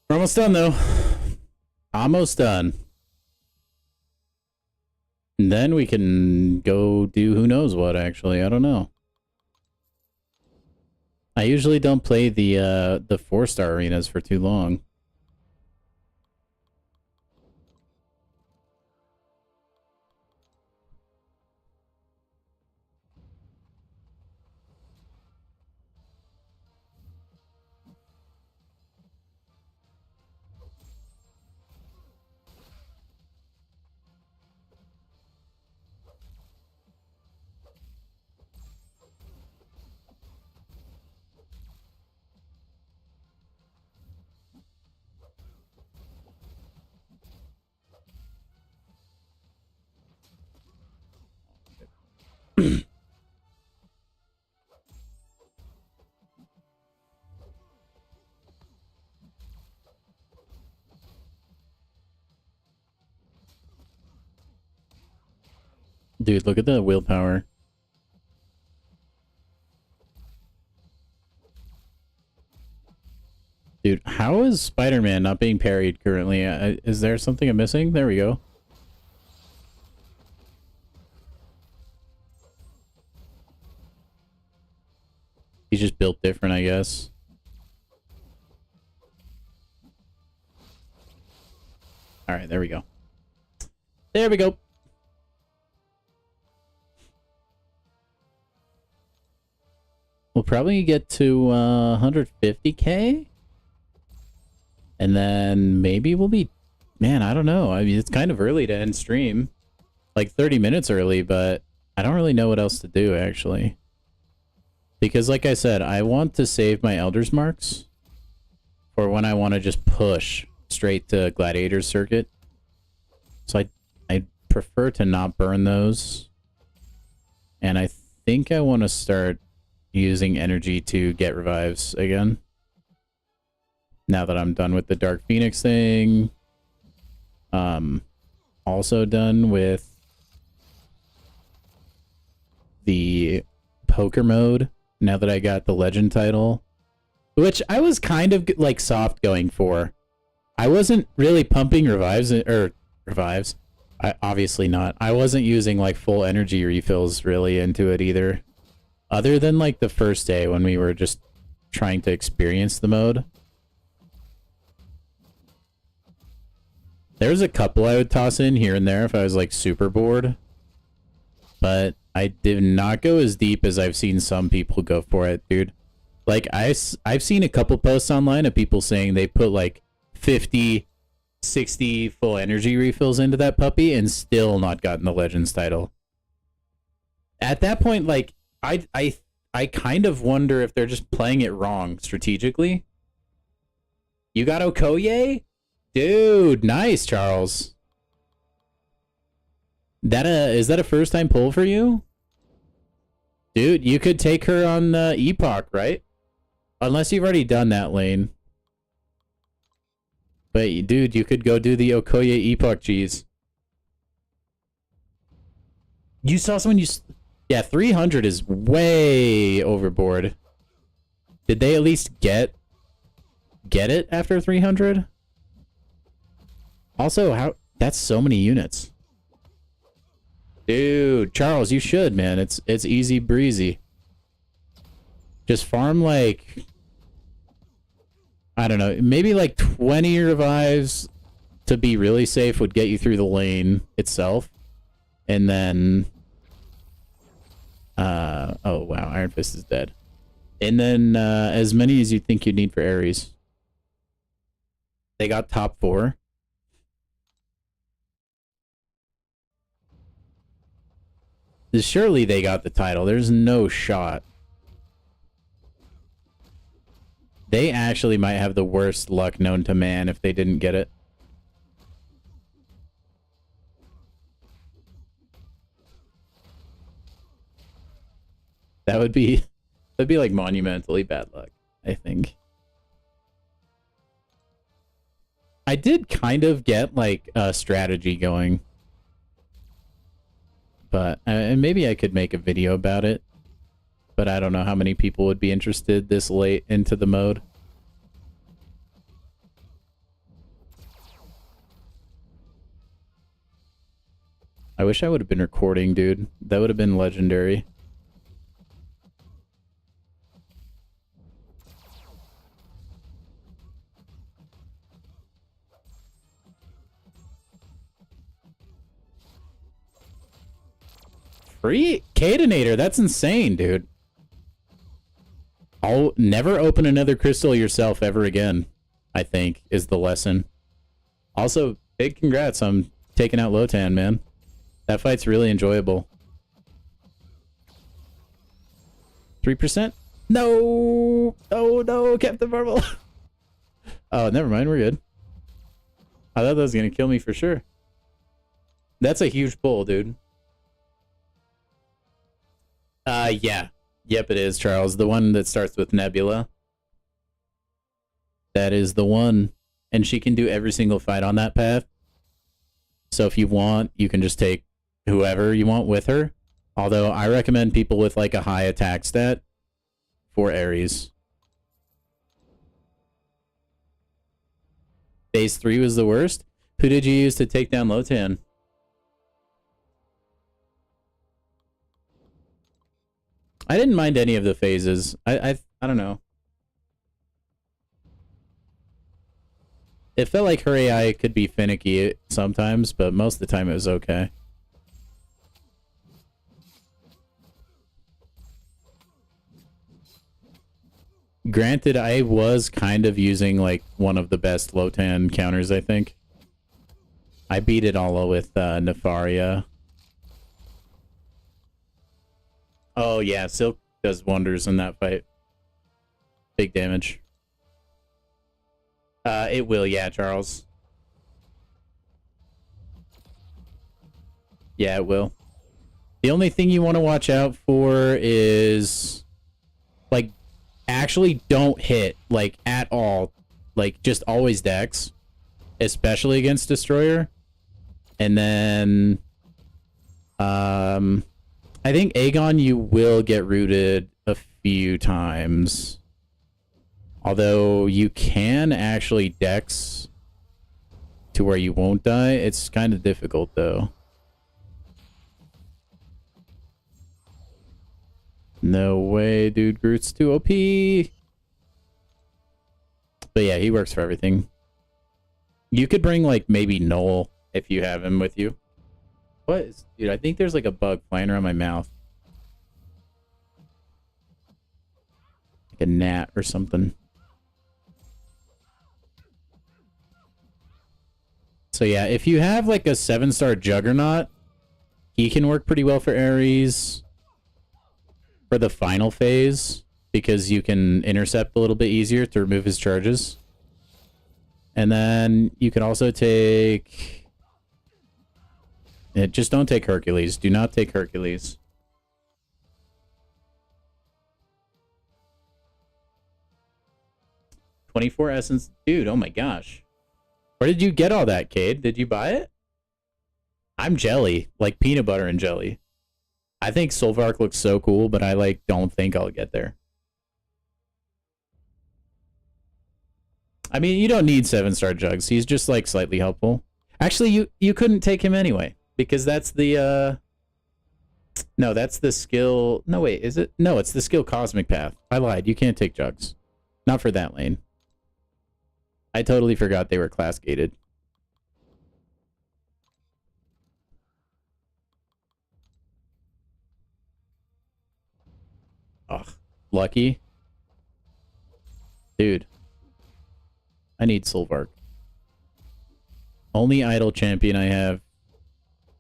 We're almost done, though. Almost done. And then we can go do who knows what, actually. I don't know. I usually don't play the four-star arenas for too long. Dude, look at the willpower. Dude, how is Spider-Man not being parried currently? Is there something I'm missing? There we go. He's just built different, I guess. Alright, there we go. There we go. We'll probably get to 150k. And then maybe we'll be... Man, I don't know. I mean, it's kind of early to end stream. Like 30 minutes early, but I don't really know what else to do, actually. Because like I said, I want to save my Elder's Marks for when I want to just push straight to Gladiator's Circuit. So I prefer to not burn those. And I think I want to start using energy to get revives again. Now that I'm done with the Dark Phoenix thing. Also done with the poker mode. Now that I got the legend title. Which I was kind of like soft going for. I wasn't really pumping revives. Obviously not. I wasn't using like full energy refills really into it either. Other than like the first day when we were just trying to experience the mode. There's a couple I would toss in here and there if I was like super bored. But I did not go as deep as I've seen some people go for it, dude. Like I've seen a couple posts online of people saying they put like 50, 60 full energy refills into that puppy and still not gotten the Legends title. At that point, like I kind of wonder if they're just playing it wrong strategically. You got Okoye? Dude, nice, Charles. That is that a first time pull for you? Dude, you could take her on Epoch, right? Unless you've already done that lane. But, dude, you could go do the Okoye Epoch G's. You saw someone Yeah, 300 is way overboard. Did they at least get it after 300? Also, how... That's so many units. Dude, Charles, you should, man. It's easy breezy. Just farm, like... I don't know. Maybe, like, 20 revives to be really safe would get you through the lane itself. And then... oh, wow. Iron Fist is dead. And then, as many as you think you'd need for Ares. They got top 4. Surely they got the title. There's no shot. They actually might have the worst luck known to man if they didn't get it. That'd be like monumentally bad luck, I think. I did kind of get like a strategy going. But and maybe I could make a video about it. But I don't know how many people would be interested this late into the mode. I wish I would have been recording, dude. That would have been legendary. Free Cadenator, that's insane, dude. I'll never open another crystal yourself ever again, I think, is the lesson. Also, big congrats on taking out Lotan, man. That fight's really enjoyable. 3%? No! Oh no, Captain Marvel! Oh, never mind, we're good. I thought that was gonna kill me for sure. That's a huge pull, dude. Yeah. Yep, it is, Charles. The one that starts with Nebula. That is the one. And she can do every single fight on that path. So if you want, you can just take whoever you want with her. Although, I recommend people with, like, a high attack stat for Ares. Phase 3 was the worst? Who did you use to take down Lotan? I didn't mind any of the phases. I don't know. It felt like her AI could be finicky sometimes, but most of the time it was okay. Granted, I was kind of using like one of the best Lotan counters, I think. I beat it all with Nefaria. Oh yeah, Silk does wonders in that fight. Big damage. It will, yeah, Charles. Yeah, it will. The only thing you want to watch out for is, like, actually don't hit, like, at all. Like, just always Dex. Especially against Destroyer. And then, I think Aegon, you will get rooted a few times. Although you can actually Dex to where you won't die. It's kind of difficult, though. No way, dude. Groot's too OP. But yeah, he works for everything. You could bring, like, maybe Noel if you have him with you. What is... Dude, I think there's, like, a bug flying around my mouth. Like a gnat or something. So yeah, if you have, like, a 7-star Juggernaut, he can work pretty well for Ares for the final phase, because you can intercept a little bit easier to remove his charges. And then you can also take... Just don't take Hercules. Do not take Hercules. 24 essence. Dude, oh my gosh. Where did you get all that, Cade? Did you buy it? I'm jelly, like peanut butter and jelly. I think Solvark looks so cool, but I like don't think I'll get there. I mean, you don't need 7-star Jugs. He's just like slightly helpful. Actually, you couldn't take him anyway because that's the no, that's the skill. No, wait, is it? No, it's the skill Cosmic Path. I lied. You can't take Jugs. Not for that lane. I totally forgot they were class gated. Ugh, lucky. Dude. I need Solvark. Only idle champion I have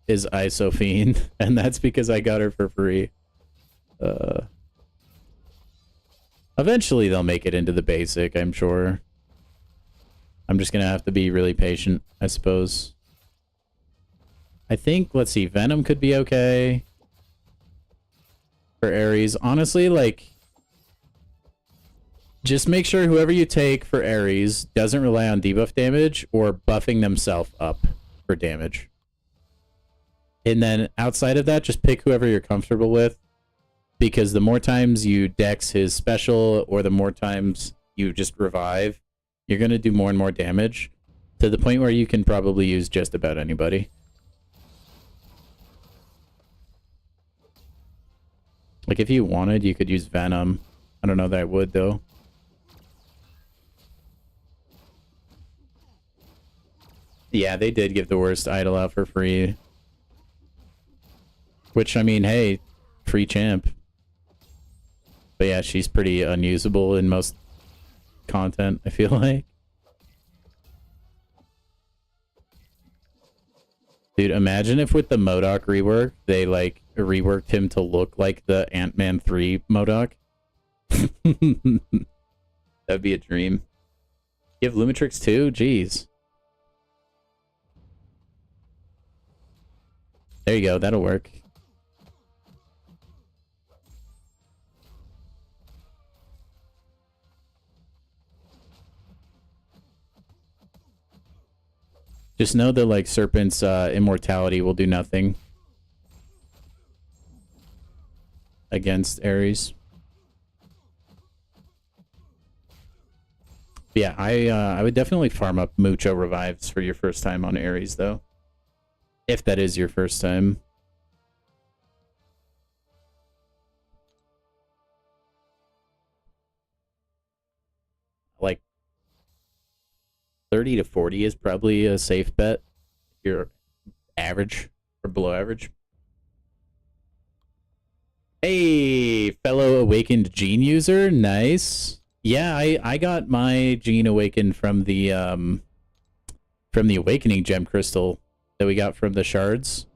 is Isophine, and that's because I got her for free. Eventually they'll make it into the basic, I'm sure. I'm just gonna have to be really patient, I suppose. I think, let's see, Venom could be okay for Ares. Honestly, like, just make sure whoever you take for Ares doesn't rely on debuff damage or buffing themselves up for damage. And then outside of that, just pick whoever you're comfortable with. Because the more times you dex his special or the more times you just revive, you're going to do more and more damage to the point where you can probably use just about anybody. Like if you wanted, you could use Venom. I don't know that I would though. Yeah, they did give the worst idol out for free. Which, I mean, hey, free champ. But yeah, she's pretty unusable in most content, I feel like. Dude, imagine if with the MODOK rework, they, like, reworked him to look like the Ant-Man 3 MODOK. That'd be a dream. You have Lumitrix too? Jeez. There you go, that'll work. Just know that, like, Serpent's immortality will do nothing against Ares. But yeah, I would definitely farm up Mucho revives for your first time on Ares, though. If that is your first time. Like, 30 to 40 is probably a safe bet. If you're average or below average. Hey, fellow awakened gene user. Nice. Yeah, I got my gene awakened from the awakening gem crystal that we got from the shards.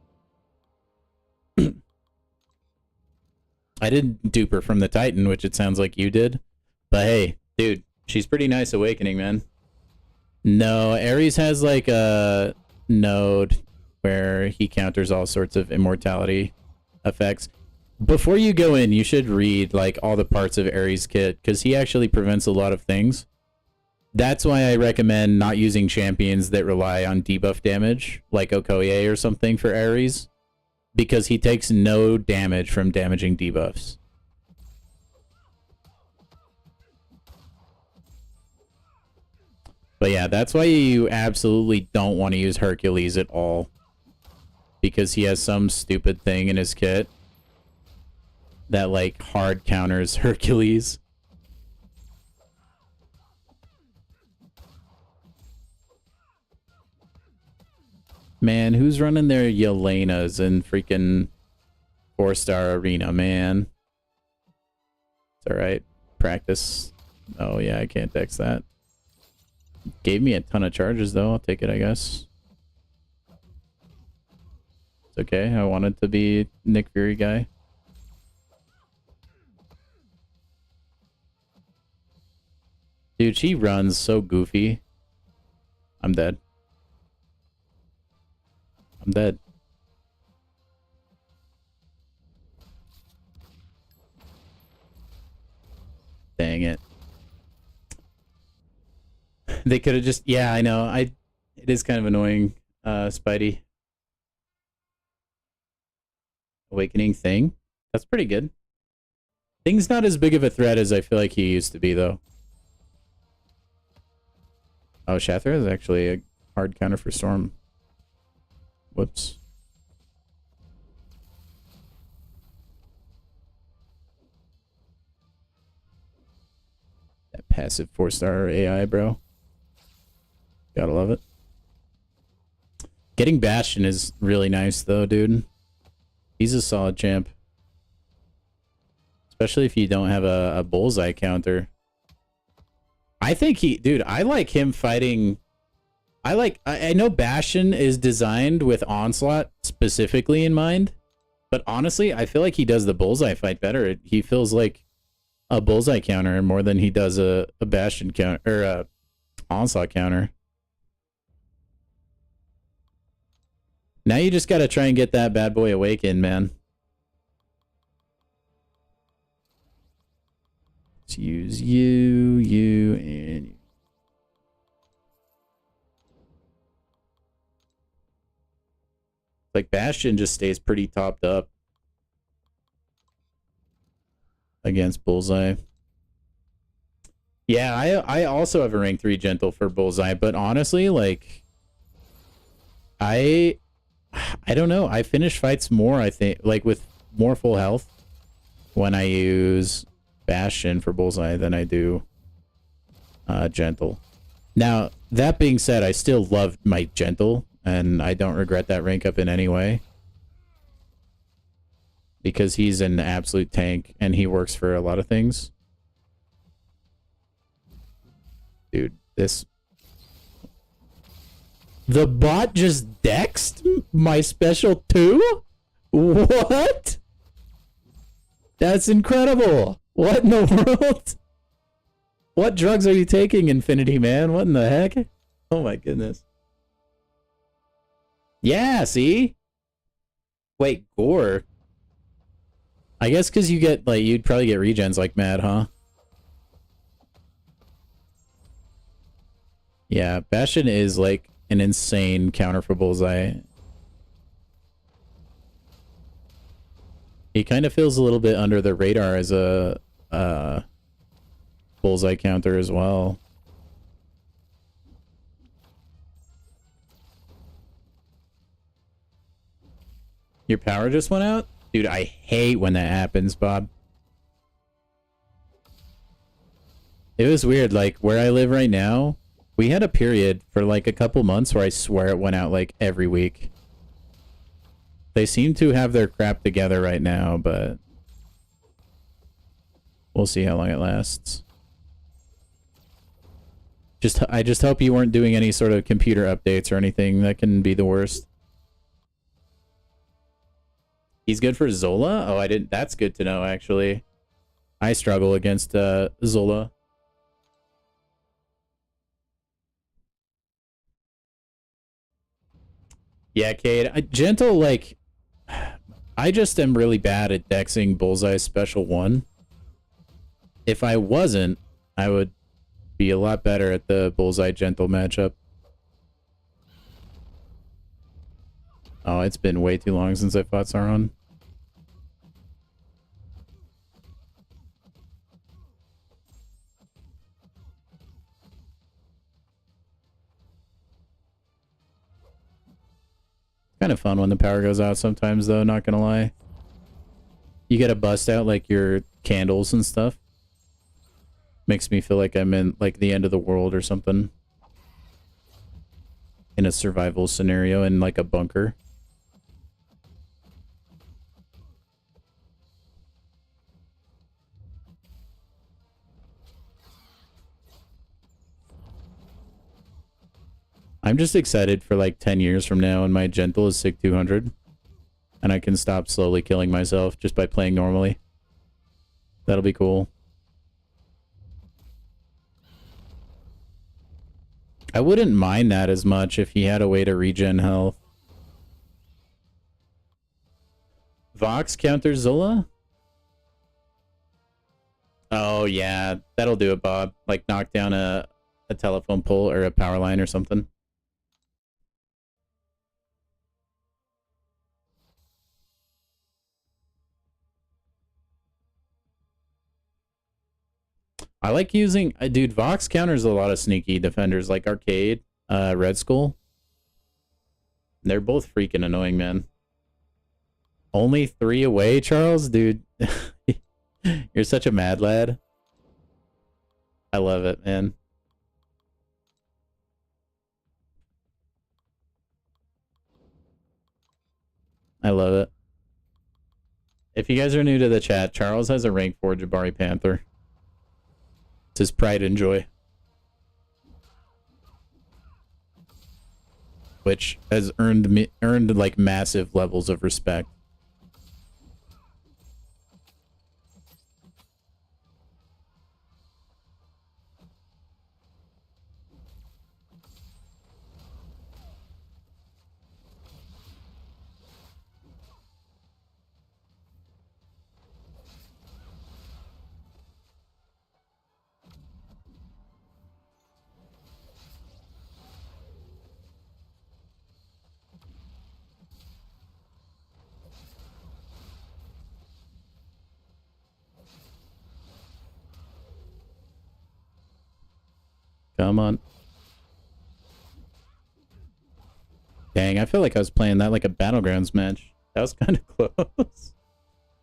I didn't dupe her from the Titan, which it sounds like you did. But hey, dude, she's pretty nice awakening, man. No, Ares has like a node where he counters all sorts of immortality effects. Before you go in, you should read like all the parts of Ares' kit because he actually prevents a lot of things. That's why I recommend not using champions that rely on debuff damage, like Okoye or something for Ares, because he takes no damage from damaging debuffs. But yeah, that's why you absolutely don't want to use Hercules at all, because he has some stupid thing in his kit that like hard counters Hercules. Man, who's running their Yelenas in freaking 4-star arena, man? It's alright. Practice. Oh yeah, I can't dex that. Gave me a ton of charges though, I'll take it, I guess. It's okay, I wanted to be Nick Fury guy. Dude, she runs so goofy. I'm dead. I'm dead. Dang it. They could have just, yeah, I know. It is kind of annoying, Spidey. Awakening Thing. That's pretty good. Thing's not as big of a threat as I feel like he used to be, though. Oh, Shathra is actually a hard counter for Storm. Whoops. That passive 4-star AI, bro. Gotta love it. Getting Bastion is really nice, though, dude. He's a solid champ. Especially if you don't have a bullseye counter. I think dude, I like him fighting. I know Bastion is designed with Onslaught specifically in mind, but honestly, I feel like he does the bullseye fight better. He feels like a bullseye counter more than he does a Bastion counter, or a Onslaught counter. Now you just gotta try and get that bad boy awakened, man. Let's use you, and you. Like, Bastion just stays pretty topped up against Bullseye. Yeah, I also have a rank 3 Gentle for Bullseye, but honestly, like, I don't know. I finish fights more, I think, like, with more full health when I use Bastion for Bullseye than I do Gentle. Now, that being said, I still love my Gentle, and I don't regret that rank up in any way. Because he's an absolute tank, and he works for a lot of things. Dude, this... The bot just dexed my special 2? What? That's incredible. What in the world? What drugs are you taking, Infinity, man? What in the heck? Oh my goodness. Yeah, see? Wait, Gore? I guess because you get, like, you'd probably get regens like mad, huh? Yeah, Bastion is, like, an insane counter for Bullseye. He kind of feels a little bit under the radar as a Bullseye counter as well. Your power just went out? Dude, I hate when that happens, Bob. It was weird, like, where I live right now, we had a period for, like, a couple months where I swear it went out, like, every week. They seem to have their crap together right now, but we'll see how long it lasts. I just hope you weren't doing any sort of computer updates or anything. That can be the worst. He's good for Zola? Oh, I didn't. That's good to know, actually. I struggle against Zola. Yeah, Cade. Gentle, like... I just am really bad at dexing Bullseye Special 1. If I wasn't, I would be a lot better at the Bullseye Gentle matchup. Oh, it's been way too long since I fought Sauron. Kind of fun when the power goes out sometimes, though, not gonna lie. You gotta bust out, like, your candles and stuff. Makes me feel like I'm in, like, the end of the world or something. In a survival scenario in, like, a bunker. I'm just excited for like 10 years from now and my Gentle is Sig 200. And I can stop slowly killing myself just by playing normally. That'll be cool. I wouldn't mind that as much if he had a way to regen health. Vox counters Zola? Oh yeah, that'll do it, Bob. Like knock down a a telephone pole or a power line or something. I like using, dude, Vox counters a lot of sneaky defenders like Arcade, Red Skull. They're both freaking annoying, man. Only 3 away, Charles? Dude, you're such a mad lad. I love it, man. I love it. If you guys are new to the chat, Charles has a rank 4 Jabari Panther. It's his pride and joy. Which has earned like massive levels of respect. Come on. Dang, I feel like I was playing that like a battlegrounds match. That was kind of close.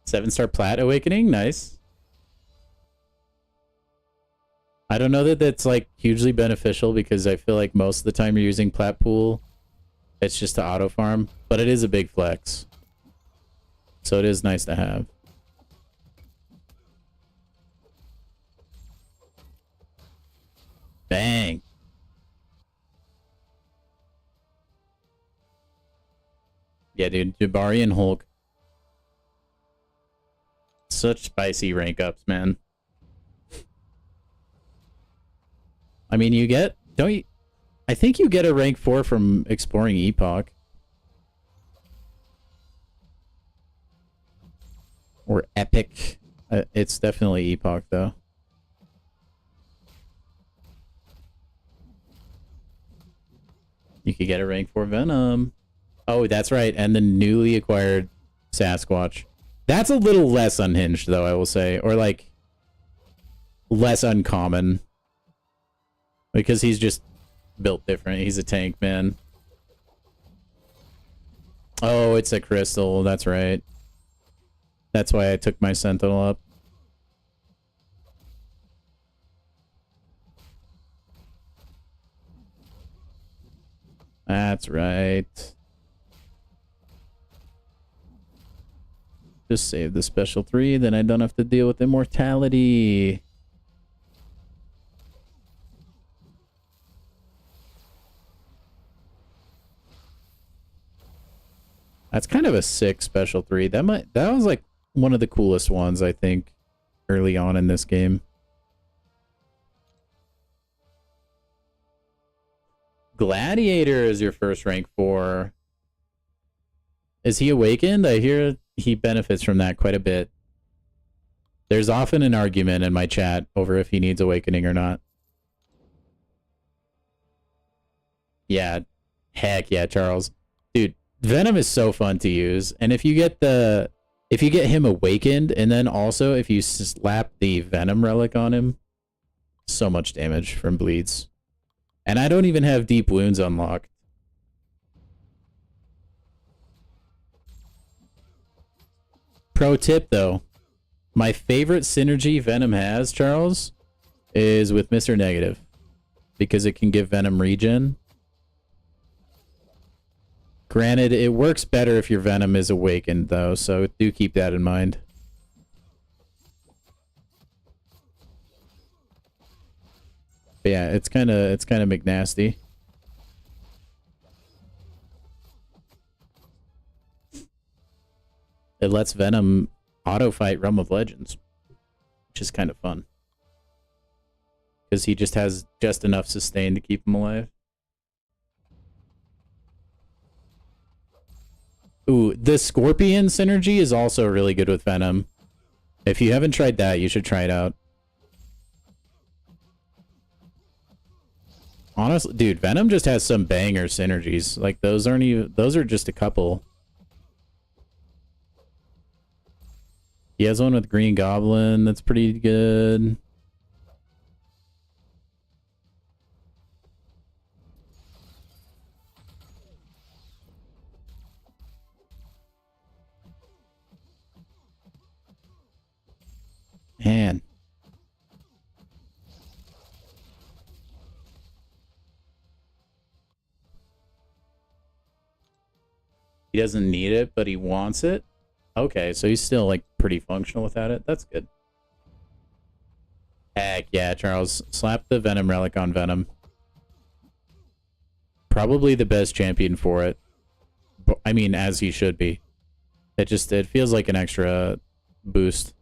7-star plat awakening, nice. I don't know that that's like hugely beneficial because I feel like most of the time you're using plat pool, it's just to auto farm, but it is a big flex. So it is nice to have. Bang. Yeah, dude, Jabari and Hulk. Such spicy rank ups, man. I mean, you get, don't you? I think you get a rank 4 from exploring Epoch. Or Epic. It's definitely Epoch, though. You could get a rank 4 Venom. Oh, that's right. And the newly acquired Sasquatch. That's a little less unhinged, though, I will say. Or, like, less uncommon. Because he's just built different. He's a tank, man. Oh, it's a crystal. That's right. That's why I took my Sentinel up. That's right. Just save the special 3, then I don't have to deal with immortality. That's kind of a sick special 3. That was like one of the coolest ones, I think, early on in this game. Gladiator is your first rank 4. Is he awakened? I hear he benefits from that quite a bit. There's often an argument in my chat over if he needs awakening or not. Yeah. Heck yeah, Charles. Dude, Venom is so fun to use. And if you get him awakened, and then also if you slap the Venom relic on him, so much damage from bleeds. And I don't even have deep wounds unlocked. Pro tip, though. My favorite synergy Venom has, Charles, is with Mr. Negative. Because it can give Venom regen. Granted, it works better if your Venom is awakened, though, so do keep that in mind. But yeah, it's kind of McNasty. It lets Venom auto-fight Realm of Legends, which is kind of fun. Because he just has just enough sustain to keep him alive. Ooh, the Scorpion synergy is also really good with Venom. If you haven't tried that, you should try it out. Honestly, dude, Venom just has some banger synergies. Like those aren't even, those are just a couple. He has one with Green Goblin that's pretty good. Man. He doesn't need it, but he wants it. Okay, so he's still like pretty functional without it. That's good. Heck yeah, Charles. Slap the Venom Relic on Venom. Probably the best champion for it. I mean, as he should be. It feels like an extra boost.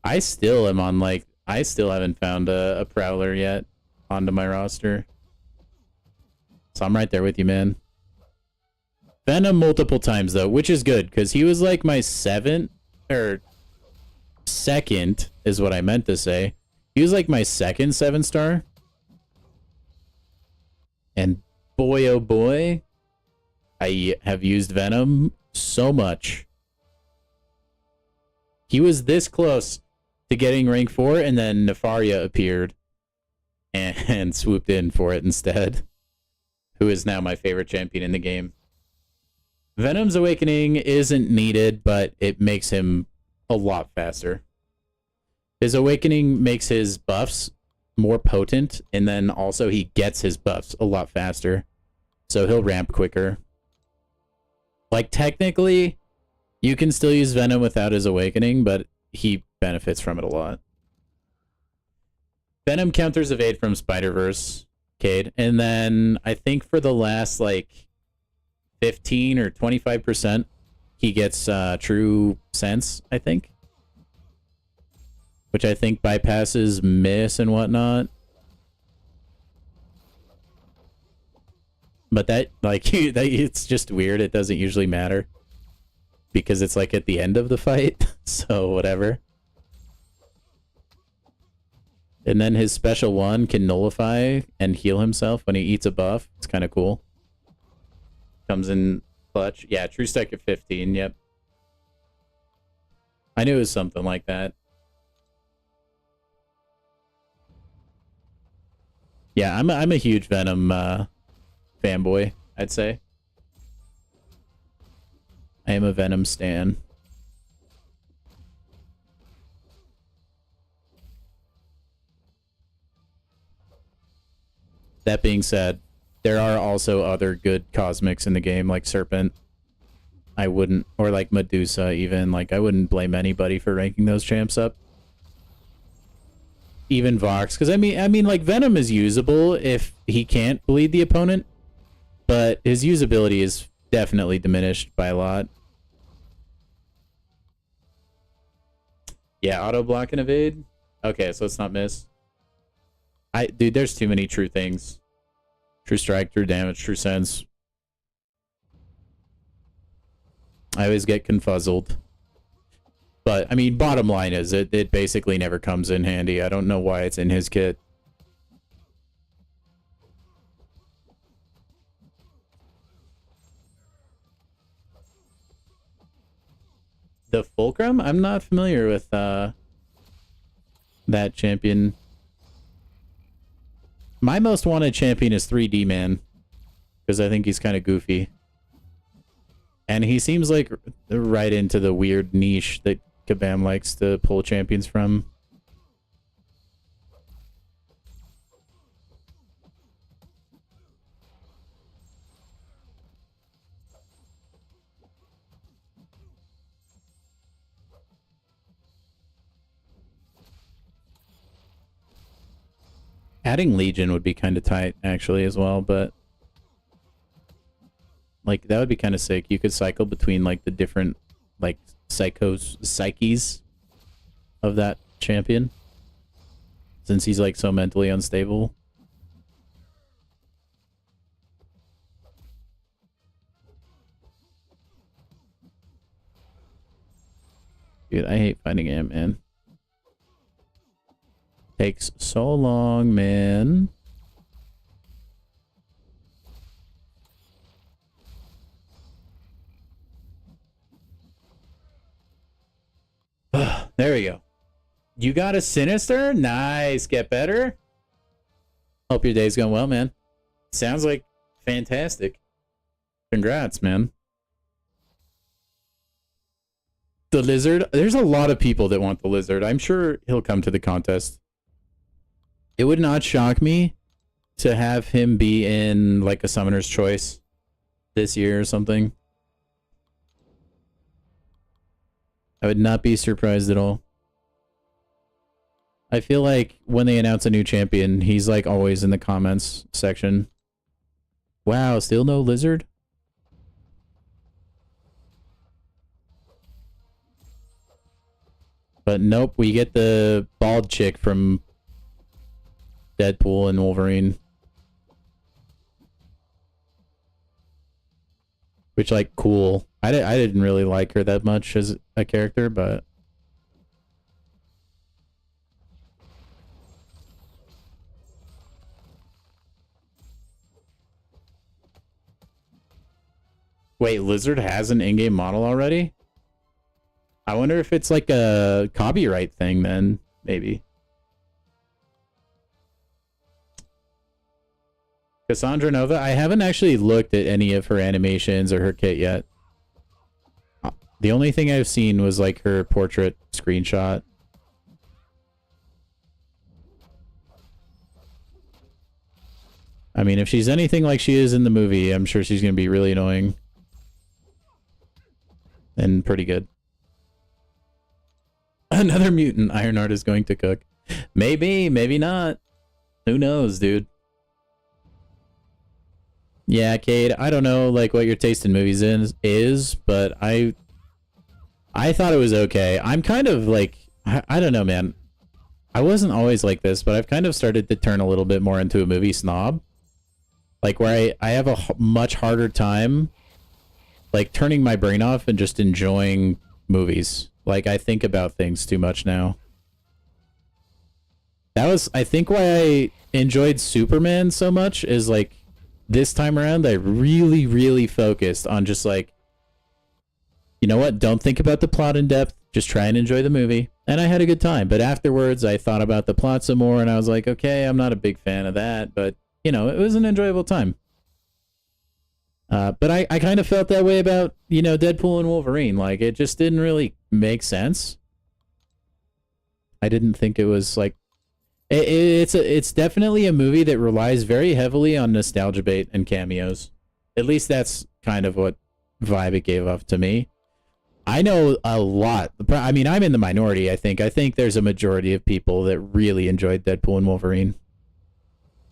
I still am on like, I still haven't found a Prowler yet onto my roster. So I'm right there with you, man. Venom multiple times though, which is good because he was like my second is what I meant to say. He was like my second 7-star. And boy, oh boy, I have used Venom so much. He was this close to getting rank 4, and then Nefaria appeared and swooped in for it instead. Who is now my favorite champion in the game. Venom's Awakening isn't needed, but it makes him a lot faster. His Awakening makes his buffs more potent, and then also he gets his buffs a lot faster. So he'll ramp quicker. Like, technically, you can still use Venom without his Awakening, but he benefits from it a lot. Venom counters evade from Spider-Verse, Cade. And then I think for the last, like, 15 or 25%, he gets True Sense, I think. Which I think bypasses Miss and whatnot. But that, like, it's just weird. It doesn't usually matter. Because it's, like, at the end of the fight. So, whatever. And then his special one can nullify and heal himself when he eats a buff. It's kind of cool. Comes in clutch. Yeah, True Stack at 15, yep. I knew it was something like that. Yeah, I'm a huge Venom fanboy, I'd say. I am a Venom stan. That being said, there are also other good cosmics in the game, like Serpent. I wouldn't, or like Medusa even, like I wouldn't blame anybody for ranking those champs up. Even Vox, because I mean, like Venom is usable if he can't bleed the opponent, but his usability is definitely diminished by a lot. Yeah, auto block and evade. Okay, so it's not miss. Dude, there's too many true things. True strike, true damage, true sense. I always get confuzzled. But, I mean, bottom line is, it basically never comes in handy. I don't know why it's in his kit. The Fulcrum? I'm not familiar with that champion. My most wanted champion is 3D Man. Because I think he's kind of goofy. And he seems like right into the weird niche that Kabam likes to pull champions from. Adding Legion would be kind of tight, actually, as well, but... Like, that would be kind of sick. You could cycle between, like, the different, like, psyches of that champion. Since he's, like, so mentally unstable. Dude, I hate fighting Ant-Man. Takes so long, man. There we go. You got a Sinister? Nice. Get better? Hope your day's going well, man. Sounds like fantastic. Congrats, man. The Lizard? There's a lot of people that want the Lizard. I'm sure he'll come to the contest. It would not shock me to have him be in like a Summoner's Choice this year or something. I would not be surprised at all. I feel like when they announce a new champion, he's like always in the comments section. Wow, still no Lizard? But nope, we get the bald chick from Deadpool and Wolverine. Which, like, cool. I didn't really like her that much as a character, but... Wait, Lizard has an in-game model already? I wonder if it's like a copyright thing then, maybe. Cassandra Nova, I haven't actually looked at any of her animations or her kit yet. The only thing I've seen was like her portrait screenshot. I mean, if she's anything like she is in the movie, I'm sure she's going to be really annoying. And pretty good. Another mutant Ironheart is going to cook. Maybe, maybe not. Who knows, dude? Yeah, Cade, I don't know like what your taste in movies is, but I thought it was okay. I'm kind of like, I don't know, man. I wasn't always like this, but I've kind of started to turn a little bit more into a movie snob. Like where I have a much harder time like turning my brain off and just enjoying movies. Like I think about things too much now. That was, I think, why I enjoyed Superman so much is like this time around I really, really focused on just like, you know what? Don't think about the plot in depth. Just try and enjoy the movie. And I had a good time. But afterwards, I thought about the plot some more and I was like, okay, I'm not a big fan of that. But, you know, it was an enjoyable time. But I kind of felt that way about, you know, Deadpool and Wolverine. Like, it just didn't really make sense. I didn't think it was like... It's definitely a movie that relies very heavily on nostalgia bait and cameos. At least that's kind of what vibe it gave off to me. I know a lot. I mean, I'm in the minority, I think. I think there's a majority of people that really enjoyed Deadpool and Wolverine.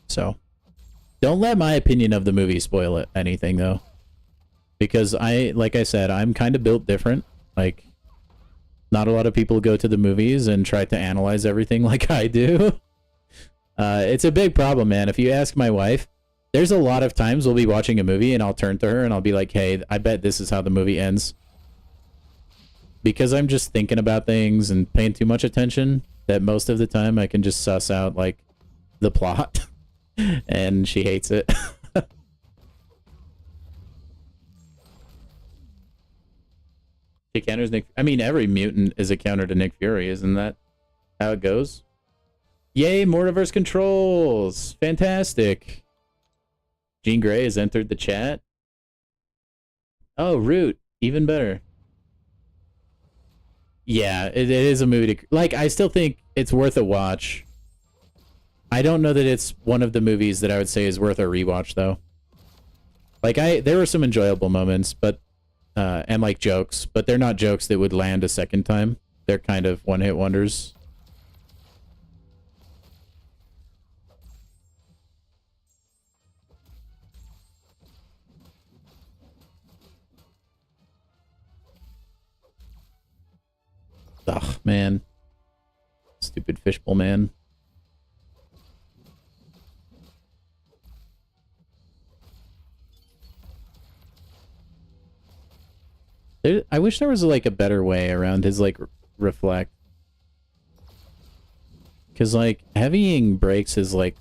So, don't let my opinion of the movie spoil anything, though. Because like I said, I'm kind of built different. Like, not a lot of people go to the movies and try to analyze everything like I do. It's a big problem, man. If you ask my wife, there's a lot of times we'll be watching a movie and I'll turn to her and I'll be like, hey, I bet this is how the movie ends. Because I'm just thinking about things and paying too much attention that most of the time I can just suss out, like, the plot. And she hates it. She counters Nick... I mean, every mutant is a counter to Nick Fury. Isn't that how it goes? Yay, Mortiverse controls! Fantastic. Jean Grey has entered the chat. Oh, Root. Even better. Yeah, it is a movie to... Like, I still think it's worth a watch. I don't know that it's one of the movies that I would say is worth a rewatch, though. Like, there were some enjoyable moments, but... and, like, jokes. But they're not jokes that would land a second time. They're kind of one-hit wonders. Ugh, man. Stupid fishbowl man. I wish there was like a better way around his like reflect. Because, like, heavying breaks his, like,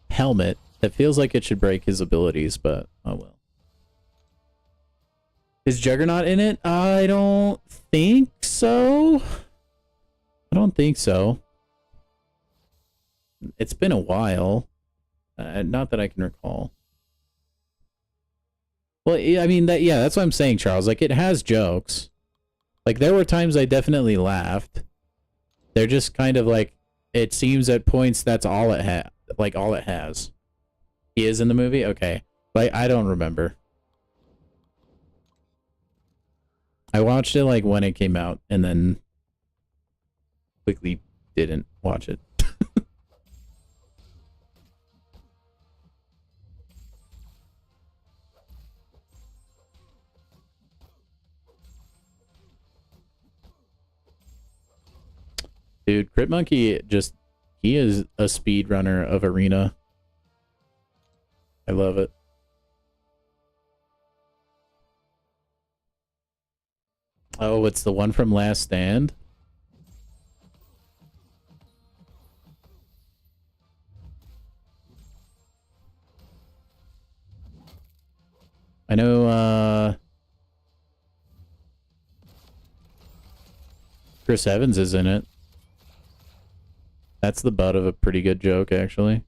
helmet. It feels like it should break his abilities, but oh well. Is Juggernaut in it? I don't think so. I don't think so. It's been a while. Not that I can recall. Well, I mean, that's what I'm saying, Charles. Like, it has jokes. Like, there were times I definitely laughed. They're just kind of like, it seems at points that's all it has. Like, all it has. He is in the movie? Okay. Like, I don't remember. I watched it, like, when it came out, and then quickly didn't watch it. Dude, Crit Monkey he is a speedrunner of Arena. I love it. Oh, it's the one from Last Stand? I know, Chris Evans is in it. That's the butt of a pretty good joke, actually.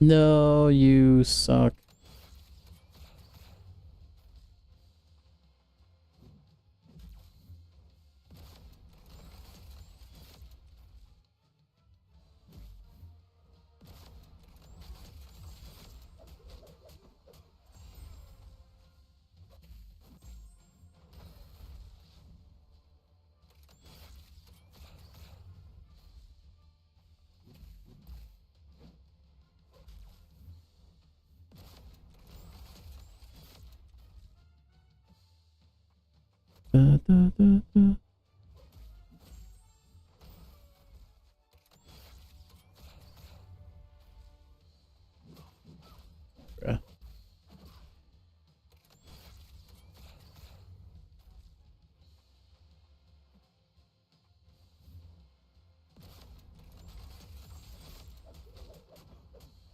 No, you suck. Da, da, da, da. Bruh.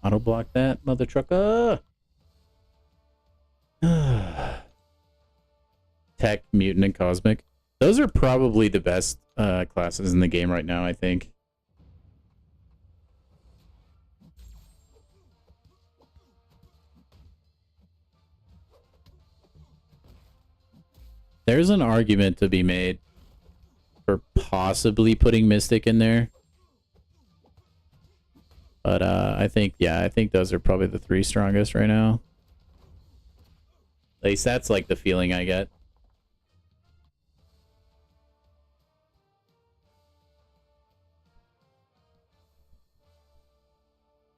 Auto block that, mother trucker. Tech, Mutant, and Cosmic. Those are probably the best classes in the game right now, I think. There's an argument to be made for possibly putting Mystic in there. But I think those are probably the three strongest right now. At least that's like the feeling I get.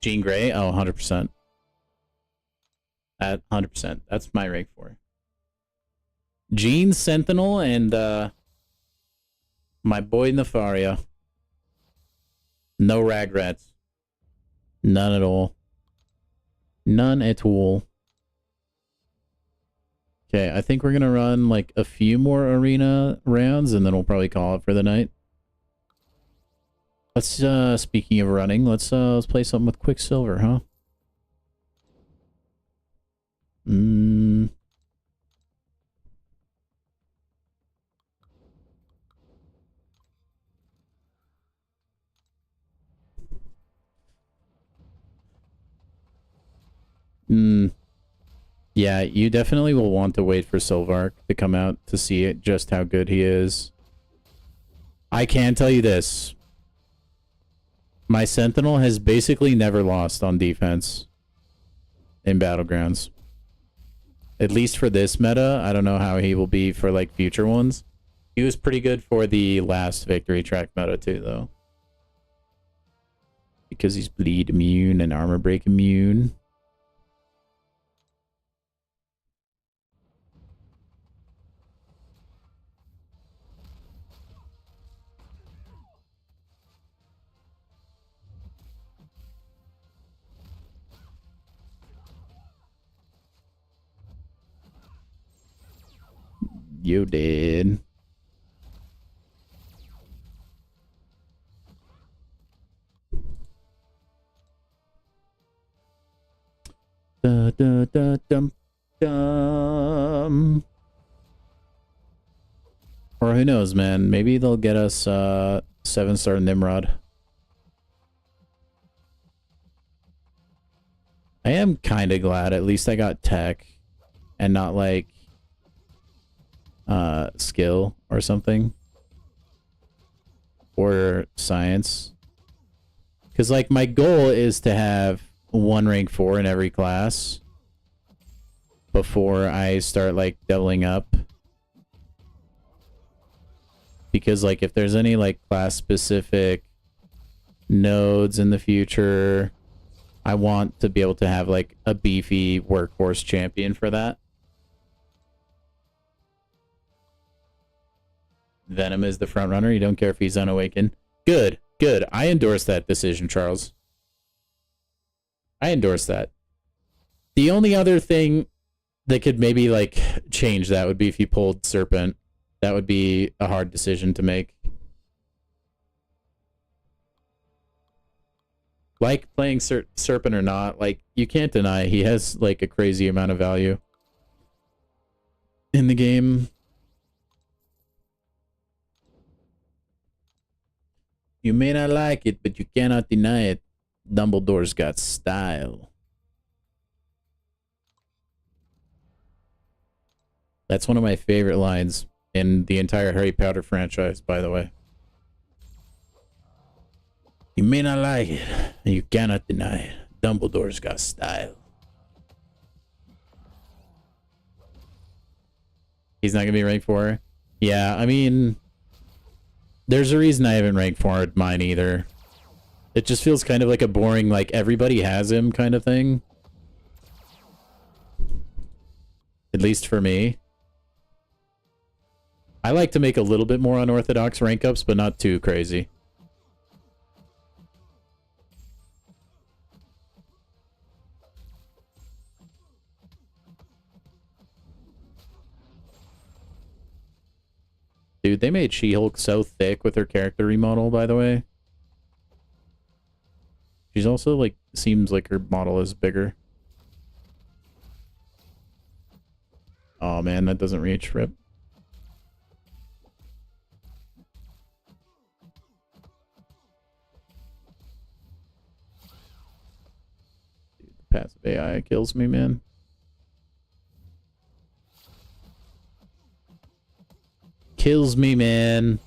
Jean Grey? Oh, 100%. At 100%. That's my rank 4. Jean, Sentinel, and my boy Nefaria. No regrets. None at all. None at all. Okay, I think we're gonna run like a few more arena rounds and then we'll probably call it for the night. Let's speaking of running, let's play something with Quicksilver, huh? Yeah, you definitely will want to wait for Sylvark to come out to see it, just how good he is. I can tell you this. My Sentinel has basically never lost on defense in Battlegrounds. At least for this meta. I don't know how he will be for like future ones. He was pretty good for the last Victory Track meta too, though. Because he's bleed immune and armor break immune. You did. Da, da, da, dum, dum. Or who knows, man? Maybe they'll get us 7-star Nimrod. I am kind of glad at least I got tech and not like skill or something. Or science. Because like my goal is to have 1 rank 4 in every class before I start like doubling up. Because like if there's any like class specific nodes in the future, I want to be able to have like a beefy workhorse champion for that. Venom is the front runner. You don't care if he's unawakened. Good, good. I endorse that decision, Charles. I endorse that. The only other thing that could maybe like change that would be if you pulled Serpent. That would be a hard decision to make. Like playing Serpent or not, like you can't deny he has like a crazy amount of value in the game. You may not like it, but you cannot deny it. Dumbledore's got style. That's one of my favorite lines in the entire Harry Potter franchise, by the way. You may not like it, and you cannot deny it. Dumbledore's got style. He's not gonna be ranked 4? Yeah, I mean, there's a reason I haven't ranked 4 mine either. It just feels kind of like a boring, like, everybody has him kind of thing. At least for me. I like to make a little bit more unorthodox rank ups, but not too crazy. Dude, they made She-Hulk so thick with her character remodel, by the way. She's also, like, seems like her model is bigger. Oh, man, that doesn't reach. Rip. Dude, the passive AI kills me, man. Kills me, man.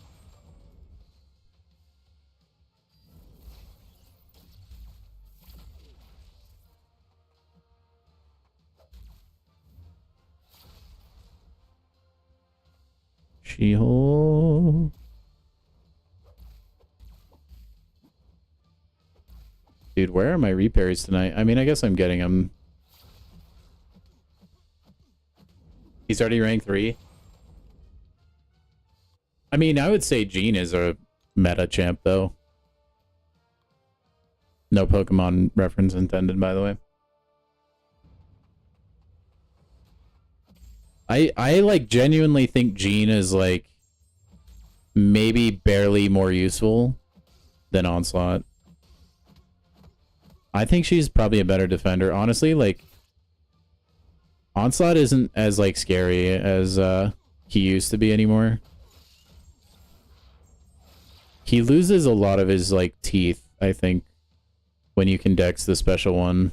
She-Hulk. Dude, where are my repairs tonight? I mean, I guess I'm getting them. He's already ranked 3. I mean, I would say Jean is a meta champ, though. No Pokemon reference intended, by the way. I like genuinely think Jean is like maybe barely more useful than Onslaught. I think she's probably a better defender. Honestly, like Onslaught isn't as like scary as he used to be anymore. He loses a lot of his like teeth, I think, when you can dex the special one.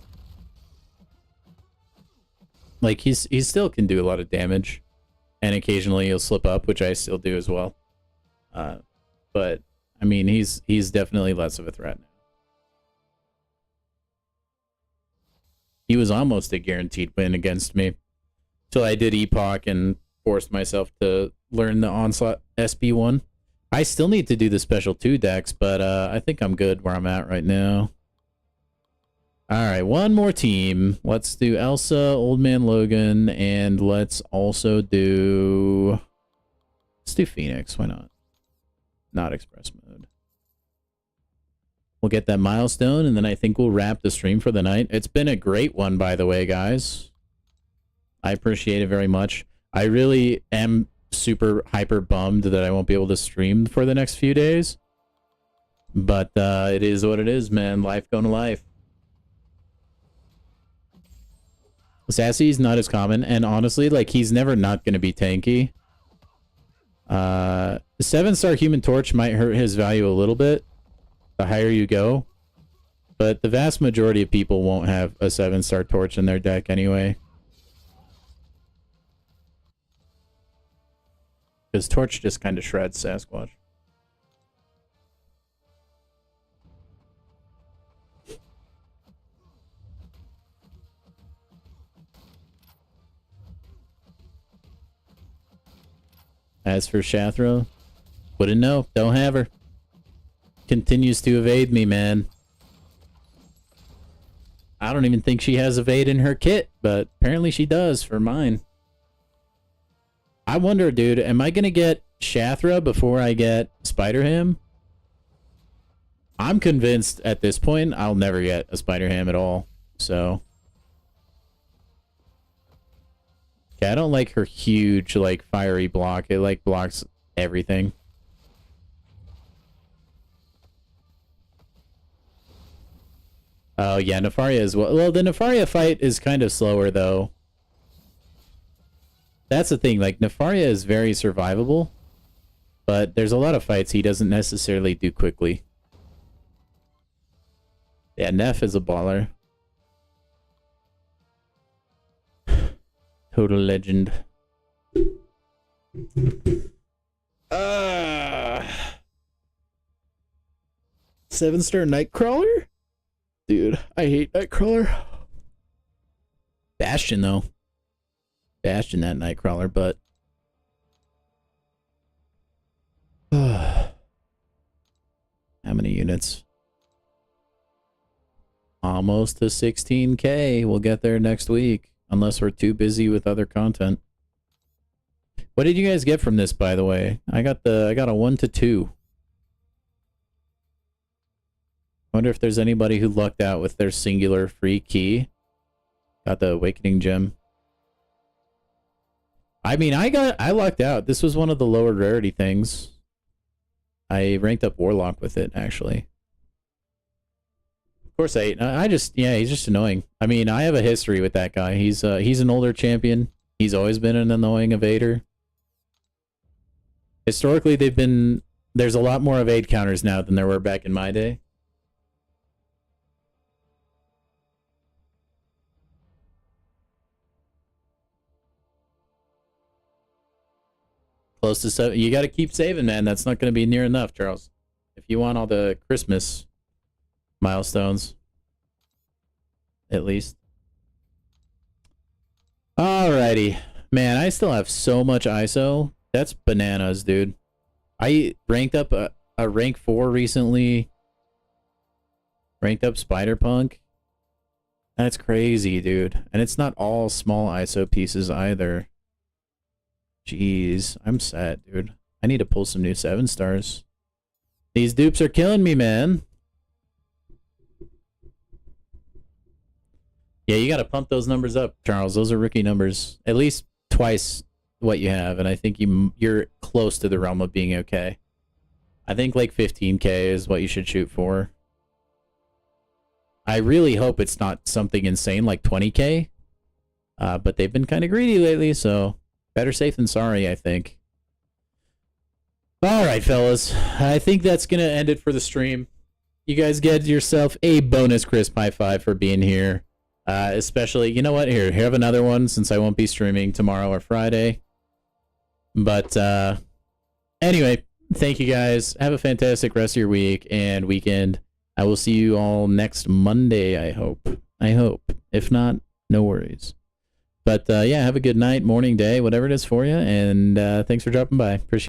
Like he still can do a lot of damage, and occasionally he'll slip up, which I still do as well. But I mean, he's definitely less of a threat now. He was almost a guaranteed win against me, till I did Epoch and forced myself to learn the Onslaught SB1. I still need to do the special 2 decks, but I think I'm good where I'm at right now. Alright, one more team. Let's do Elsa, Old Man Logan, and let's also do... Let's do Phoenix, why not? Not Express Mode. We'll get that milestone, and then I think we'll wrap the stream for the night. It's been a great one, by the way, guys. I appreciate it very much. I really am super hyper bummed that I won't be able to stream for the next few days. But it is what it is, man. Life going to life. Sassy is not as common, and honestly, like, he's never not going to be tanky. 7-star Human Torch might hurt his value a little bit the higher you go, but the vast majority of people won't have a 7-star Torch in their deck anyway. Because Torch just kind of shreds Sasquatch. As for Shathra, wouldn't know. Don't have her. Continues to evade me, man. I don't even think she has evade in her kit, but apparently she does for mine. I wonder, dude, am I gonna get Shathra before I get Spider-Ham? I'm convinced at this point I'll never get a Spider-Ham at all, so... Okay, I don't like her huge, like, fiery block. It, like, blocks everything. Oh, yeah, Nefaria as well. Well, the Nefaria fight is kind of slower, though. That's the thing, like, Nefaria is very survivable, but there's a lot of fights he doesn't necessarily do quickly. Yeah, Nef is a baller. Total legend. 7-star Nightcrawler? Dude, I hate Nightcrawler. Bastion, though. Bastion, that Nightcrawler, but... How many units? Almost to 16k. We'll get there next week. Unless we're too busy with other content. What did you guys get from this, by the way? I got a 1 to 2. Wonder if there's anybody who lucked out with their singular free key. Got the Awakening Gem. I mean, I lucked out. This was one of the lower rarity things. I ranked up Warlock with it, actually. Of course, I just, yeah, he's just annoying. I mean, I have a history with that guy. He's an older champion. He's always been an annoying evader. Historically, there's a lot more evade counters now than there were back in my day. Close to 7. You got to keep saving, man. That's not going to be near enough, Charles. If you want all the Christmas milestones, at least. Alrighty, man. I still have so much ISO. That's bananas, dude. I ranked up a rank 4 recently. Ranked up Spider-Punk. That's crazy, dude. And it's not all small ISO pieces either. Jeez, I'm sad, dude. I need to pull some new 7-stars. These dupes are killing me, man. Yeah, you got to pump those numbers up, Charles. Those are rookie numbers. At least twice what you have, and I think you're close to the realm of being okay. I think like 15k is what you should shoot for. I really hope it's not something insane like 20k. But they've been kind of greedy lately, so better safe than sorry, I think. All right, fellas. I think that's going to end it for the stream. You guys get yourself a bonus crisp high five for being here. Especially, you know what? Here, have another one since I won't be streaming tomorrow or Friday. But anyway, thank you guys. Have a fantastic rest of your week and weekend. I will see you all next Monday, I hope. I hope. If not, no worries. But yeah, have a good night, morning, day, whatever it is for you. And thanks for dropping by. Appreciate it.